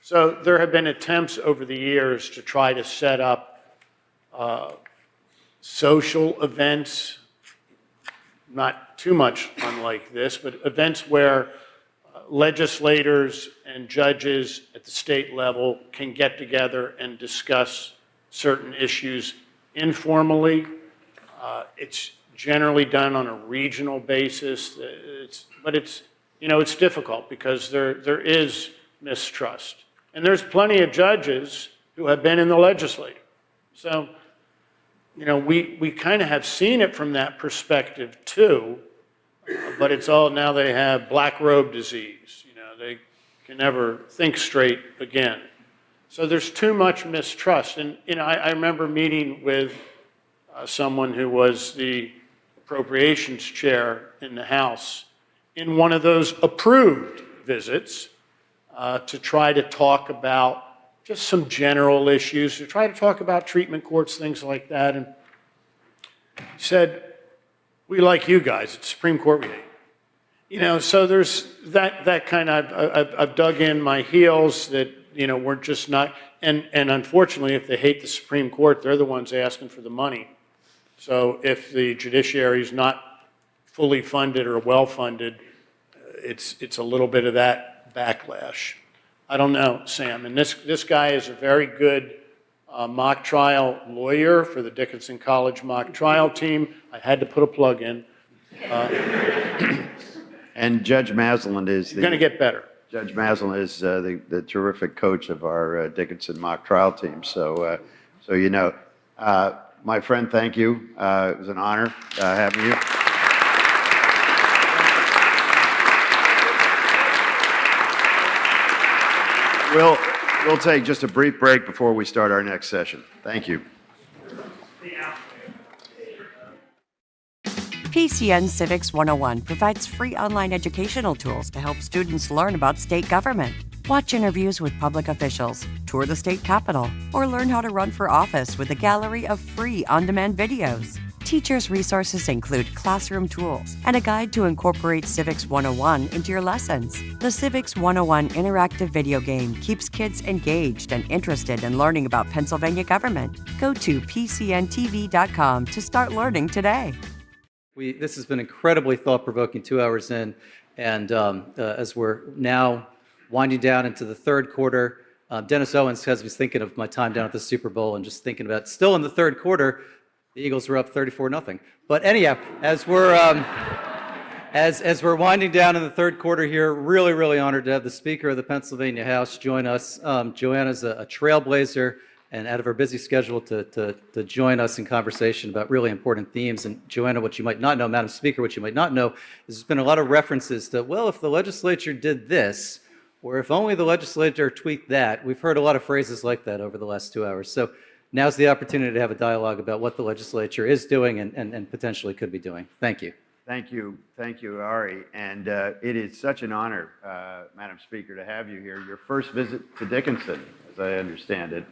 R: So there have been attempts over the years to try to set up social events, not too much unlike this, but events where legislators and judges at the state level can get together and discuss certain issues informally. It's generally done on a regional basis. But it's, it's difficult because there is mistrust. And there's plenty of judges who have been in the legislature. So, we kind of have seen it from that perspective too, but it's all, now they have black robe disease. They can never think straight again. So there's too much mistrust. And, I remember meeting with someone who was the appropriations chair in the House in one of those approved visits to try to talk about just some general issues, to try to talk about treatment courts, things like that. And he said, we like you guys, it's Supreme Court we hate. So there's that kind of, I've dug in my heels that, we're just not, and unfortunately, if they hate the Supreme Court, they're the ones asking for the money. So if the judiciary is not fully funded or well-funded, it's a little bit of that backlash. I don't know, Sam. And this guy is a very good mock trial lawyer for the Dickinson College mock trial team. I had to put a plug in.
A: And Judge Maslin is
R: going to get better.
A: Judge Maslin is the terrific coach of our Dickinson mock trial team. So, my friend, thank you. It was an honor having you. We'll take just a brief break before we start our next session. Thank you.
Q: PCN Civics 101 provides free online educational tools to help students learn about state government. Watch interviews with public officials, tour the state capitol, or learn how to run for office with a gallery of free on-demand videos. Teachers' resources include classroom tools and a guide to incorporate Civics 101 into your lessons. The Civics 101 interactive video game keeps kids engaged and interested in learning about Pennsylvania government. Go to PCNTV.com to start learning today.
B: This has been incredibly thought-provoking 2 hours in, and as we're now winding down into the third quarter, Dennis Owens has me thinking of my time down at the Super Bowl and just thinking about, still in the third quarter, the Eagles were up 34-0. But anyhow, as we're winding down in the third quarter here, really, really honored to have the Speaker of the Pennsylvania House join us. Joanna's a trailblazer and out of her busy schedule to join us in conversation about really important themes. And Joanna, what you might not know, Madam Speaker, what you might not know, is there's been a lot of references to, well, if the legislature did this, or if only the legislature tweaked that. We've heard a lot of phrases like that over the last 2 hours. So now's the opportunity to have a dialogue about what the legislature is doing and potentially could be doing. Thank you.
A: Thank you, Ari. And it is such an honor, Madam Speaker, to have you here. Your first visit to Dickinson, as I understand it,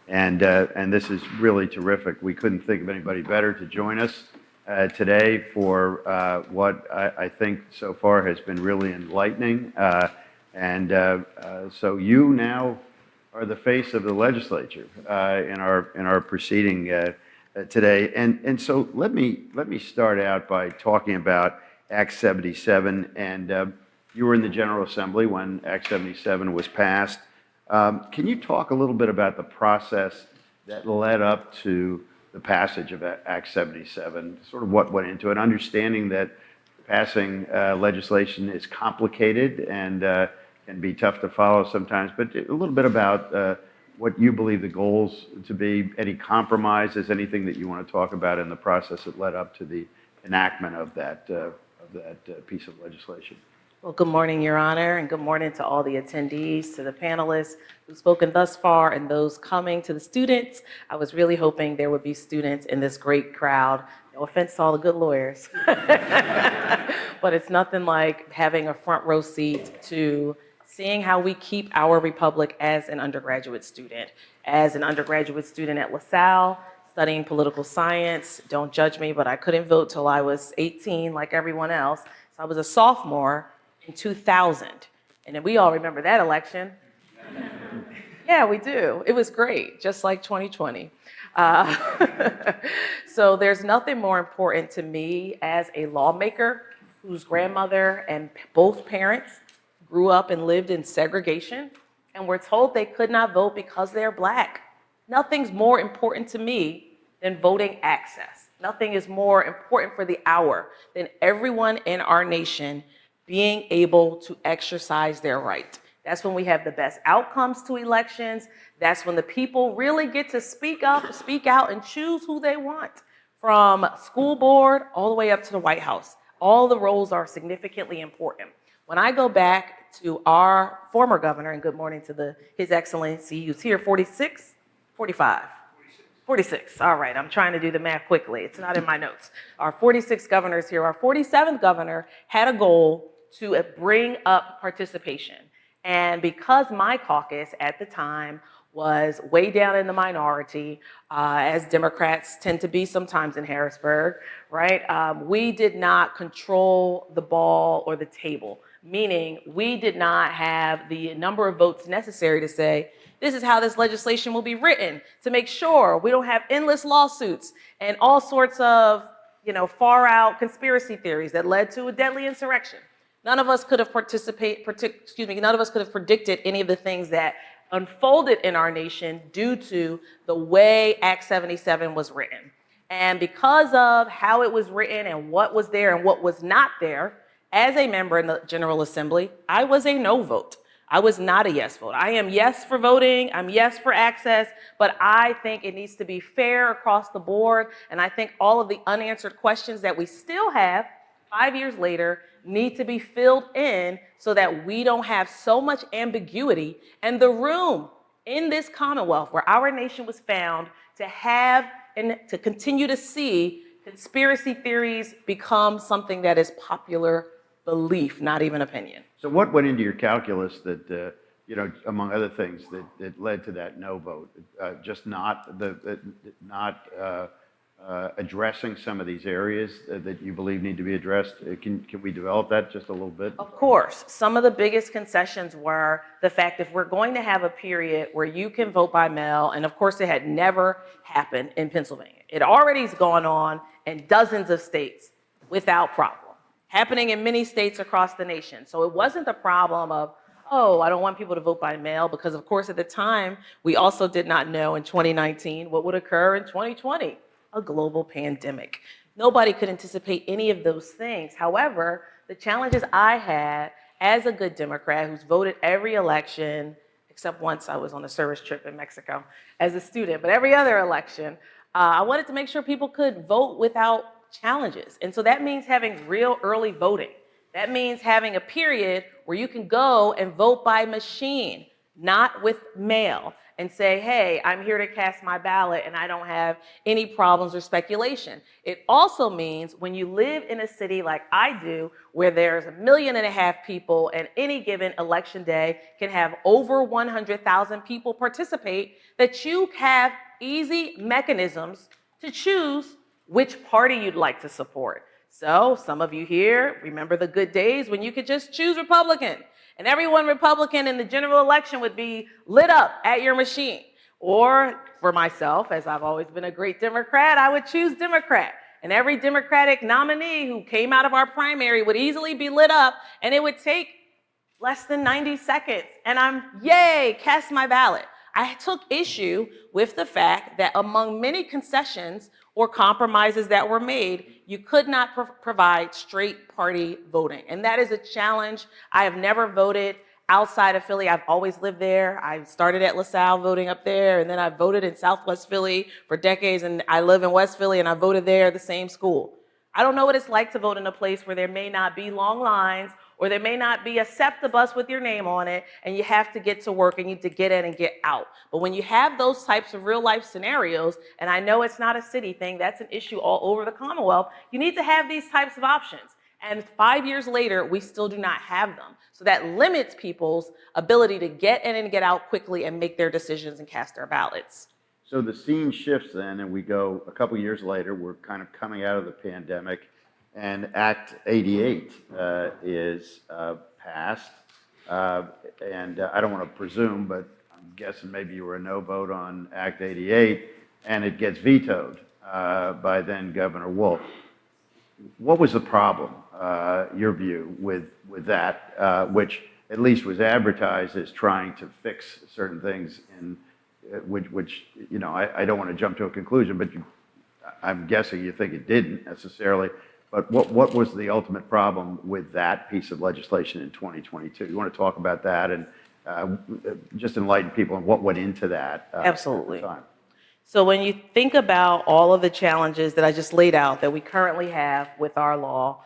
A: and this is really terrific. We couldn't think of anybody better to join us today for what I think so far has been really enlightening. So you now are the face of the legislature in our proceeding today. And so let me start out by talking about Act 77. And you were in the General Assembly when Act 77 was passed. Can you talk a little bit about the process that led up to the passage of Act 77, sort of what went into it, understanding that passing legislation is complicated and can be tough to follow sometimes, but a little bit about what you believe the goals to be, any compromises, anything that you want to talk about in the process that led up to the enactment of that piece of legislation.
E: Well, good morning, Your Honor, and good morning to all the attendees, to the panelists who've spoken thus far, and those coming, to the students. I was really hoping there would be students in this great crowd. No offense to all the good lawyers, but it's nothing like having a front row seat to seeing how we keep our republic as an undergraduate student. As an undergraduate student at LaSalle, studying political science, don't judge me, but I couldn't vote till I was 18 like everyone else. So I was a sophomore in 2000. And then we all remember that election. Yeah, we do. It was great, just like 2020. So there's nothing more important to me as a lawmaker whose grandmother and both parents grew up and lived in segregation and were told they could not vote because they're Black. Nothing's more important to me than voting access. Nothing is more important for the hour than everyone in our nation being able to exercise their right. That's when we have the best outcomes to elections. That's when the people really get to speak up, speak out, and choose who they want. From school board all the way up to the White House, all the roles are significantly important. When I go back to our former governor, and good morning to His Excellency, who's here, 46, 45. 46. All right, I'm trying to do the math quickly. It's not in my notes. Our 46 governors here, our 47th governor had a goal to bring up participation. And because my caucus at the time was way down in the minority, as Democrats tend to be sometimes in Harrisburg, right? We did not control the ball or the table, meaning we did not have the number of votes necessary to say, this is how this legislation will be written, to make sure we don't have endless lawsuits and all sorts of, far out conspiracy theories that led to a deadly insurrection. None of us could have none of us could have predicted any of the things that unfolded in our nation due to the way Act 77 was written. And because of how it was written and what was there and what was not there, as a member in the General Assembly, I was a no vote. I was not a yes vote. I am yes for voting, I'm yes for access, but I think it needs to be fair across the board. And I think all of the unanswered questions that we still have 5 years later need to be filled in so that we don't have so much ambiguity and the room in this Commonwealth where our nation was found to have and to continue to see conspiracy theories become something that is popular belief, not even opinion.
A: So what went into your calculus that, among other things, that led to that no vote? Just not addressing some of these areas that you believe need to be addressed? Can we develop that just a little bit?
E: Of course. Some of the biggest concessions were the fact if we're going to have a period where you can vote by mail, and of course it had never happened in Pennsylvania. It already has gone on in dozens of states without problem, happening in many states across the nation. So it wasn't the problem of, oh, I don't want people to vote by mail, because of course at the time, we also did not know in 2019 what would occur in 2020. A global pandemic. Nobody could anticipate any of those things. However, the challenges I had as a good Democrat who's voted every election, except once I was on a service trip in Mexico as a student, but every other election, I wanted to make sure people could vote without challenges. And so that means having real early voting. That means having a period where you can go and vote by machine, not with mail, and say, hey, I'm here to cast my ballot and I don't have any problems or speculation. It also means when you live in a city like I do, where there's 1.5 million people and any given election day can have over 100,000 people participate, that you have easy mechanisms to choose which party you'd like to support. So some of you here remember the good days when you could just choose Republican. And everyone Republican in the general election would be lit up at your machine. Or for myself, as I've always been a great Democrat, I would choose Democrat. And every Democratic nominee who came out of our primary would easily be lit up, and it would take less than 90 seconds. And I'm, yay, cast my ballot. I took issue with the fact that among many concessions or compromises that were made, you could not provide straight party voting. And that is a challenge. I have never voted outside of Philly. I've always lived there. I started at LaSalle voting up there, and then I voted in Southwest Philly for decades, and I live in West Philly, and I voted there at the same school. I don't know what it's like to vote in a place where there may not be long lines, or there may not be a SEPTA bus with your name on it, and you have to get to work and you need to get in and get out. But when you have those types of real life scenarios, and I know it's not a city thing, that's an issue all over the Commonwealth, you need to have these types of options. And 5 years later, we still do not have them. So that limits people's ability to get in and get out quickly and make their decisions and cast their ballots.
A: So the scene shifts then, and we go a couple years later, we're kind of coming out of the pandemic, and Act 88 is passed. And I don't want to presume, but I'm guessing maybe you were a no vote on Act 88, and it gets vetoed by then Governor Wolf. What was the problem, your view, with that, which at least was advertised as trying to fix certain things which I don't want to jump to a conclusion, but I'm guessing you think it didn't necessarily. But what was the ultimate problem with that piece of legislation in 2022? You want to talk about that and just enlighten people on what went into that?
E: Absolutely.
A: At the time?
E: So when you think about all of the challenges that I just laid out that we currently have with our law,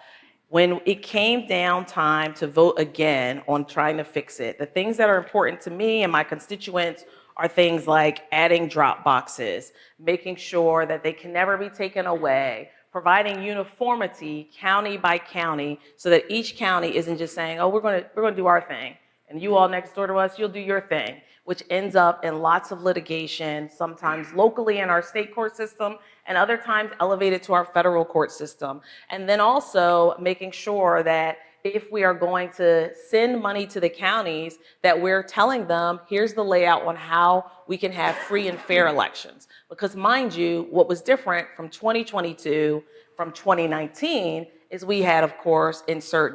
E: when it came down time to vote again on trying to fix it, the things that are important to me and my constituents are things like adding drop boxes, making sure that they can never be taken away, providing uniformity county by county so that each county isn't just saying, oh, we're going to do our thing, and you all next door to us, you'll do your thing, which ends up in lots of litigation, sometimes locally in our state court system, and other times elevated to our federal court system. And then also making sure that if we are going to send money to the counties, that we're telling them, here's the layout on how we can have free and fair elections. Because mind you, what was different from 2022 from 2019 is we had, of course,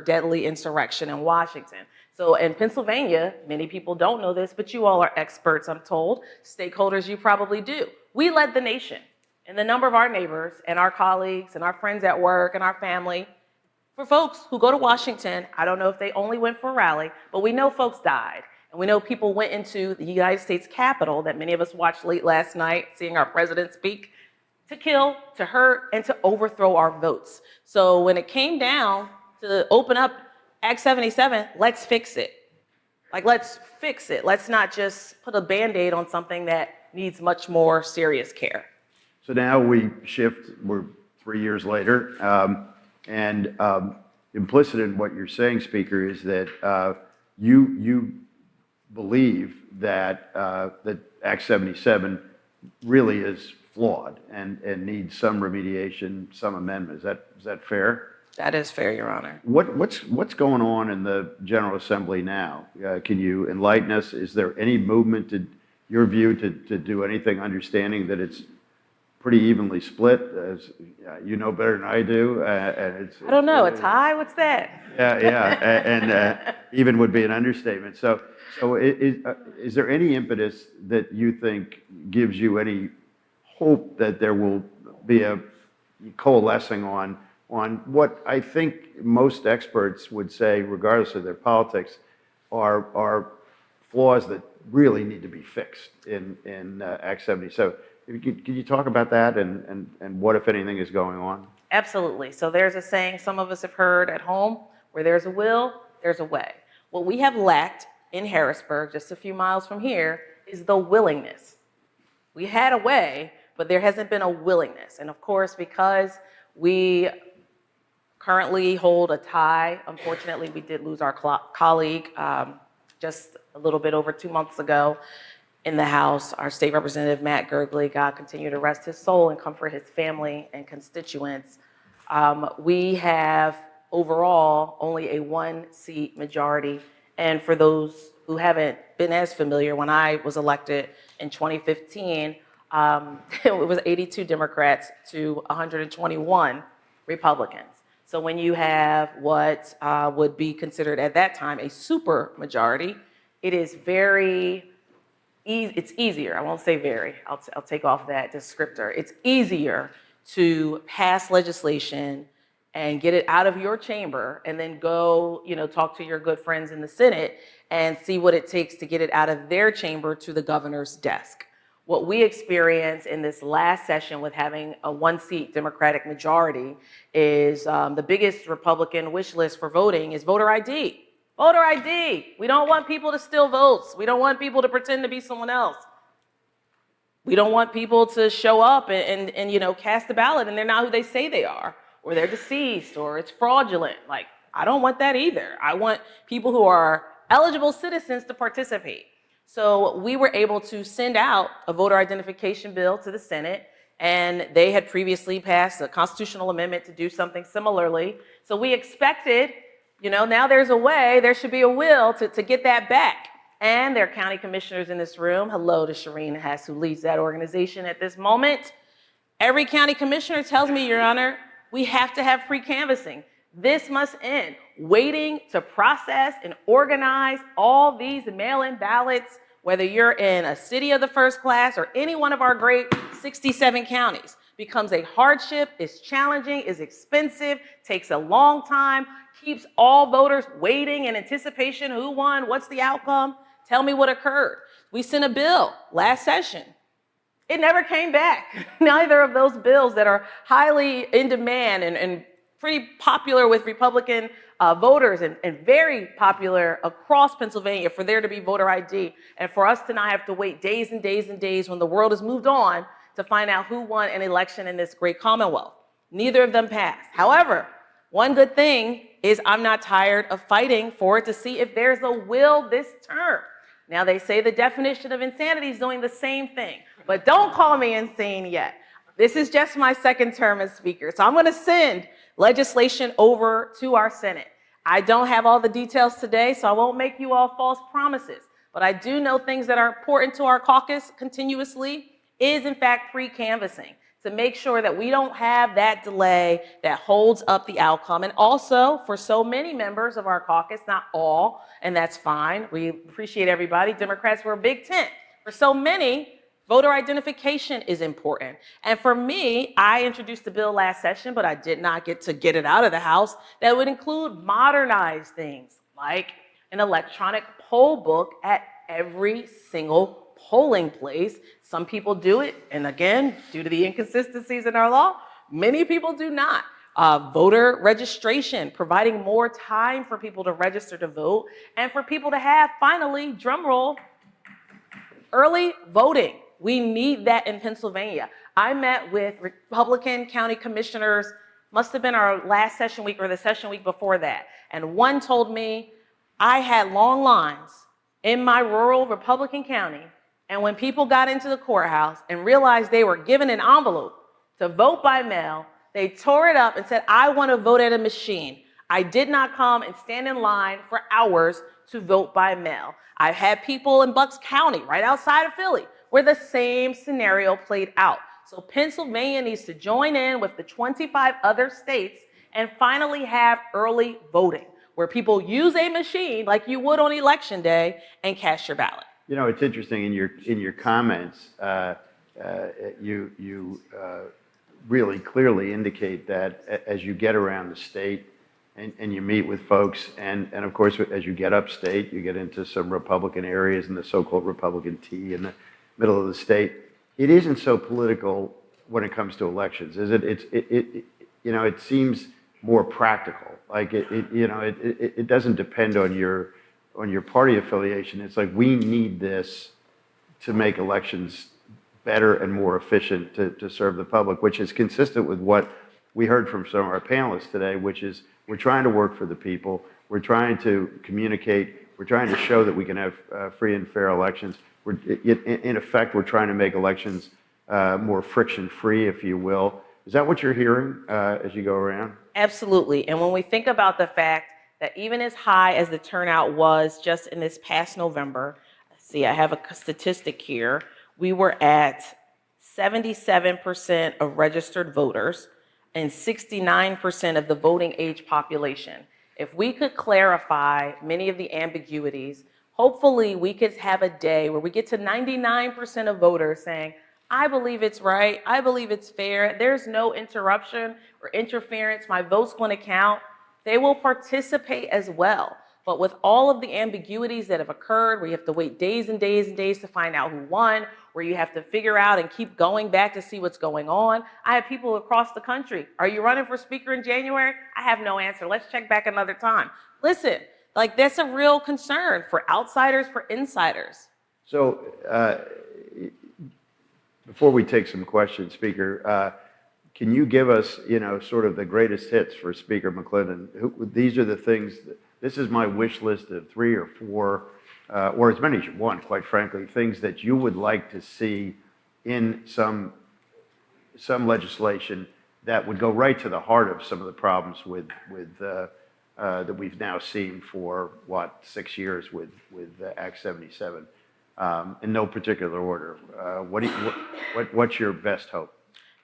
E: deadly insurrection in Washington. So in Pennsylvania, many people don't know this, but you all are experts, I'm told, stakeholders, you probably do. We led the nation in the number of our neighbors and our colleagues and our friends at work and our family. For folks who go to Washington, I don't know if they only went for a rally, but we know folks died. And we know people went into the United States Capitol that many of us watched late last night, seeing our president speak, to kill, to hurt, and to overthrow our votes. So when it came down to open up Act 77, let's fix it. Let's fix it. Let's not just put a Band-Aid on something that needs much more serious care.
A: So now we shift, we're 3 years later, and implicit in what you're saying, Speaker, is that you believe that that Act 77 really is flawed and needs some remediation, some amendment. Is that fair?
E: That is fair, Your Honor.
A: What's going on in the General Assembly now? Can you enlighten us? Is there any movement, to your view, to do anything, understanding that it's pretty evenly split, as you know better than I do? And
E: I don't know, a tie? What's that?
A: Yeah, and even would be an understatement. So is there any impetus that you think gives you any hope that there will be a coalescing on what I think most experts would say, regardless of their politics, are flaws that really need to be fixed in Act 77? Can you talk about that and what, if anything, is going on?
E: Absolutely. So there's a saying some of us have heard at home, where there's a will, there's a way. What we have lacked in Harrisburg, just a few miles from here, is the willingness. We had a way, but there hasn't been a willingness. And of course, because we currently hold a tie, unfortunately, we did lose our colleague just a little bit over 2 months ago in the House. Our State Representative, Matt Gergely, God continue to rest his soul and comfort his family and constituents. We have overall only a 1-seat majority. And for those who haven't been as familiar, when I was elected in 2015, it was 82 Democrats to 121 Republicans. So when you have what would be considered at that time a super majority, it is very easy. It's easier. I won't say very. I'll take off that descriptor. It's easier to pass legislation and get it out of your chamber and then go, talk to your good friends in the Senate and see what it takes to get it out of their chamber to the governor's desk. What we experienced in this last session with having a 1-seat Democratic majority is the biggest Republican wish list for voting is voter ID. Voter ID. We don't want people to steal votes. We don't want people to pretend to be someone else. We don't want people to show up and cast a ballot and they're not who they say they are, or they're deceased, or it's fraudulent. I don't want that either. I want people who are eligible citizens to participate. So we were able to send out a voter identification bill to the Senate, and they had previously passed a constitutional amendment to do something similarly. So we expected, now there's a way, there should be a will to get that back. And there are county commissioners in this room. Hello to Shireen Hess, who leads that organization at this moment. Every county commissioner tells me, Your Honor, we have to have pre-canvassing. This must end. Waiting to process and organize all these mail-in ballots whether you're in a city of the first class or any one of our great 67 counties, becomes a hardship, is challenging, is expensive, takes a long time, keeps all voters waiting in anticipation. Who won? What's the outcome? Tell me what occurred. We sent a bill last session. It never came back. Neither of those bills that are highly in demand and pretty popular with Republican voters and very popular across Pennsylvania for there to be voter ID and for us to not have to wait days and days and days when the world has moved on to find out who won an election in this great Commonwealth. Neither of them passed. However, one good thing is I'm not tired of fighting for it to see if there's a will this term. Now, they say the definition of insanity is doing the same thing, but don't call me insane yet. This is just my second term as Speaker, so I'm going to send legislation over to our Senate. I don't have all the details today, so I won't make you all false promises, but I do know things that are important to our caucus continuously is, in fact, pre-canvassing to make sure that we don't have that delay that holds up the outcome. And also, for so many members of our caucus, not all, and that's fine, we appreciate everybody. Democrats were a big tent. For so many, voter identification is important. And for me, I introduced the bill last session, but I did not get to get it out of the House, that would include modernized things like an electronic poll book at every single polling place. Some people do it, and again, due to the inconsistencies in our law, many people do not. Voter registration, providing more time for people to register to vote, and for people to have, finally, drum roll, early voting. We need that in Pennsylvania. I met with Republican county commissioners, must have been our last session week or the session week before that, and one told me, I had long lines in my rural Republican county, and when people got into the courthouse and realized they were given an envelope to vote by mail, they tore it up and said, I want to vote at a machine. I did not come and stand in line for hours to vote by mail. I've had people in Bucks County, right outside of Philly, where the same scenario played out. So Pennsylvania needs to join in with the 25 other states and finally have early voting, where people use a machine like you would on election day and cast your ballot.
A: You know, it's interesting in your comments, you really clearly indicate that as you get around the state and you meet with folks, and of course, as you get upstate, you get into some Republican areas in the so-called Republican T in the middle of the state. It isn't so political when it comes to elections, is it? It seems more practical. Like it doesn't depend on your party affiliation. It's like we need this to make elections better and more efficient to serve the public, which is consistent with what we heard from some of our panelists today, which is we're trying to work for the people. We're trying to communicate. We're trying to show that we can have free and fair elections. In effect, we're trying to make elections more friction-free, if you will. Is that what you're hearing as you go around?
E: Absolutely. And when we think about the fact that even as high as the turnout was just in this past November, see, I have a statistic here, we were at 77% of registered voters and 69% of the voting age population. If we could clarify many of the ambiguities, hopefully we could have a day where we get to 99% of voters saying, I believe it's right, I believe it's fair, there's no interruption or interference, my vote's going to count. They will participate as well. But with all of the ambiguities that have occurred, where you have to wait days and days and days to find out who won, where you have to figure out and keep going back to see what's going on. I have people across the country. Are you running for speaker in January? I have no answer. Let's check back another time. Listen, like that's a real concern for outsiders, for insiders.
A: So before we take some questions, Speaker, can you give us, sort of the greatest hits for Speaker McClendon? These are the things, this is my wish list of 3 or 4, or as many as you want, quite frankly, things that you would like to see in some legislation that would go right to the heart of some of the problems that we've now seen for, 6 years with Act 77. In no particular order. What's your best hope?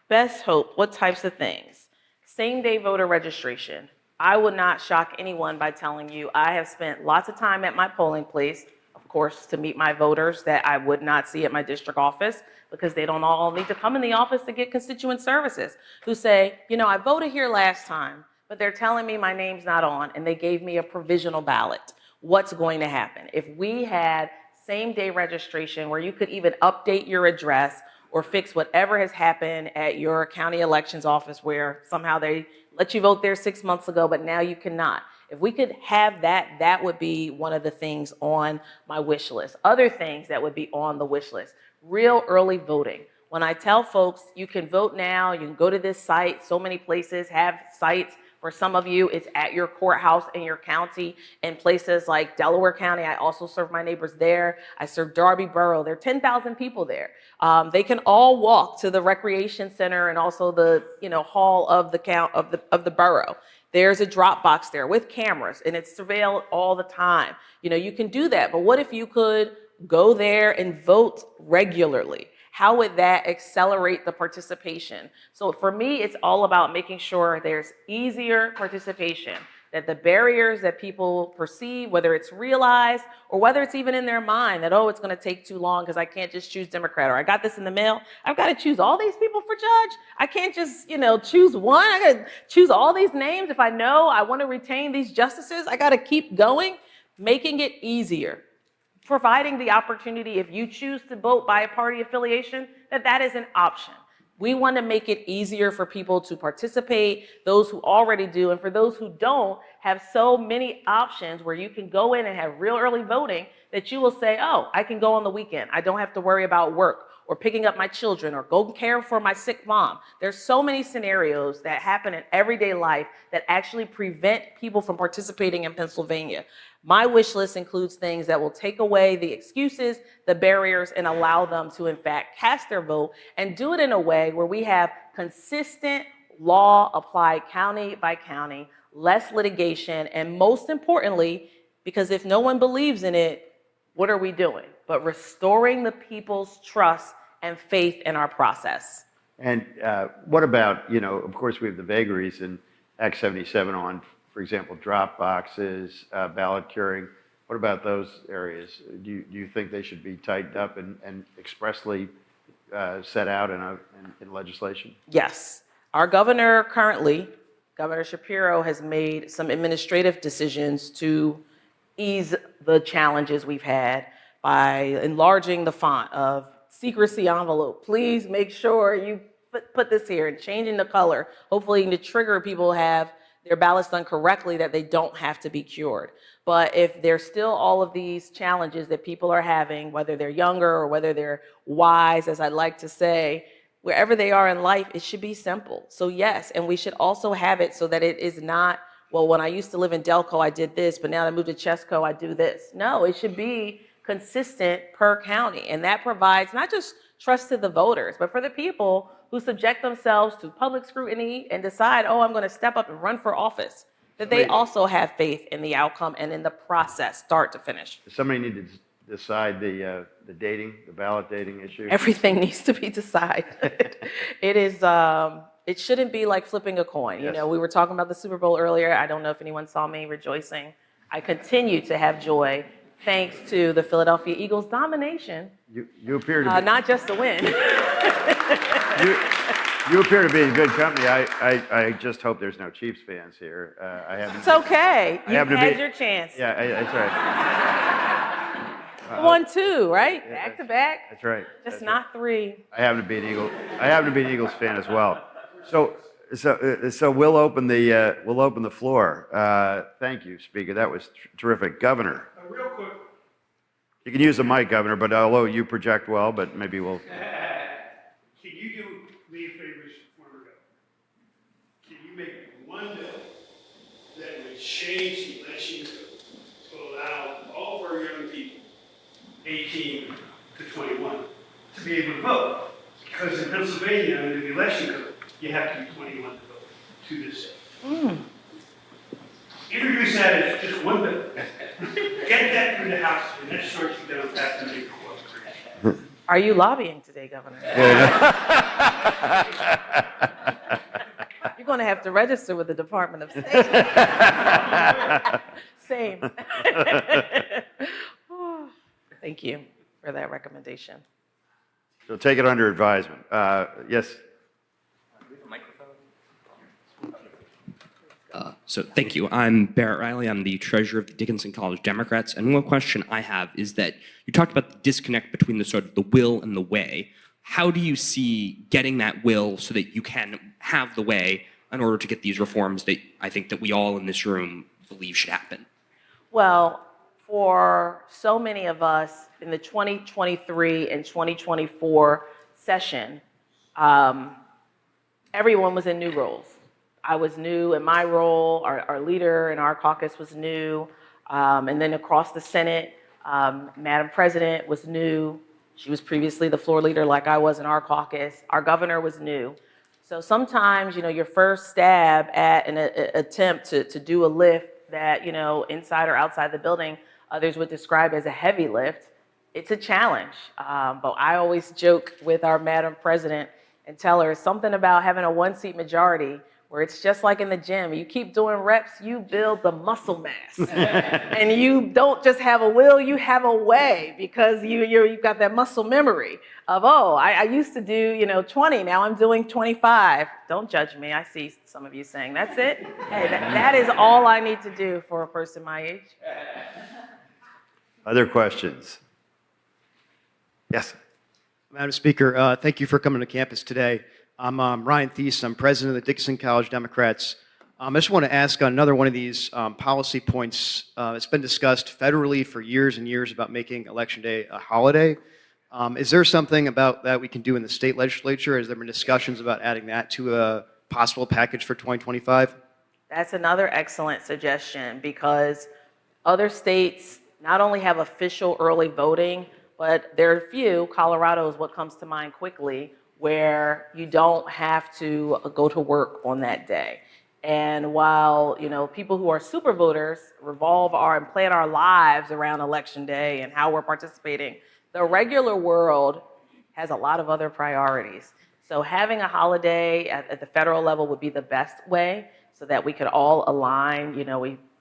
E: Best hope, what types of things? Same-day voter registration. I would not shock anyone by telling you I have spent lots of time at my polling place. Of course, to meet my voters that I would not see at my district office because they don't all need to come in the office to get constituent services, who say, you know, I voted here last time, but they're telling me my name's not on and they gave me a provisional ballot. What's going to happen? If we had same-day registration where you could even update your address or fix whatever has happened at your county elections office where somehow they let you vote there 6 months ago, but now you cannot. If we could have that, that would be one of the things on my wish list. Other things that would be on the wish list, real early voting. When I tell folks you can vote now, you can go to this site, so many places have sites. For some of you, it's at your courthouse in your county. In places like Delaware County, I also serve my neighbors there. I serve Darby Borough. There are 10,000 people there. They can all walk to the recreation center and also the hall of the borough. There's a drop box there with cameras, and it's surveilled all the time. You can do that, but what if you could go there and vote regularly? How would that accelerate the participation? So for me, it's all about making sure there's easier participation, that the barriers that people perceive, whether it's realized or whether it's even in their mind that, oh, it's going to take too long because I can't just choose Democrat, or I got this in the mail. I've got to choose all these people for judge. I can't just, choose one. I got to choose all these names. If I know I want to retain these justices, I got to keep going, making it easier. Providing the opportunity, if you choose to vote by a party affiliation, that is an option. We want to make it easier for people to participate, those who already do, and for those who don't, have so many options where you can go in and have real early voting that you will say, oh, I can go on the weekend. I don't have to worry about work or picking up my children or go care for my sick mom. There's so many scenarios that happen in everyday life that actually prevent people from participating in Pennsylvania. My wish list includes things that will take away the excuses, the barriers, and allow them to, in fact, cast their vote and do it in a way where we have consistent law applied county by county, less litigation, and most importantly, because if no one believes in it, what are we doing? But restoring the people's trust and faith in our process.
A: And what about, of course, we have the vagaries in Act 77 on, for example, drop boxes, ballot curing. What about those areas? Do you think they should be tightened up and expressly set out in legislation?
E: Yes. Our governor currently, Governor Shapiro, has made some administrative decisions to ease the challenges we've had by enlarging the font of secrecy envelope. Please make sure you put this here, and changing the color, hopefully to trigger people have their ballots done correctly, that they don't have to be cured. But if there's still all of these challenges that people are having, whether they're younger or whether they're wise, as I like to say, wherever they are in life, it should be simple. So yes, and we should also have it so that it is not, well, when I used to live in Delco, I did this, but now that I moved to Chesco, I do this. No, it should be consistent per county. And that provides not just trust to the voters, but for the people who subject themselves to public scrutiny and decide, oh, I'm going to step up and run for office, that they also have faith in the outcome and in the process, start to finish.
A: Does somebody need to decide the ballot dating issue?
E: Everything needs to be decided. It is, it shouldn't be like flipping a coin.
A: Yes.
E: We were talking about the Super Bowl earlier. I don't know if anyone saw me rejoicing. I continue to have joy thanks to the Philadelphia Eagles' domination.
A: You appear to be,
E: Not just the win.
A: you appear to be in good company. I just hope there's no Chiefs fans here.
E: It's okay. You've had your chance.
A: Yeah, that's right.
E: 1-2, right? Back to back.
A: That's right.
E: Just not 3.
A: I happen to be an Eagles fan as well. So we'll open the floor. Thank you, Speaker. That was terrific, Governor.
G: Real quick.
A: You can use the mic, Governor, but although you project well, but maybe we'll.
G: Can you do me a favor before we go? Can you make one bill that would change the election code to allow all of our young people, 18 to 21, to be able to vote? Because in Pennsylvania, under the election code, you have to be 21 to vote to this day. Introduce that as just one bill. Get that through the House, and that starts you down past the big court.
E: Are you lobbying today, Governor? You're going to have to register with the Department of State. Same. Thank you for that recommendation.
A: So take it under advisement. Yes.
H: So thank you. I'm Barrett Riley. I'm the treasurer of the Dickinson College Democrats. And one question I have is that you talked about the disconnect between the sort of the will and the way. How do you see getting that will so that you can have the way in order to get these reforms that I think that we all in this room believe should happen?
E: Well, for so many of us in the 2023 and 2024 session, everyone was in new roles. I was new in my role, our leader in our caucus was new, and then across the Senate, Madam President was new. She was previously the floor leader like I was in our caucus. Our governor was new. So sometimes, your first stab at an attempt to do a lift that, inside or outside the building, others would describe as a heavy lift, it's a challenge. But I always joke with our Madam President and tell her something about having a one-seat majority where it's just like in the gym. You keep doing reps, you build the muscle mass. And you don't just have a will, you have a way, because you've got that muscle memory of, I used to do 20, now I'm doing 25. Don't judge me, I see some of you saying, that's it? Hey, that is all I need to do for a person my age.
A: Other questions? Yes.
V: Madam Speaker, thank you for coming to campus today. I'm Ryan Thies. I'm president of the Dickinson College Democrats. I just want to ask on another one of these policy points. It's been discussed federally for years and years about making Election Day a holiday. Is there something about that we can do in the state legislature? Has there been discussions about adding that to a possible package for 2025?
E: That's another excellent suggestion, because other states not only have official early voting, but there are few, Colorado is what comes to mind quickly, where you don't have to go to work on that day. And while people who are super voters revolve and plan our lives around Election Day and how we're participating, the regular world has a lot of other priorities. So having a holiday at the federal level would be the best way, so that we could all align.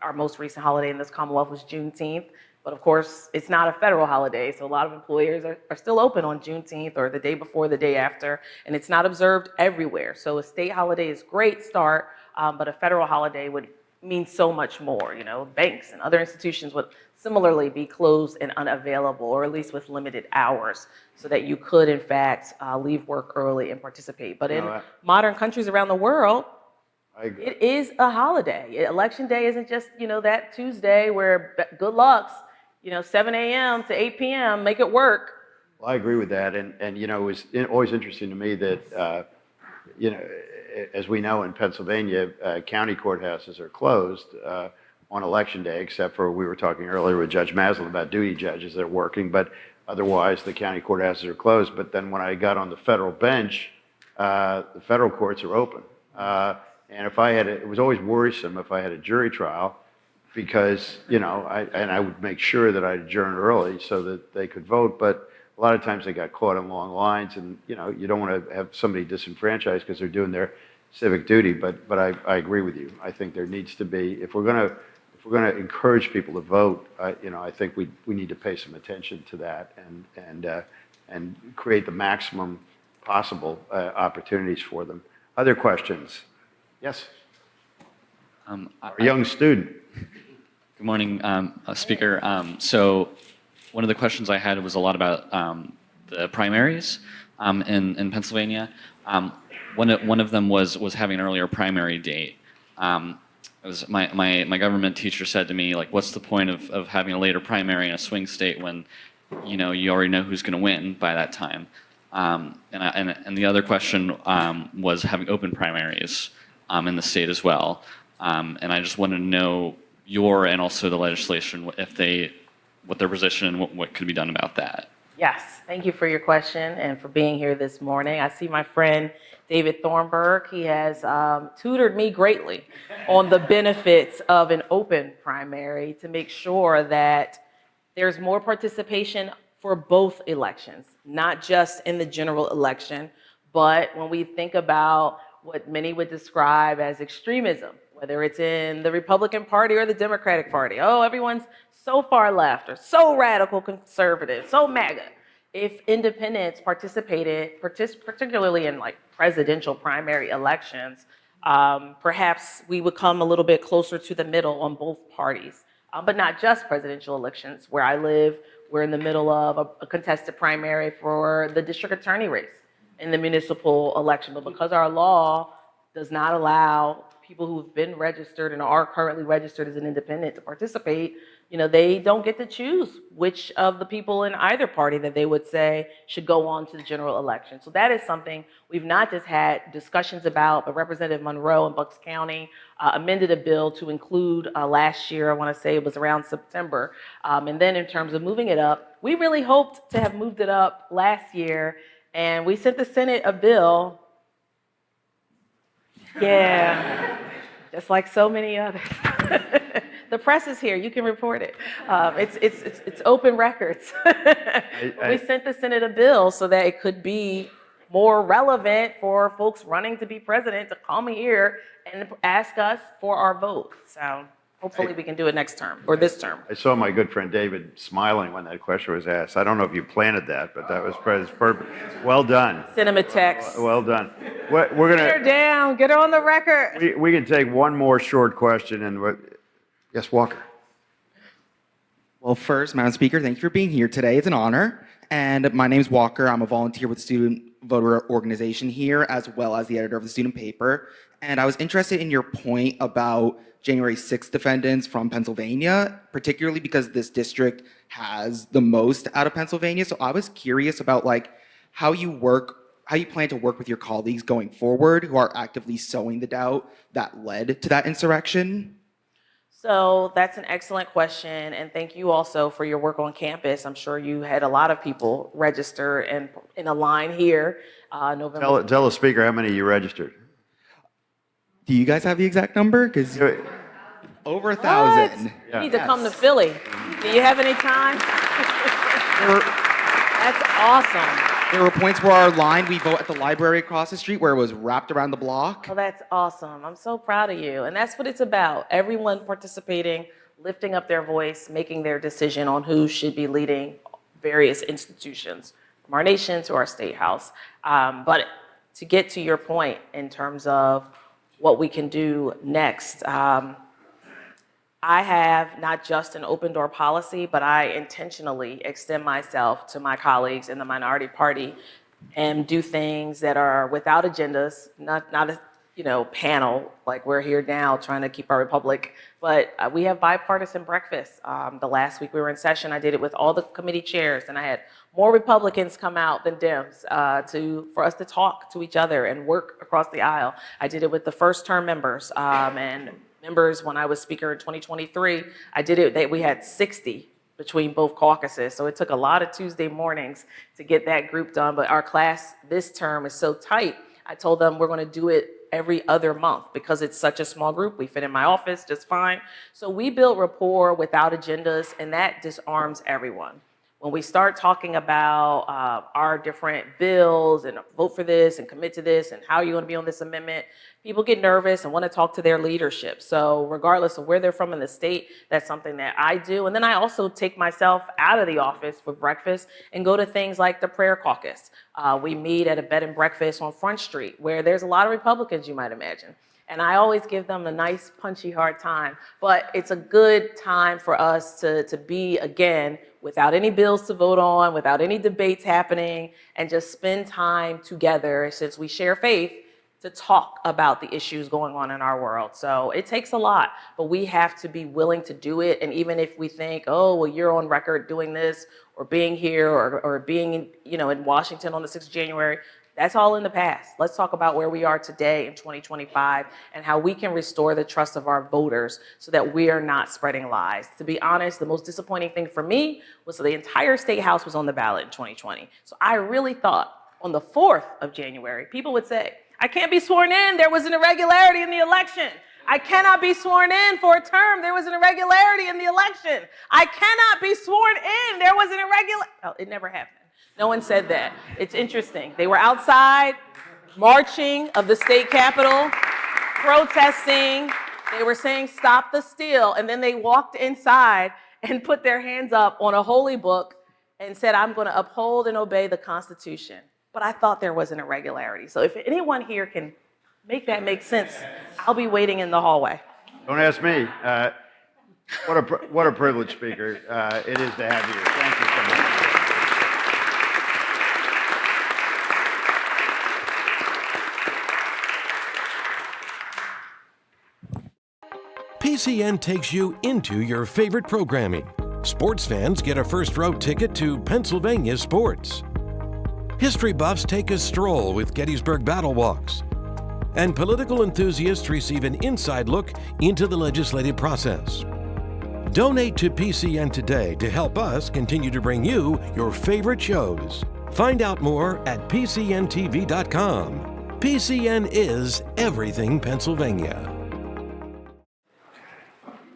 E: Our most recent holiday in this Commonwealth was Juneteenth. But of course, it's not a federal holiday, so a lot of employers are still open on Juneteenth or the day before, the day after, and it's not observed everywhere. So a state holiday is a great start, but a federal holiday would mean so much more. Banks and other institutions would similarly be closed and unavailable, or at least with limited hours, so that you could, in fact, leave work early and participate. But in modern countries around the world, it is a holiday. Election Day isn't just, that Tuesday where good lucks, 7 a.m. to 8 p.m., make it work.
A: Well, I agree with that. And it was always interesting to me that, as we know in Pennsylvania, county courthouses are closed on Election Day, except for, we were talking earlier with Judge Maslin about duty judges that are working, but otherwise the county courthouses are closed. But then when I got on the federal bench, the federal courts are open. And if I had, it was always worrisome if I had a jury trial, because, I would make sure that I'd adjourn early so that they could vote. But a lot of times they got caught in long lines, and, you don't want to have somebody disenfranchised because they're doing their civic duty. But I agree with you. I think there needs to be, if we're going to encourage people to vote, I think we need to pay some attention to that and create the maximum possible opportunities for them. Other questions? Yes. Our young student.
P: Good morning, Speaker. So one of the questions I had was a lot about the primaries in Pennsylvania. One of them was having an earlier primary date. It was my government teacher said to me, like, what's the point of having a later primary in a swing state when you already know who's going to win by that time? And the other question was having open primaries in the state as well. And I just wanted to know your and also the legislation, what their position and what could be done about that.
E: Yes, thank you for your question and for being here this morning. I see my friend David Thornburg. He has tutored me greatly on the benefits of an open primary to make sure that there's more participation for both elections, not just in the general election, but when we think about what many would describe as extremism, whether it's in the Republican Party or the Democratic Party. Oh, everyone's so far left or so radical conservative, so MAGA. If independents participated, particularly in like presidential primary elections, perhaps we would come a little bit closer to the middle on both parties. But not just presidential elections. Where I live, we're in the middle of a contested primary for the district attorney race in the municipal election. But because our law does not allow people who've been registered and are currently registered as an independent to participate, they don't get to choose which of the people in either party that they would say should go on to the general election. So that is something we've not just had discussions about, but Representative Monroe in Bucks County amended a bill to include last year, I want to say it was around September. And then in terms of moving it up, we really hoped to have moved it up last year, and we sent the Senate a bill. Yeah, just like so many others. The press is here. You can report it. It's open records. We sent the Senate a bill so that it could be more relevant for folks running to be president to come here and ask us for our vote. So hopefully we can do it next term or this term.
A: I saw my good friend David smiling when that question was asked. I don't know if you planted that, but that was perfect. Well done.
E: Send him a text.
A: Well done. We're gonna
E: Get her down. Get her on the record.
A: we can take one more short question and yes, Walker.
D: Well, first, Madam Speaker, thank you for being here today. It's an honor. And my name's Walker. I'm a volunteer with the Student Voter Organization here, as well as the editor of the student paper. And I was interested in your point about January 6th defendants from Pennsylvania, particularly because this district has the most out of Pennsylvania. So I was curious about how you plan to work with your colleagues going forward who are actively sowing the doubt that led to that insurrection.
E: So that's an excellent question, and thank you also for your work on campus. I'm sure you had a lot of people register and in a line here November.
A: Tell the speaker how many you registered.
D: Do you guys have the exact number? Because over 1,000.
E: You need to come to Philly. Do you have any time? That's awesome.
D: There were points where our line, we vote at the library across the street where it was wrapped around the block.
E: Oh, that's awesome. I'm so proud of you. And that's what it's about. Everyone participating, lifting up their voice, making their decision on who should be leading various institutions, from our nation to our state house. But to get to your point in terms of what we can do next, I have not just an open door policy, but I intentionally extend myself to my colleagues in the minority party and do things that are without agendas, not a panel like we're here now trying to keep our republic, but we have bipartisan breakfasts. The last week we were in session, I did it with all the committee chairs, and I had more Republicans come out than Dems for us to talk to each other and work across the aisle. I did it with the first term members and members when I was speaker in 2023. I did it, we had 60 between both caucuses. So it took a lot of Tuesday mornings to get that group done. But our class this term is so tight. I told them we're going to do it every other month because it's such a small group. We fit in my office just fine. So we build rapport without agendas, and that disarms everyone. When we start talking about our different bills and vote for this and commit to this and how you're going to be on this amendment, people get nervous and want to talk to their leadership. So regardless of where they're from in the state, that's something that I do. And then I also take myself out of the office for breakfast and go to things like the prayer caucus. We meet at a bed and breakfast on Front Street where there's a lot of Republicans, you might imagine. And I always give them a nice, punchy, hard time. But it's a good time for us to be, again, without any bills to vote on, without any debates happening, and just spend time together, since we share faith, to talk about the issues going on in our world. So it takes a lot, but we have to be willing to do it. And even if we think, oh, well, you're on record doing this, or being here, or being in Washington on the 6th of January, that's all in the past. Let's talk about where we are today in 2025 and how we can restore the trust of our voters so that we are not spreading lies. To be honest, the most disappointing thing for me was that the entire state house was on the ballot in 2020. So I really thought on the 4th of January, people would say, I can't be sworn in. There was an irregularity in the election. I cannot be sworn in for a term. There was an irregularity in the election. I cannot be sworn in. There was an irregularity. Oh, it never happened. No one said that. It's interesting. They were outside marching of the state capitol, protesting They were saying, stop the steal. And then they walked inside and put their hands up on a holy book and said, I'm going to uphold and obey the Constitution. But I thought there was an irregularity. So if anyone here can make that make sense, I'll be waiting in the hallway.
A: Don't ask me. What a privilege, Speaker, it is to have you here. Thank you so much.
F: PCN takes you into your favorite programming. Sports fans get a first-row ticket to Pennsylvania sports. History buffs take a stroll with Gettysburg Battle Walks. And political enthusiasts receive an inside look into the legislative process. Donate to PCN today to help us continue to bring you your favorite shows. Find out more at PCNTV.com. PCN is everything Pennsylvania.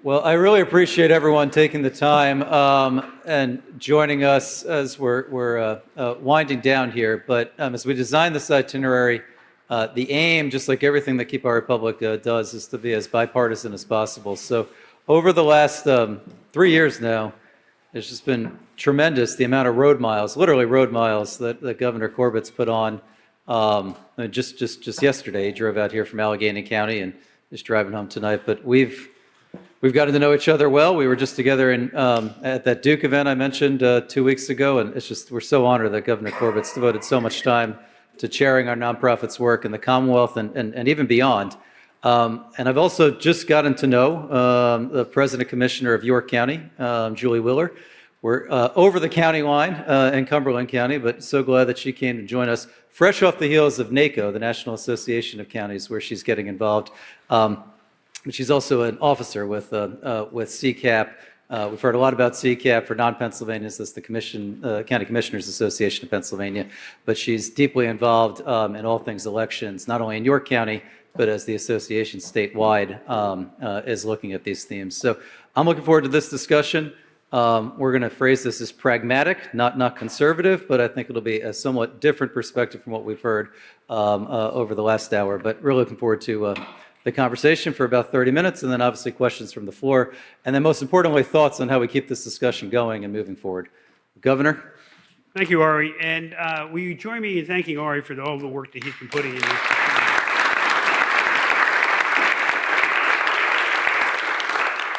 B: Well, I really appreciate everyone taking the time and joining us as we're winding down here. But as we design this itinerary, the aim, just like everything that Keep Our Republic does, is to be as bipartisan as possible. So over the last 3 years now, it's just been tremendous, the amount of road miles, literally road miles, that Governor Corbett's put on. Just yesterday, he drove out here from Allegheny County and is driving home tonight. But we've gotten to know each other well. We were just together at that Duke event I mentioned 2 weeks ago, and we're so honored that Governor Corbett's devoted so much time to chairing our nonprofits work in the Commonwealth and even beyond. And I've also just gotten to know the President Commissioner of York County, Julie Willer. We're over the county line in Cumberland County, but so glad that she came to join us, fresh off the heels of NACO, the National Association of Counties, where she's getting involved. But she's also an officer with CCAP. We've heard a lot about CCAP for non-Pennsylvanians. That's the County Commissioners Association of Pennsylvania. But she's deeply involved in all things elections, not only in York County, but as the association statewide is looking at these themes. So I'm looking forward to this discussion. We're going to phrase this as pragmatic, not conservative, but I think it'll be a somewhat different perspective from what we've heard over the last hour. But really looking forward to the conversation for about 30 minutes, and then obviously questions from the floor, and then most importantly, thoughts on how we keep this discussion going and moving forward. Governor?
G: Thank you, Ari. And will you join me in thanking Ari for all the work that he's been putting in this?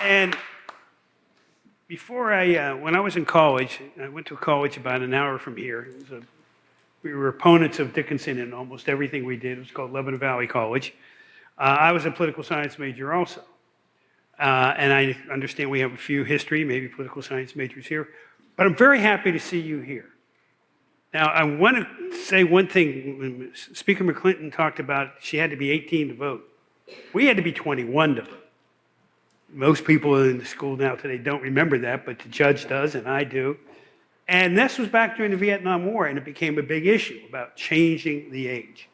G: And before when I was in college, I went to a college about an hour from here. We were opponents of Dickinson in almost everything we did. It was called Lebanon Valley College. I was a political science major also. And I understand we have a few history, maybe political science majors here. But I'm very happy to see you here. Now, I want to say one thing. When Speaker McClinton talked about she had to be 18 to vote. We had to be 21 to vote. Most people in the school now today don't remember that, but the judge does, and I do. And this was back during the Vietnam War, and it became a big issue about changing the age.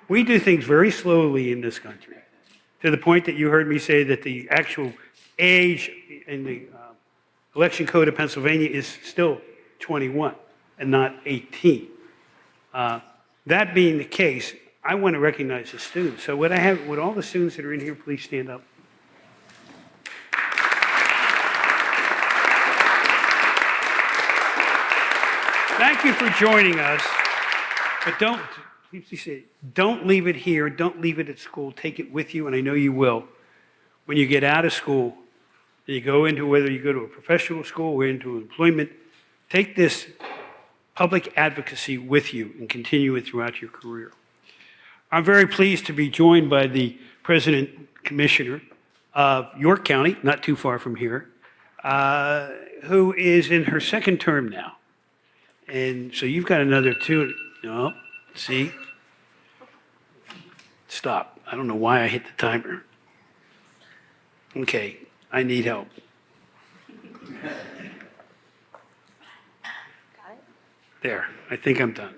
G: We do things very slowly in this country, to the point that you heard me say that the actual age in the election code of Pennsylvania is still 21 and not 18. That being the case, I want to recognize the students. So would all the students that are in here please stand up? Thank you for joining us, but don't leave it here, don't leave it at school, take it with you, and I know you will. When you get out of school, and you go into, whether you go to a professional school or into employment, take this public advocacy with you and continue it throughout your career. I'm very pleased to be joined by the President Commissioner of York County, not too far from here, who is in her second term now. And so you've got another 2. No, see? Stop. I don't know why I hit the timer. Okay, I need help. There, I think I'm done.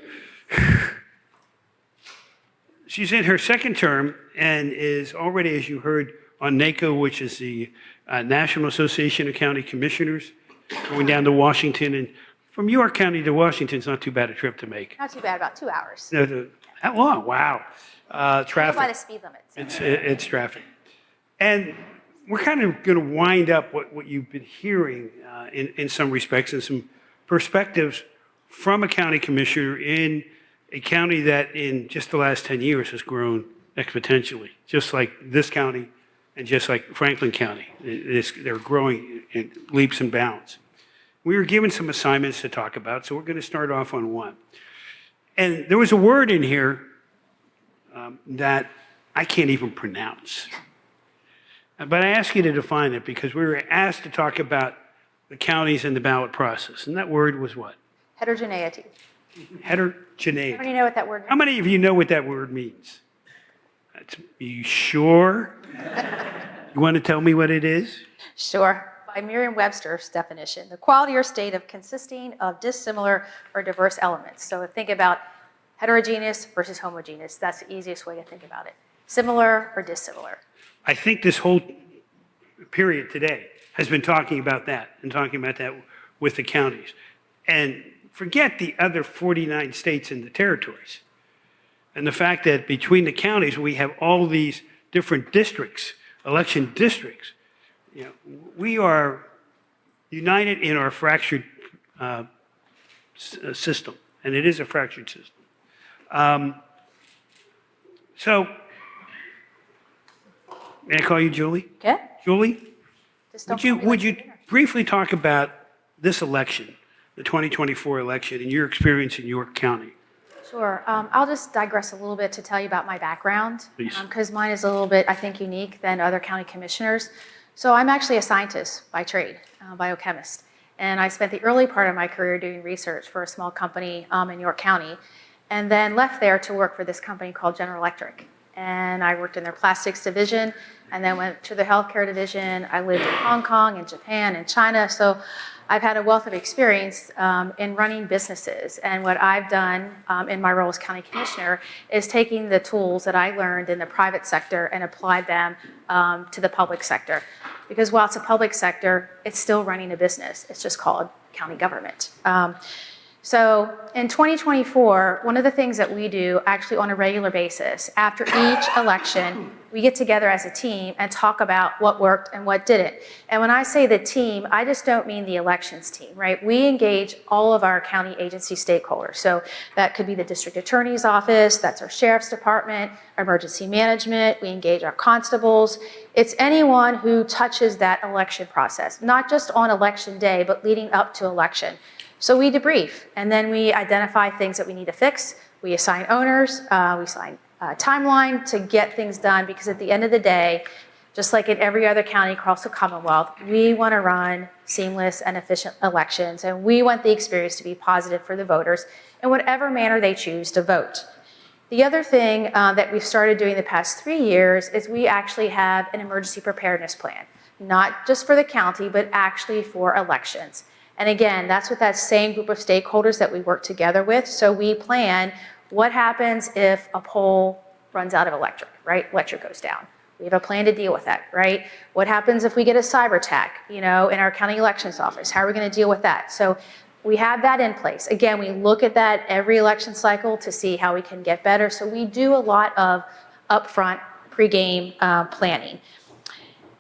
G: She's in her second term and is already, as you heard, on NACO, which is the National Association of County Commissioners, going down to Washington. And from York County to Washington is not too bad a trip to make.
I: Not too bad, about 2 hours.
G: No, that long? Wow. Traffic.
I: By the speed limit.
G: It's traffic. And we're kind of going to wind up what you've been hearing in some respects and some perspectives from a county commissioner in a county that in just the last 10 years has grown exponentially, just like this county and just like Franklin County. They're growing in leaps and bounds. We were given some assignments to talk about, so we're going to start off on one. And there was a word in here that I can't even pronounce. But I ask you to define it because we were asked to talk about the counties and the ballot process. And that word was what?
C: Heterogeneity.
G: Heterogeneity.
C: How do you know what that word means?
G: How many of you know what that word means? Are you sure? You want to tell me what it is?
C: Sure. By Merriam-Webster's definition, the quality or state of consisting of dissimilar or diverse elements. So think about heterogeneous versus homogeneous. That's the easiest way to think about it. Similar or dissimilar.
G: I think this whole period today has been talking about that and talking about that with the counties. And forget the other 49 states and the territories. And the fact that between the counties, we have all these different districts, election districts. You know, we are united in our fractured system, and it is a fractured system. So, may I call you Julie?
C: Okay.
G: Julie,
C: Just don't
G: would you briefly talk about this election, the 2024 election, and your experience in York County?
C: Sure. I'll just digress a little bit to tell you about my background,
G: Please.
C: because mine is a little bit, I think, unique than other county commissioners. So I'm actually a scientist by trade, biochemist. And I spent the early part of my career doing research for a small company in York County, and then left there to work for this company called General Electric. And I worked in their plastics division, and then went to the healthcare division. I lived in Hong Kong and Japan and China. So I've had a wealth of experience in running businesses. And what I've done in my role as county commissioner is taking the tools that I learned in the private sector and applied them to the public sector. Because while it's a public sector, it's still running a business. It's just called county government. So in 2024, one of the things that we do actually on a regular basis, after each election, we get together as a team and talk about what worked and what didn't. And when I say the team, I just don't mean the elections team, right? We engage all of our county agency stakeholders. So that could be the district attorney's office, that's our sheriff's department, emergency management, we engage our constables. It's anyone who touches that election process, not just on election day, but leading up to election. So we debrief, and then we identify things that we need to fix. We assign owners, we assign a timeline to get things done, because at the end of the day, just like in every other county across the Commonwealth, we want to run seamless and efficient elections, and we want the experience to be positive for the voters in whatever manner they choose to vote. The other thing that we've started doing the past 3 years is we actually have an emergency preparedness plan, not just for the county, but actually for elections. And again, that's with that same group of stakeholders that we work together with. So we plan what happens if a pole runs out of electric, right? Electric goes down. We have a plan to deal with that, right? What happens if we get a cyber attack, in our county elections office? How are we going to deal with that? So we have that in place. Again, we look at that every election cycle to see how we can get better. So we do a lot of upfront pre-game planning.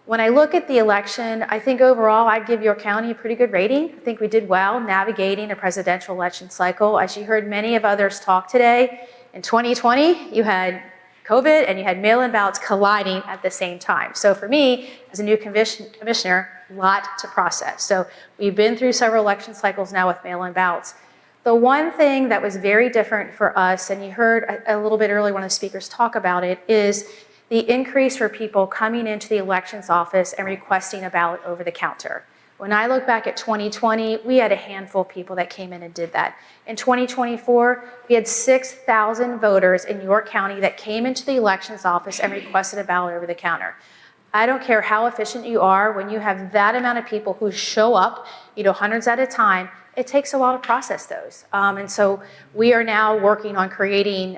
C: When I look at the election, I think overall I'd give York County a pretty good rating. I think we did well navigating a presidential election cycle. As you heard many of others talk today, in 2020, you had COVID and you had mail-in ballots colliding at the same time. So for me, as a new commissioner, a lot to process. So we've been through several election cycles now with mail-in ballots. The one thing that was very different for us, and you heard a little bit earlier one of the speakers talk about it, is the increase for people coming into the elections office and requesting a ballot over the counter. When I look back at 2020, we had a handful of people that came in and did that. In 2024, we had 6,000 voters in York County that came into the elections office and requested a ballot over the counter. I don't care how efficient you are, when you have that amount of people who show up, hundreds at a time, it takes a while to process those. And so we are now working on creating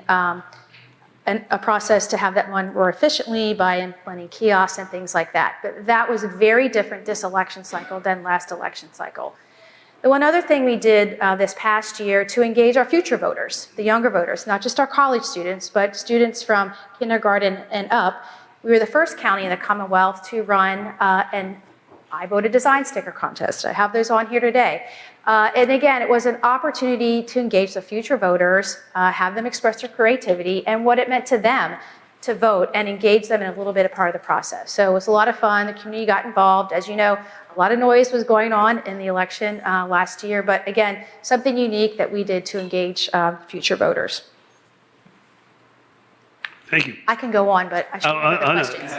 C: a process to have that run more efficiently by implementing kiosks and things like that. But that was very different this election cycle than last election cycle. The one other thing we did this past year to engage our future voters, the younger voters, not just our college students, but students from kindergarten and up, We were the first county in the Commonwealth to run an I Voted Design sticker contest. I have those on here today. And again, it was an opportunity to engage the future voters, have them express their creativity and what it meant to them to vote and engage them in a little bit of part of the process. So it was a lot of fun. The community got involved. As you know, a lot of noise was going on in the election last year, but again, something unique that we did to engage future voters.
G: Thank you.
C: I can go on, but I should have questions.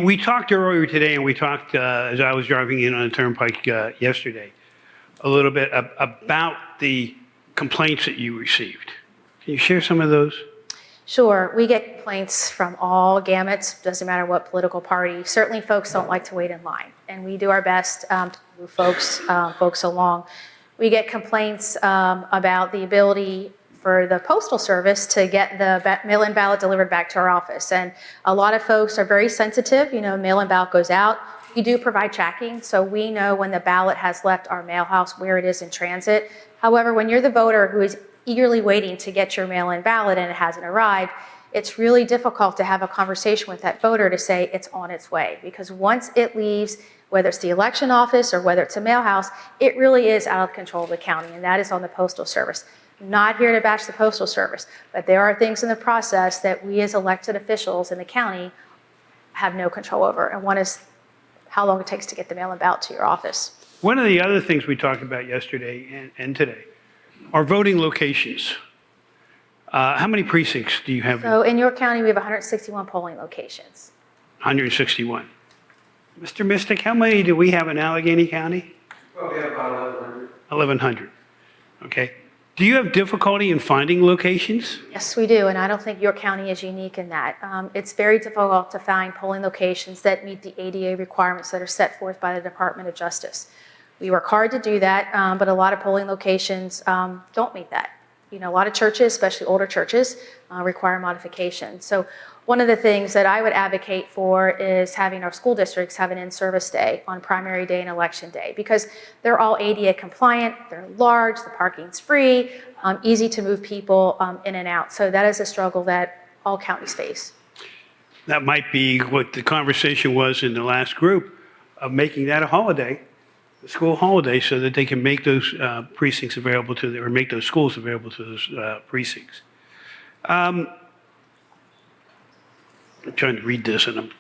G: We talked earlier today, and we talked as I was driving in on the turnpike yesterday, a little bit about the complaints that you received. Can you share some of those?
C: Sure, we get complaints from all gamuts, doesn't matter what political party. Certainly folks don't like to wait in line, and we do our best to move folks along. We get complaints about the ability for the Postal Service to get the mail-in ballot delivered back to our office. And a lot of folks are very sensitive. You know, mail-in ballot goes out. We do provide tracking, so we know when the ballot has left our mail house, where it is in transit. However, when you're the voter who is eagerly waiting to get your mail-in ballot and it hasn't arrived, it's really difficult to have a conversation with that voter to say it's on its way. Because once it leaves, whether it's the election office or whether it's a mail house, it really is out of control of the county, and that is on the Postal Service. Not here to bash the Postal Service, but there are things in the process that we as elected officials in the county have no control over. And one is how long it takes to get the mail-in ballot to your office.
G: One of the other things we talked about yesterday and today are voting locations. How many precincts do you have?
C: So in York County, we have 161 polling locations.
G: 161. Mr. Mystic, how many do we have in Allegheny County?
I: Well, we have about 1,100.
G: 1,100. Okay. Do you have difficulty in finding locations?
C: Yes, we do, and I don't think York County is unique in that. It's very difficult to find polling locations that meet the ADA requirements that are set forth by the Department of Justice. We work hard to do that, but a lot of polling locations don't meet that. You know, a lot of churches, especially older churches, require modification. So one of the things that I would advocate for is having our school districts have an in-service day on primary day and election day, because they're all ADA compliant, they're large, the parking's free, easy to move people in and out. So that is a struggle that all counties face.
G: That might be what the conversation was in the last group, of making that a holiday, a school holiday, so that they can make those precincts available to, or make those schools available to those precincts. I'm trying to read this and I'm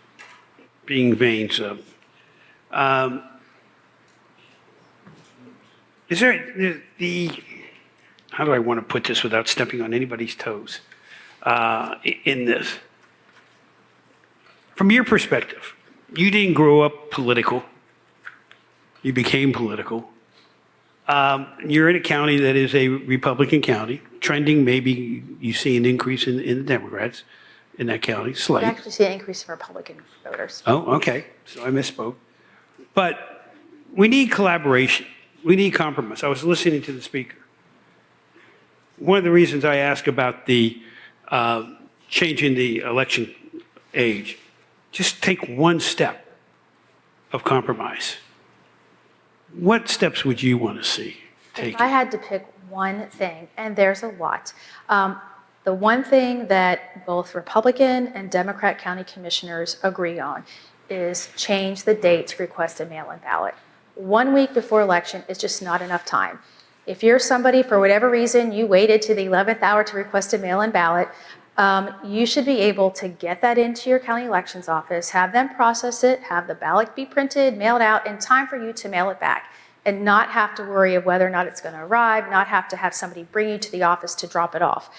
G: being vain, so. Is there how do I want to put this without stepping on anybody's toes in this? From your perspective, you didn't grow up political. You became political. You're in a county that is a Republican county, trending, maybe you see an increase in the Democrats in that county,
C: We
G: slight.
C: actually see an increase in Republican voters.
G: Oh, okay, so I misspoke. But we need collaboration. We need compromise. I was listening to the speaker. One of the reasons I ask about the changing the election age, just take one step of compromise. What steps would you want to see
C: If
G: taken?
C: I had to pick one thing, and there's a lot, the one thing that both Republican and Democrat county commissioners agree on is change the date to request a mail-in ballot. 1 week before election is just not enough time. If you're somebody, for whatever reason, you waited to the 11th hour to request a mail-in ballot, you should be able to get that into your county elections office, have them process it, have the ballot be printed, mailed out in time for you to mail it back, and not have to worry of whether or not it's going to arrive, not have to have somebody bring you to the office to drop it off.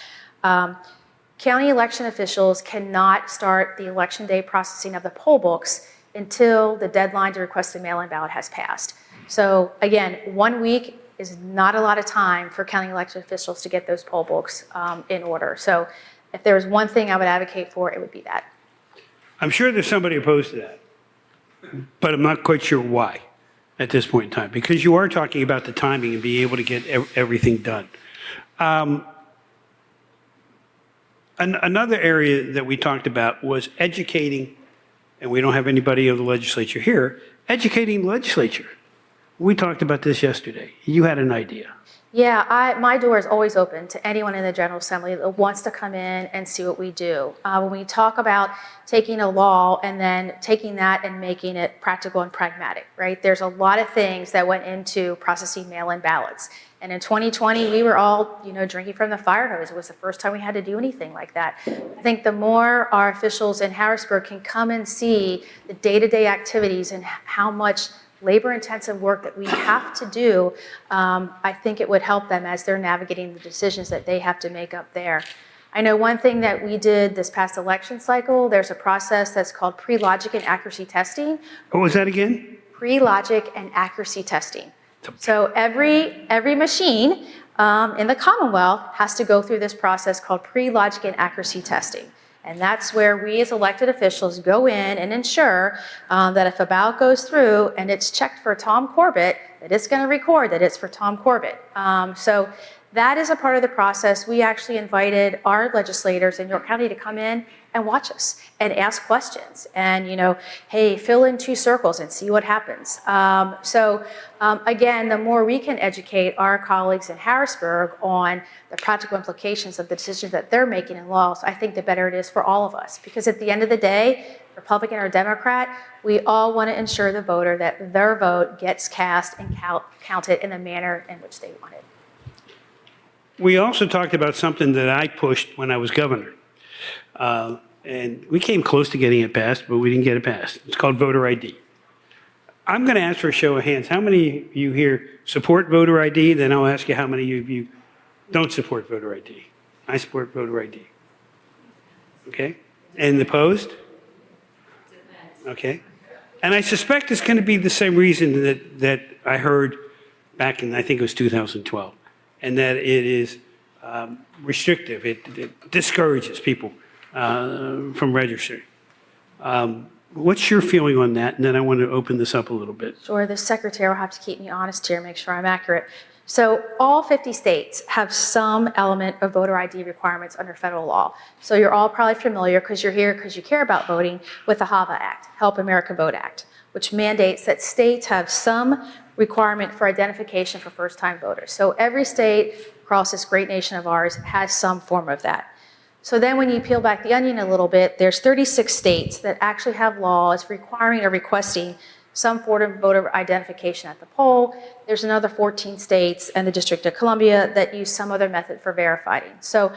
C: County election officials cannot start the election day processing of the poll books until the deadline to request a mail-in ballot has passed. So again, 1 week is not a lot of time for county election officials to get those poll books in order. So if there was one thing I would advocate for, it would be that.
G: I'm sure there's somebody opposed to that, but I'm not quite sure why at this point in time, because you are talking about the timing and being able to get everything done. Another area that we talked about was educating, and we don't have anybody of the legislature here, educating the legislature. We talked about this yesterday. You had an idea.
C: Yeah, my door is always open to anyone in the General Assembly that wants to come in and see what we do. When we talk about taking a law and then taking that and making it practical and pragmatic, right? There's a lot of things that went into processing mail-in ballots. And in 2020, we were all, drinking from the fire hose. It was the first time we had to do anything like that. I think the more our officials in Harrisburg can come and see the day-to-day activities and how much labor-intensive work that we have to do, I think it would help them as they're navigating the decisions that they have to make up there. I know one thing that we did this past election cycle, there's a process that's called pre-logic and accuracy testing.
G: What was that again?
C: Pre-logic and accuracy testing. So every machine in the Commonwealth has to go through this process called pre-logic and accuracy testing. And that's where we as elected officials go in and ensure that if a ballot goes through and it's checked for Tom Corbett, that it's going to record that it's for Tom Corbett. So that is a part of the process. We actually invited our legislators in York County to come in and watch us and ask questions and, hey, fill in 2 circles and see what happens. Again, the more we can educate our colleagues in Harrisburg on the practical implications of the decisions that they're making in laws, I think the better it is for all of us. Because at the end of the day, Republican or Democrat, we all want to ensure the voter that their vote gets cast and counted in the manner in which they want it.
G: We also talked about something that I pushed when I was governor. And we came close to getting it passed, but we didn't get it passed. It's called voter ID. I'm going to ask for a show of hands. How many of you here support voter ID? Then I'll ask you how many of you don't support voter ID. I support voter ID. Okay? And opposed? Okay. And I suspect it's going to be the same reason that I heard back in, I think it was 2012, and that it is restrictive. It discourages people from registering. What's your feeling on that? And then I want to open this up a little bit.
C: Sure, the secretary will have to keep me honest here, make sure I'm accurate. So all 50 states have some element of voter ID requirements under federal law. So you're all probably familiar, because you're here because you care about voting, with the HAVA Act, Help America Vote Act, which mandates that states have some requirement for identification for first-time voters. So every state across this great nation of ours has some form of that. So then when you peel back the onion a little bit, there's 36 states that actually have laws requiring or requesting some form of voter identification at the poll. There's another 14 states and the District of Columbia that use some other method for verifying. So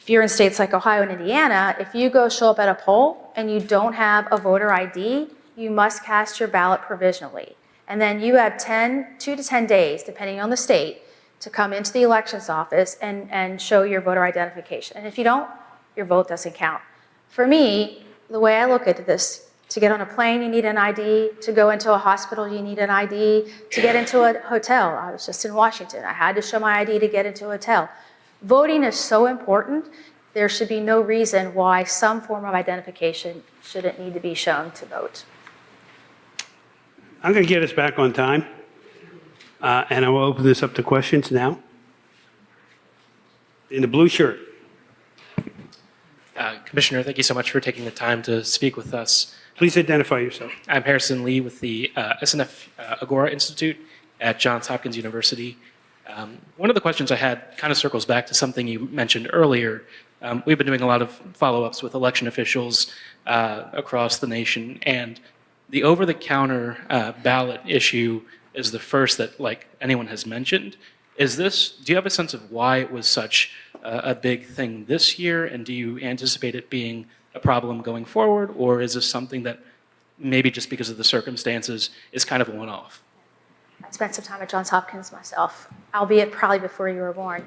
C: if you're in states like Ohio and Indiana, if you go show up at a poll and you don't have a voter ID, you must cast your ballot provisionally. And then you have 2 to 10 days, depending on the state, to come into the elections office and show your voter identification. And if you don't, your vote doesn't count. For me, the way I look at this, to get on a plane, you need an ID. To go into a hospital, you need an ID. To get into a hotel, I was just in Washington. I had to show my ID to get into a hotel. Voting is so important. There should be no reason why some form of identification shouldn't need to be shown to vote.
G: I'm going to get us back on time. And I will open this up to questions now. In the blue shirt.
J: Commissioner, thank you so much for taking the time to speak with us.
G: Please identify yourself.
J: I'm Harrison Lee with the SNF Agora Institute at Johns Hopkins University. One of the questions I had kind of circles back to something you mentioned earlier. We've been doing a lot of follow-ups with election officials across the nation, and the over-the-counter ballot issue is the first that anyone has mentioned. Do you have a sense of why it was such a big thing this year, and do you anticipate it being a problem going forward, or is this something that maybe just because of the circumstances is kind of a one-off?
C: I spent some time at Johns Hopkins myself, albeit probably before you were born.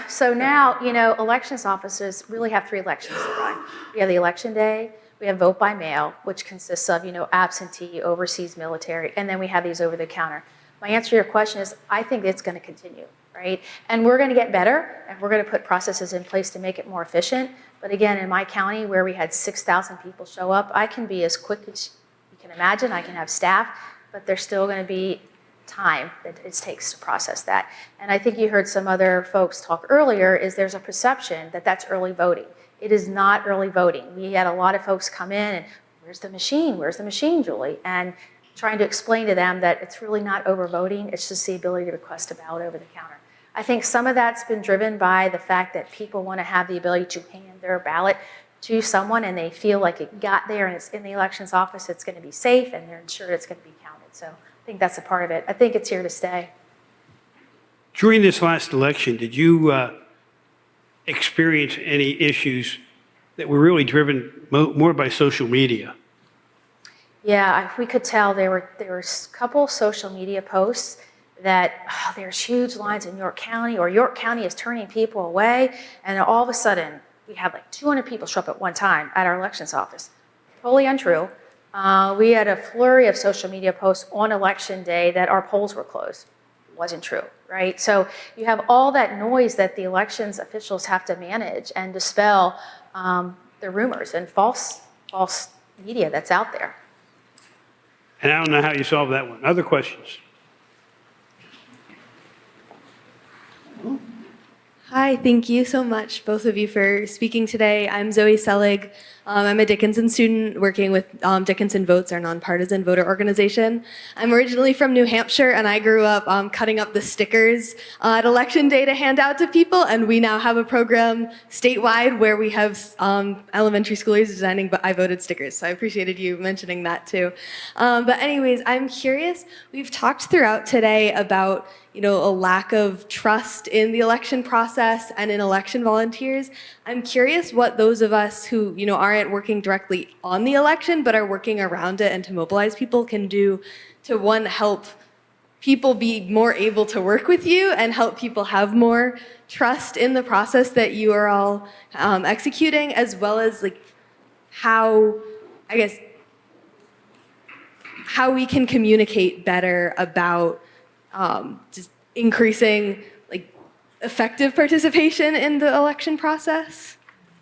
C: So now, elections offices really have 3 elections to run. We have the election day, we have vote by mail, which consists of, absentee, overseas military, and then we have these over-the-counter. My answer to your question is, I think it's going to continue, right? And we're going to get better, and we're going to put processes in place to make it more efficient. But again, in my county, where we had 6,000 people show up, I can be as quick as you can imagine. I can have staff, but there's still going to be time that it takes to process that. And I think you heard some other folks talk earlier, is there's a perception that that's early voting. It is not early voting. We had a lot of folks come in and, where's the machine? Where's the machine, Julie? And trying to explain to them that it's really not over voting, it's just the ability to request a ballot over the counter. I think some of that's been driven by the fact that people want to have the ability to hand their ballot to someone and they feel like it got there and it's in the elections office, it's going to be safe and they're ensured it's going to be counted. So I think that's a part of it. I think it's here to stay.
G: During this last election, did you experience any issues that were really driven more by social media?
C: Yeah, we could tell there were a couple social media posts that there's huge lines in York County, or York County is turning people away, and then all of a sudden we had like 200 people show up at one time at our elections office. Totally untrue. We had a flurry of social media posts on election day that our polls were closed. Wasn't true, right? So you have all that noise that the elections officials have to manage and dispel the rumors and false media that's out there.
G: And I don't know how you solve that one. Other questions?
M: Hi, thank you so much, both of you, for speaking today. I'm Zoe Selig. I'm a Dickinson student working with Dickinson Votes, our nonpartisan voter organization. I'm originally from New Hampshire, and I grew up cutting up the stickers at Election Day to hand out to people, and we now have a program statewide where we have elementary schoolers designing I voted stickers, so I appreciated you mentioning that too. But anyways, I'm curious, we've talked throughout today about a lack of trust in the election process and in election volunteers. I'm curious what those of us who, aren't working directly on the election but are working around it and to mobilize people can do to, one, help people be more able to work with you and help people have more trust in the process that you are all executing, as well as how we can communicate better about just increasing effective participation in the election process?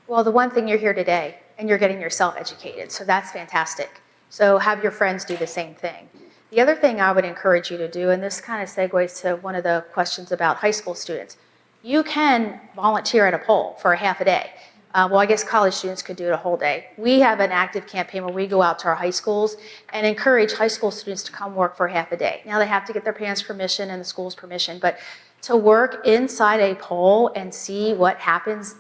C: Well, the one thing, you're here today and you're getting yourself educated, so that's fantastic. So have your friends do the same thing. The other thing I would encourage you to do, and this kind of segues to one of the questions about high school students, you can volunteer at a poll for a half a day. Well, I guess college students could do it a whole day. We have an active campaign where we go out to our high schools and encourage high school students to come work for half a day. Now they have to get their parents' permission and the school's permission, but to work inside a poll and see what happens,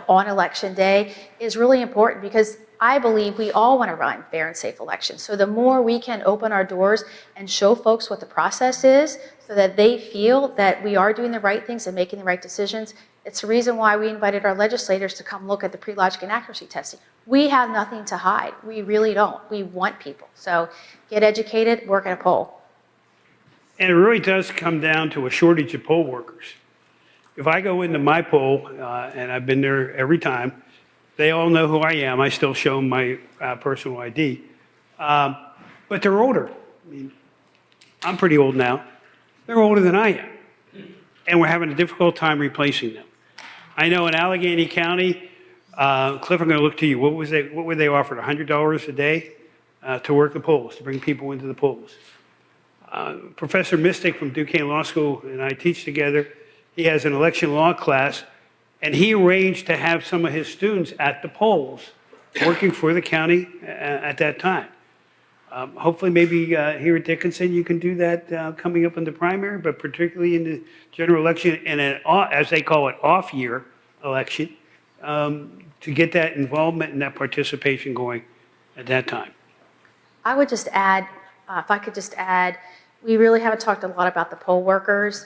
C: on election day is really important, because I believe we all want to run fair and safe elections. So the more we can open our doors and show folks what the process is so that they feel that we are doing the right things and making the right decisions, it's the reason why we invited our legislators to come look at the pre-logic and accuracy testing. We have nothing to hide. We really don't. We want people. So get educated, work at a poll.
G: And it really does come down to a shortage of poll workers. If I go into my poll, and I've been there every time, they all know who I am. I still show them my personal ID. But they're older. I mean, I'm pretty old now. They're older than I am. And we're having a difficult time replacing them. I know in Allegheny County, Cliff, I'm going to look to you. What were they offered? $100 a day to work the polls, to bring people into the polls. Professor Mystic from Duquesne Law School and I teach together. He has an election law class, and he arranged to have some of his students at the polls working for the county at that time. Hopefully, maybe here at Dickinson, you can do that coming up in the primary, but particularly in the general election and an, as they call it, off-year election, to get that involvement and that participation going at that time.
C: I would just add, if I could just add, we really haven't talked a lot about the poll workers.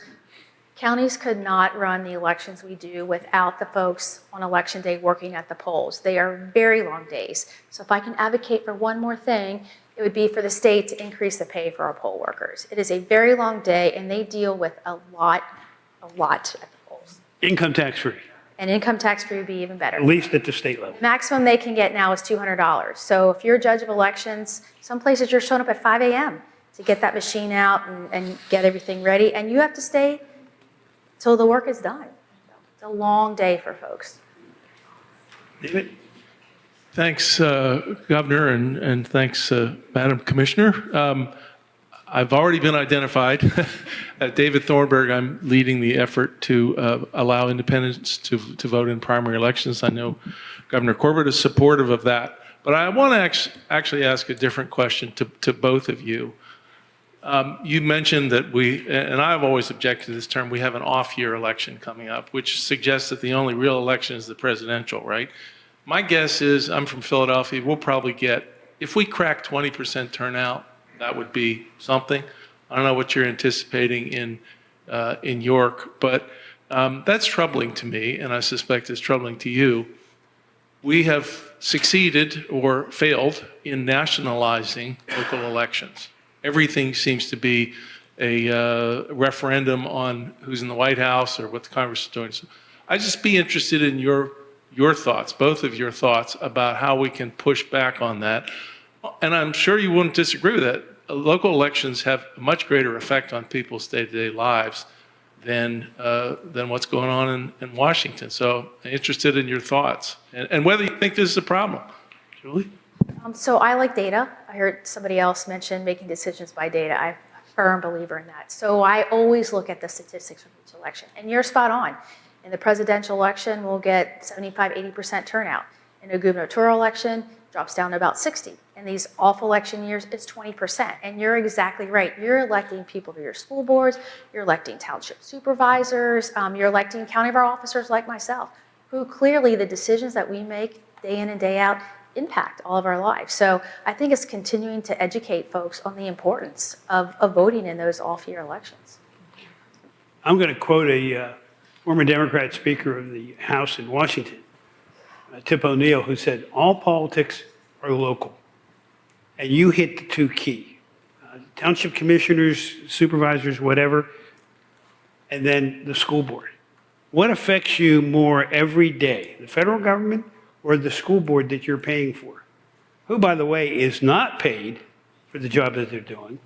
C: Counties could not run the elections we do without the folks on election day working at the polls. They are very long days. So if I can advocate for one more thing, it would be for the state to increase the pay for our poll workers. It is a very long day, and they deal with a lot at the polls.
G: Income tax free.
C: And income tax free would be even better.
G: At least at the state level.
C: Maximum they can get now is $200. So if you're a judge of elections, some places you're showing up at 5 a.m. to get that machine out and get everything ready, and you have to stay till the work is done. It's a long day for folks.
G: David?
N: Thanks, Governor, and thanks, Madam Commissioner. I've already been identified. David Thornburg, I'm leading the effort to allow independents to vote in primary elections. I know Governor Corbett is supportive of that. But I want to actually ask a different question to both of you. You mentioned that and I've always objected to this term, we have an off-year election coming up, which suggests that the only real election is the presidential, right? My guess is, I'm from Philadelphia, we'll probably get, if we crack 20% turnout, that would be something. I don't know what you're anticipating in York, but that's troubling to me, and I suspect it's troubling to you. We have succeeded or failed in nationalizing local elections. Everything seems to be a referendum on who's in the White House or what the Congress is doing. So I'd just be interested in your thoughts, both of your thoughts, about how we can push back on that. And I'm sure you wouldn't disagree with that. Local elections have a much greater effect on people's day-to-day lives than what's going on in Washington. So I'm interested in your thoughts and whether you think this is a problem. Julie?
C: So I like data. I heard somebody else mention making decisions by data. I'm a firm believer in that. So I always look at the statistics from each election. And you're spot on. In the presidential election, we'll get 75, 80% turnout. In a gubernatorial election, it drops down to about 60. In these off election years, it's 20%. And you're exactly right. You're electing people to your school boards. You're electing township supervisors. You're electing county bar officers like myself, who clearly the decisions that we make day in and day out impact all of our lives. So I think it's continuing to educate folks on the importance of voting in those off-year elections.
G: I'm going to quote a former Democrat Speaker of the House in Washington, Tip O'Neill, who said, all politics are local. And you hit the two key. Township commissioners, supervisors, whatever, and then the school board. What affects you more every day, the federal government or the school board that you're paying for? Who, by the way, is not paid for the job that they're doing.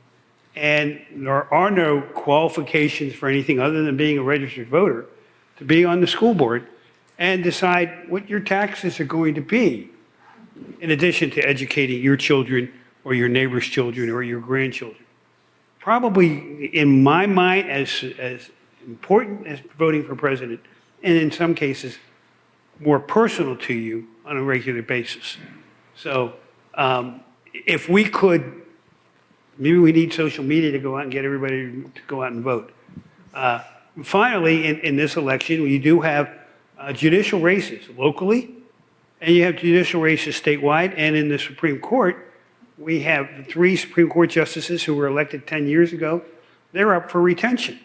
G: And there are no qualifications for anything other than being a registered voter to be on the school board and decide what your taxes are going to be, in addition to educating your children or your neighbor's children or your grandchildren. Probably, in my mind, as important as voting for president, and in some cases, more personal to you on a regular basis. So if we could, maybe we need social media to go out and get everybody to go out and vote. Finally, in this election, you do have judicial races locally, and you have judicial races statewide, and in the Supreme Court, we have 3 Supreme Court justices who were elected 10 years ago. They're up for retention.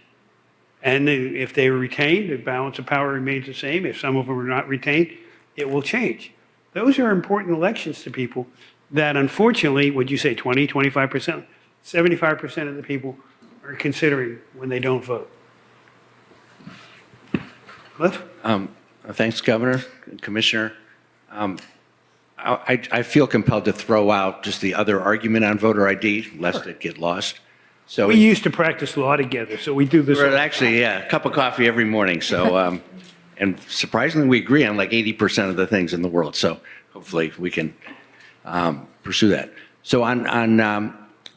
G: And if they are retained, the balance of power remains the same. If some of them are not retained, it will change. Those are important elections to people that, unfortunately, would you say 20, 25%, 75% of the people are considering when they don't vote. Cliff?
L: Thanks, Governor, Commissioner. I feel compelled to throw out just the other argument on voter ID, lest it get lost. So
G: we used to practice law together, so we do this.
L: Actually, yeah, a cup of coffee every morning. So, and surprisingly, we agree on like 80% of the things in the world. So hopefully we can pursue that. So on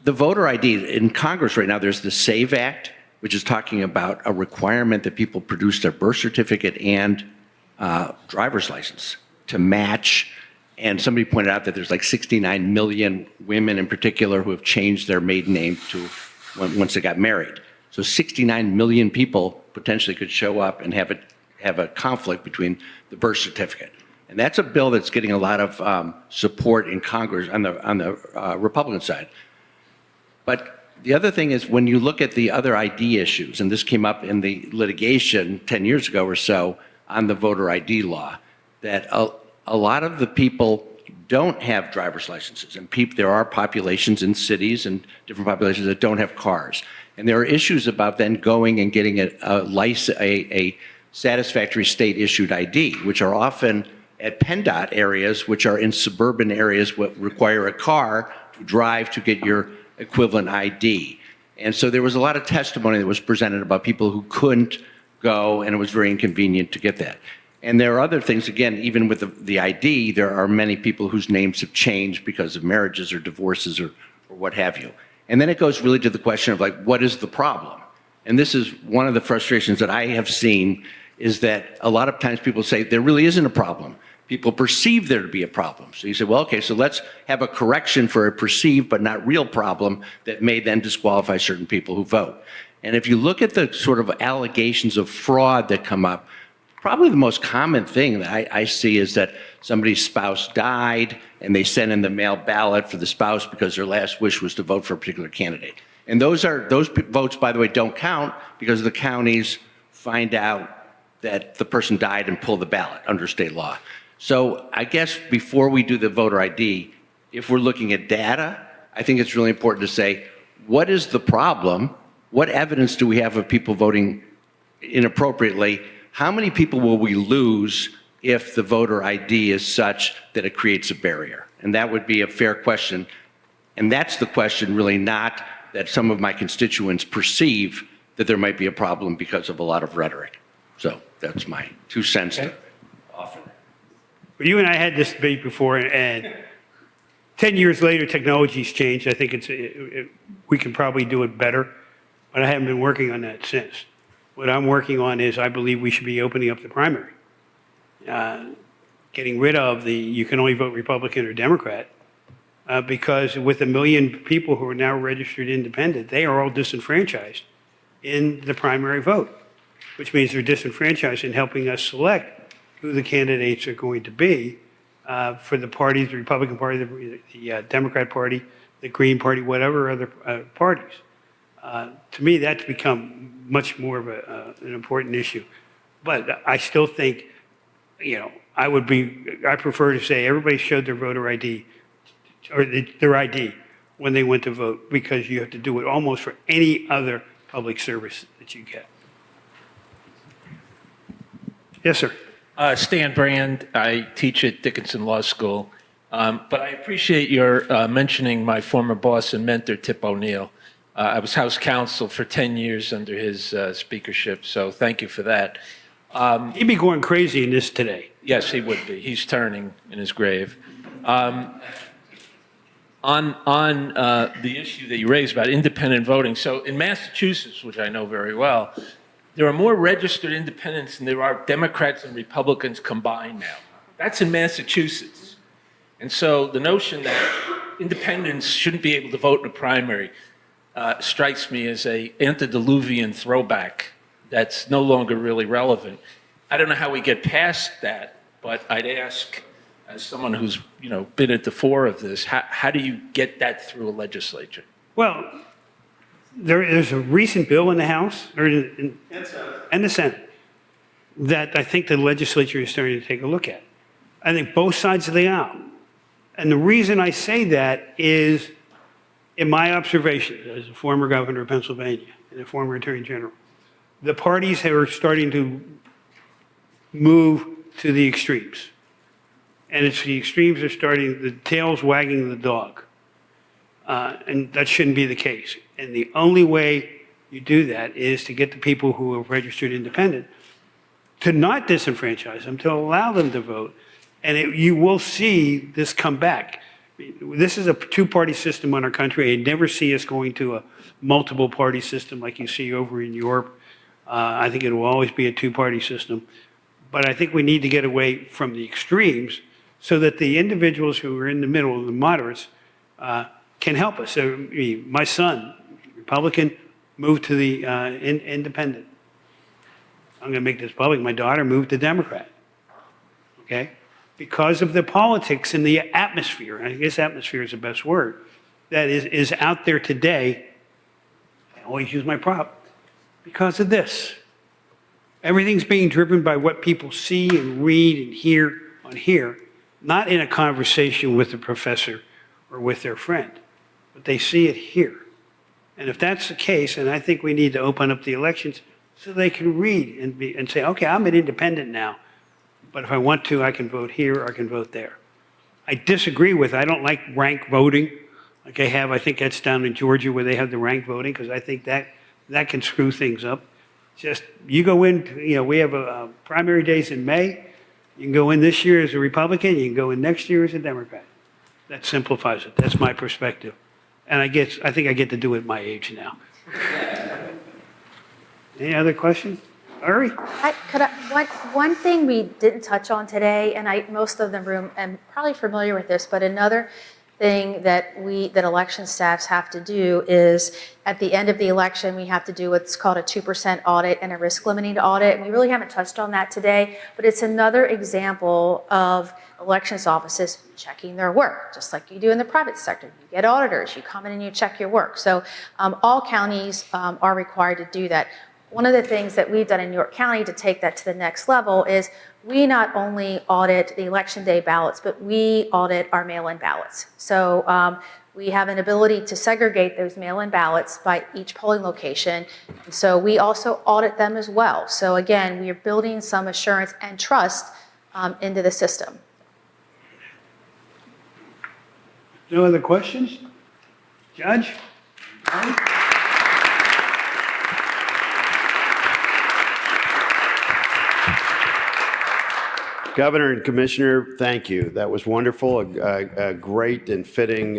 L: the voter ID in Congress right now, there's the SAVE Act, which is talking about a requirement that people produce their birth certificate and driver's license to match. And somebody pointed out that there's like 69 million women in particular who have changed their maiden name to once they got married. So 69 million people potentially could show up and have a conflict between the birth certificate. And that's a bill that's getting a lot of support in Congress on the Republican side. But the other thing is when you look at the other ID issues, and this came up in the litigation 10 years ago or so on the voter ID law, that a lot of the people don't have driver's licenses, and there are populations in cities and different populations that don't have cars. And there are issues about then going and getting a satisfactory state-issued ID, which are often at PennDOT areas, which are in suburban areas what require a car to drive to get your equivalent ID. And so there was a lot of testimony that was presented about people who couldn't go, and it was very inconvenient to get that. And there are other things, again, even with the ID, there are many people whose names have changed because of marriages or divorces or what have you. And then it goes really to the question of like, what is the problem? And this is one of the frustrations that I have seen is that a lot of times people say there really isn't a problem. people perceive there to be a problem. So you say, well, okay, so let's have a correction for a perceived but not real problem that may then disqualify certain people who vote. And if you look at the sort of allegations of fraud that come up, probably the most common thing that I see is that somebody's spouse died and they sent in the mail ballot for the spouse because their last wish was to vote for a particular candidate. And those votes, by the way, don't count because the counties find out that the person died and pull the ballot under state law. So I guess before we do the voter ID, if we're looking at data, I think it's really important to say, what is the problem? What evidence do we have of people voting inappropriately? How many people will we lose if the voter ID is such that it creates a barrier? And that would be a fair question. And that's the question, really, not that some of my constituents perceive that there might be a problem because of a lot of rhetoric. So that's my 2 cents to offer.
G: Well, you and I had this debate before, and 10 years later, technology's changed. I think we can probably do it better, but I haven't been working on that since. What I'm working on is I believe we should be opening up the primary, getting rid of the you can only vote Republican or Democrat, because with 1 million people who are now registered independent, they are all disenfranchised in the primary vote, which means they're disenfranchised in helping us select who the candidates are going to be for the parties, the Republican Party, the Democrat Party, the Green Party, whatever other parties. To me, that's become much more of an important issue. But I still think, I prefer to say everybody showed their voter ID or their ID when they went to vote, because you have to do it almost for any other public service that you get. Yes, sir.
K: Stan Brand. I teach at Dickinson Law School. But I appreciate your mentioning my former boss and mentor, Tip O'Neill. I was House Counsel for 10 years under his speakership, so thank you for that.
G: He'd be going crazy in this today.
K: Yes, he would be. He's turning in his grave. On the issue that you raised about independent voting, so in Massachusetts, which I know very well, there are more registered independents than there are Democrats and Republicans combined now. That's in Massachusetts. And so the notion that independents shouldn't be able to vote in a primary strikes me as a antediluvian throwback that's no longer really relevant. I don't know how we get past that, but I'd ask, as someone who's been at the fore of this, how do you get that through a legislature?
G: Well, there's a recent bill in the House and the Senate that I think the legislature is starting to take a look at. I think both sides of the aisle. And the reason I say that is, in my observation as a former governor of Pennsylvania and a former attorney general, the parties are starting to move to the extremes. And it's the extremes are starting, the tail's wagging the dog. And that shouldn't be the case. And the only way you do that is to get the people who are registered independent to not disenfranchise them, to allow them to vote. And you will see this come back. This is a two-party system in our country. I never see us going to a multiple-party system like you see over in Europe. I think it will always be a two-party system. But I think we need to get away from the extremes so that the individuals who are in the middle, the moderates, can help us. So, my son, Republican, moved to the independent. I'm going to make this public. My daughter moved to Democrat. Okay? Because of the politics and the atmosphere, I guess atmosphere is the best word, that is out there today. I always use my prop. Because of this. Everything's being driven by what people see and read and hear on here, not in a conversation with the professor or with their friend, but they see it here. And if that's the case, then I think we need to open up the elections so they can read and say, okay, I'm an independent now, but if I want to, I can vote here or I can vote there. I disagree with, I don't like rank voting like they have. I think that's down in Georgia where they have the rank voting, because I think that can screw things up. Just, you go in, we have primary days in May. You can go in this year as a Republican, you can go in next year as a Democrat. That simplifies it. That's my perspective. And I think I get to do it at my age now. Any other questions?
R: Larry?
C: One thing we didn't touch on today, and most of the room am probably familiar with this, but another thing that election staffs have to do is at the end of the election, we have to do what's called a 2% audit and a risk limiting audit. And we really haven't touched on that today, but it's another example of elections offices checking their work, just like you do in the private sector. You get auditors, you come in and you check your work. So all counties are required to do that. One of the things that we've done in York County to take that to the next level is we not only audit the election day ballots, but we audit our mail-in ballots. So we have an ability to segregate those mail-in ballots by each polling location. And so we also audit them as well. So again, we are building some assurance and trust into the system.
R: No other questions? Judge?
A: Governor and Commissioner, thank you. That was wonderful, a great and fitting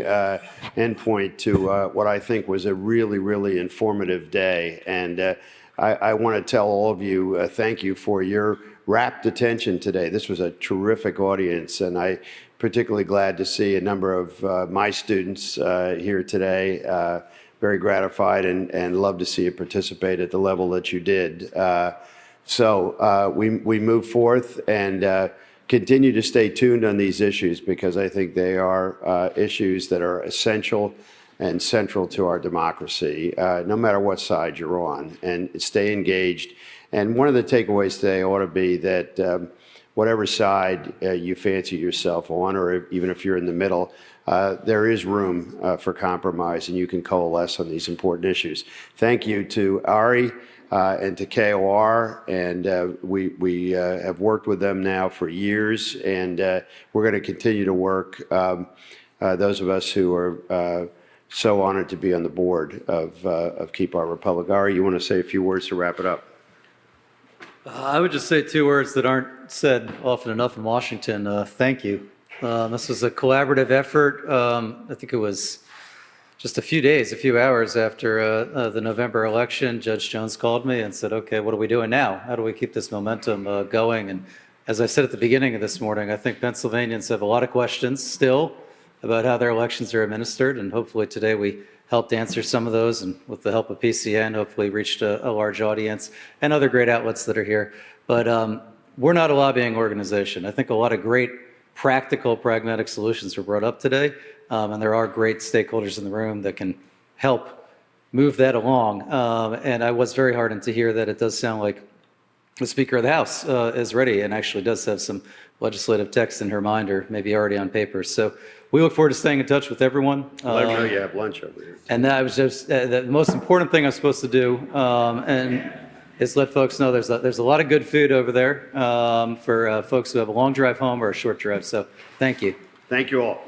A: endpoint to what I think was a really, really informative day. And I want to tell all of you, thank you for your rapt attention today. This was a terrific audience, and I'm particularly glad to see a number of my students here today. Very gratified and love to see you participate at the level that you did. So we move forth and continue to stay tuned on these issues because I think they are issues that are essential and central to our democracy, no matter what side you're on, and stay engaged. And one of the takeaways today ought to be that whatever side you fancy yourself on, or even if you're in the middle, there is room for compromise, and you can coalesce on these important issues. Thank you to Ari and to KOR, and we have worked with them now for years, and we're going to continue to work. Those of us who are so honored to be on the board of Keep Our Republic. Ari, you want to say a few words to wrap it up?
B: I would just say two words that aren't said often enough in Washington. Thank you. This was a collaborative effort. I think it was just a few hours after the November election. Judge Jones called me and said, okay, what are we doing now? How do we keep this momentum going? And as I said at the beginning of this morning, I think Pennsylvanians have a lot of questions still about how their elections are administered, and hopefully today we helped answer some of those, and with the help of PCN, hopefully reached a large audience and other great outlets that are here. But we're not a lobbying organization. I think a lot of great practical, pragmatic solutions were brought up today, and there are great stakeholders in the room that can help move that along. And I was very heartened to hear that it does sound like the Speaker of the House is ready and actually does have some legislative text in her mind, or maybe already on paper. So we look forward to staying in touch with everyone.
A: Let me know you have lunch over here.
B: And that was just the most important thing I'm supposed to do, and is let folks know there's a lot of good food over there for folks who have a long drive home or a short drive. So thank you.
A: Thank you all.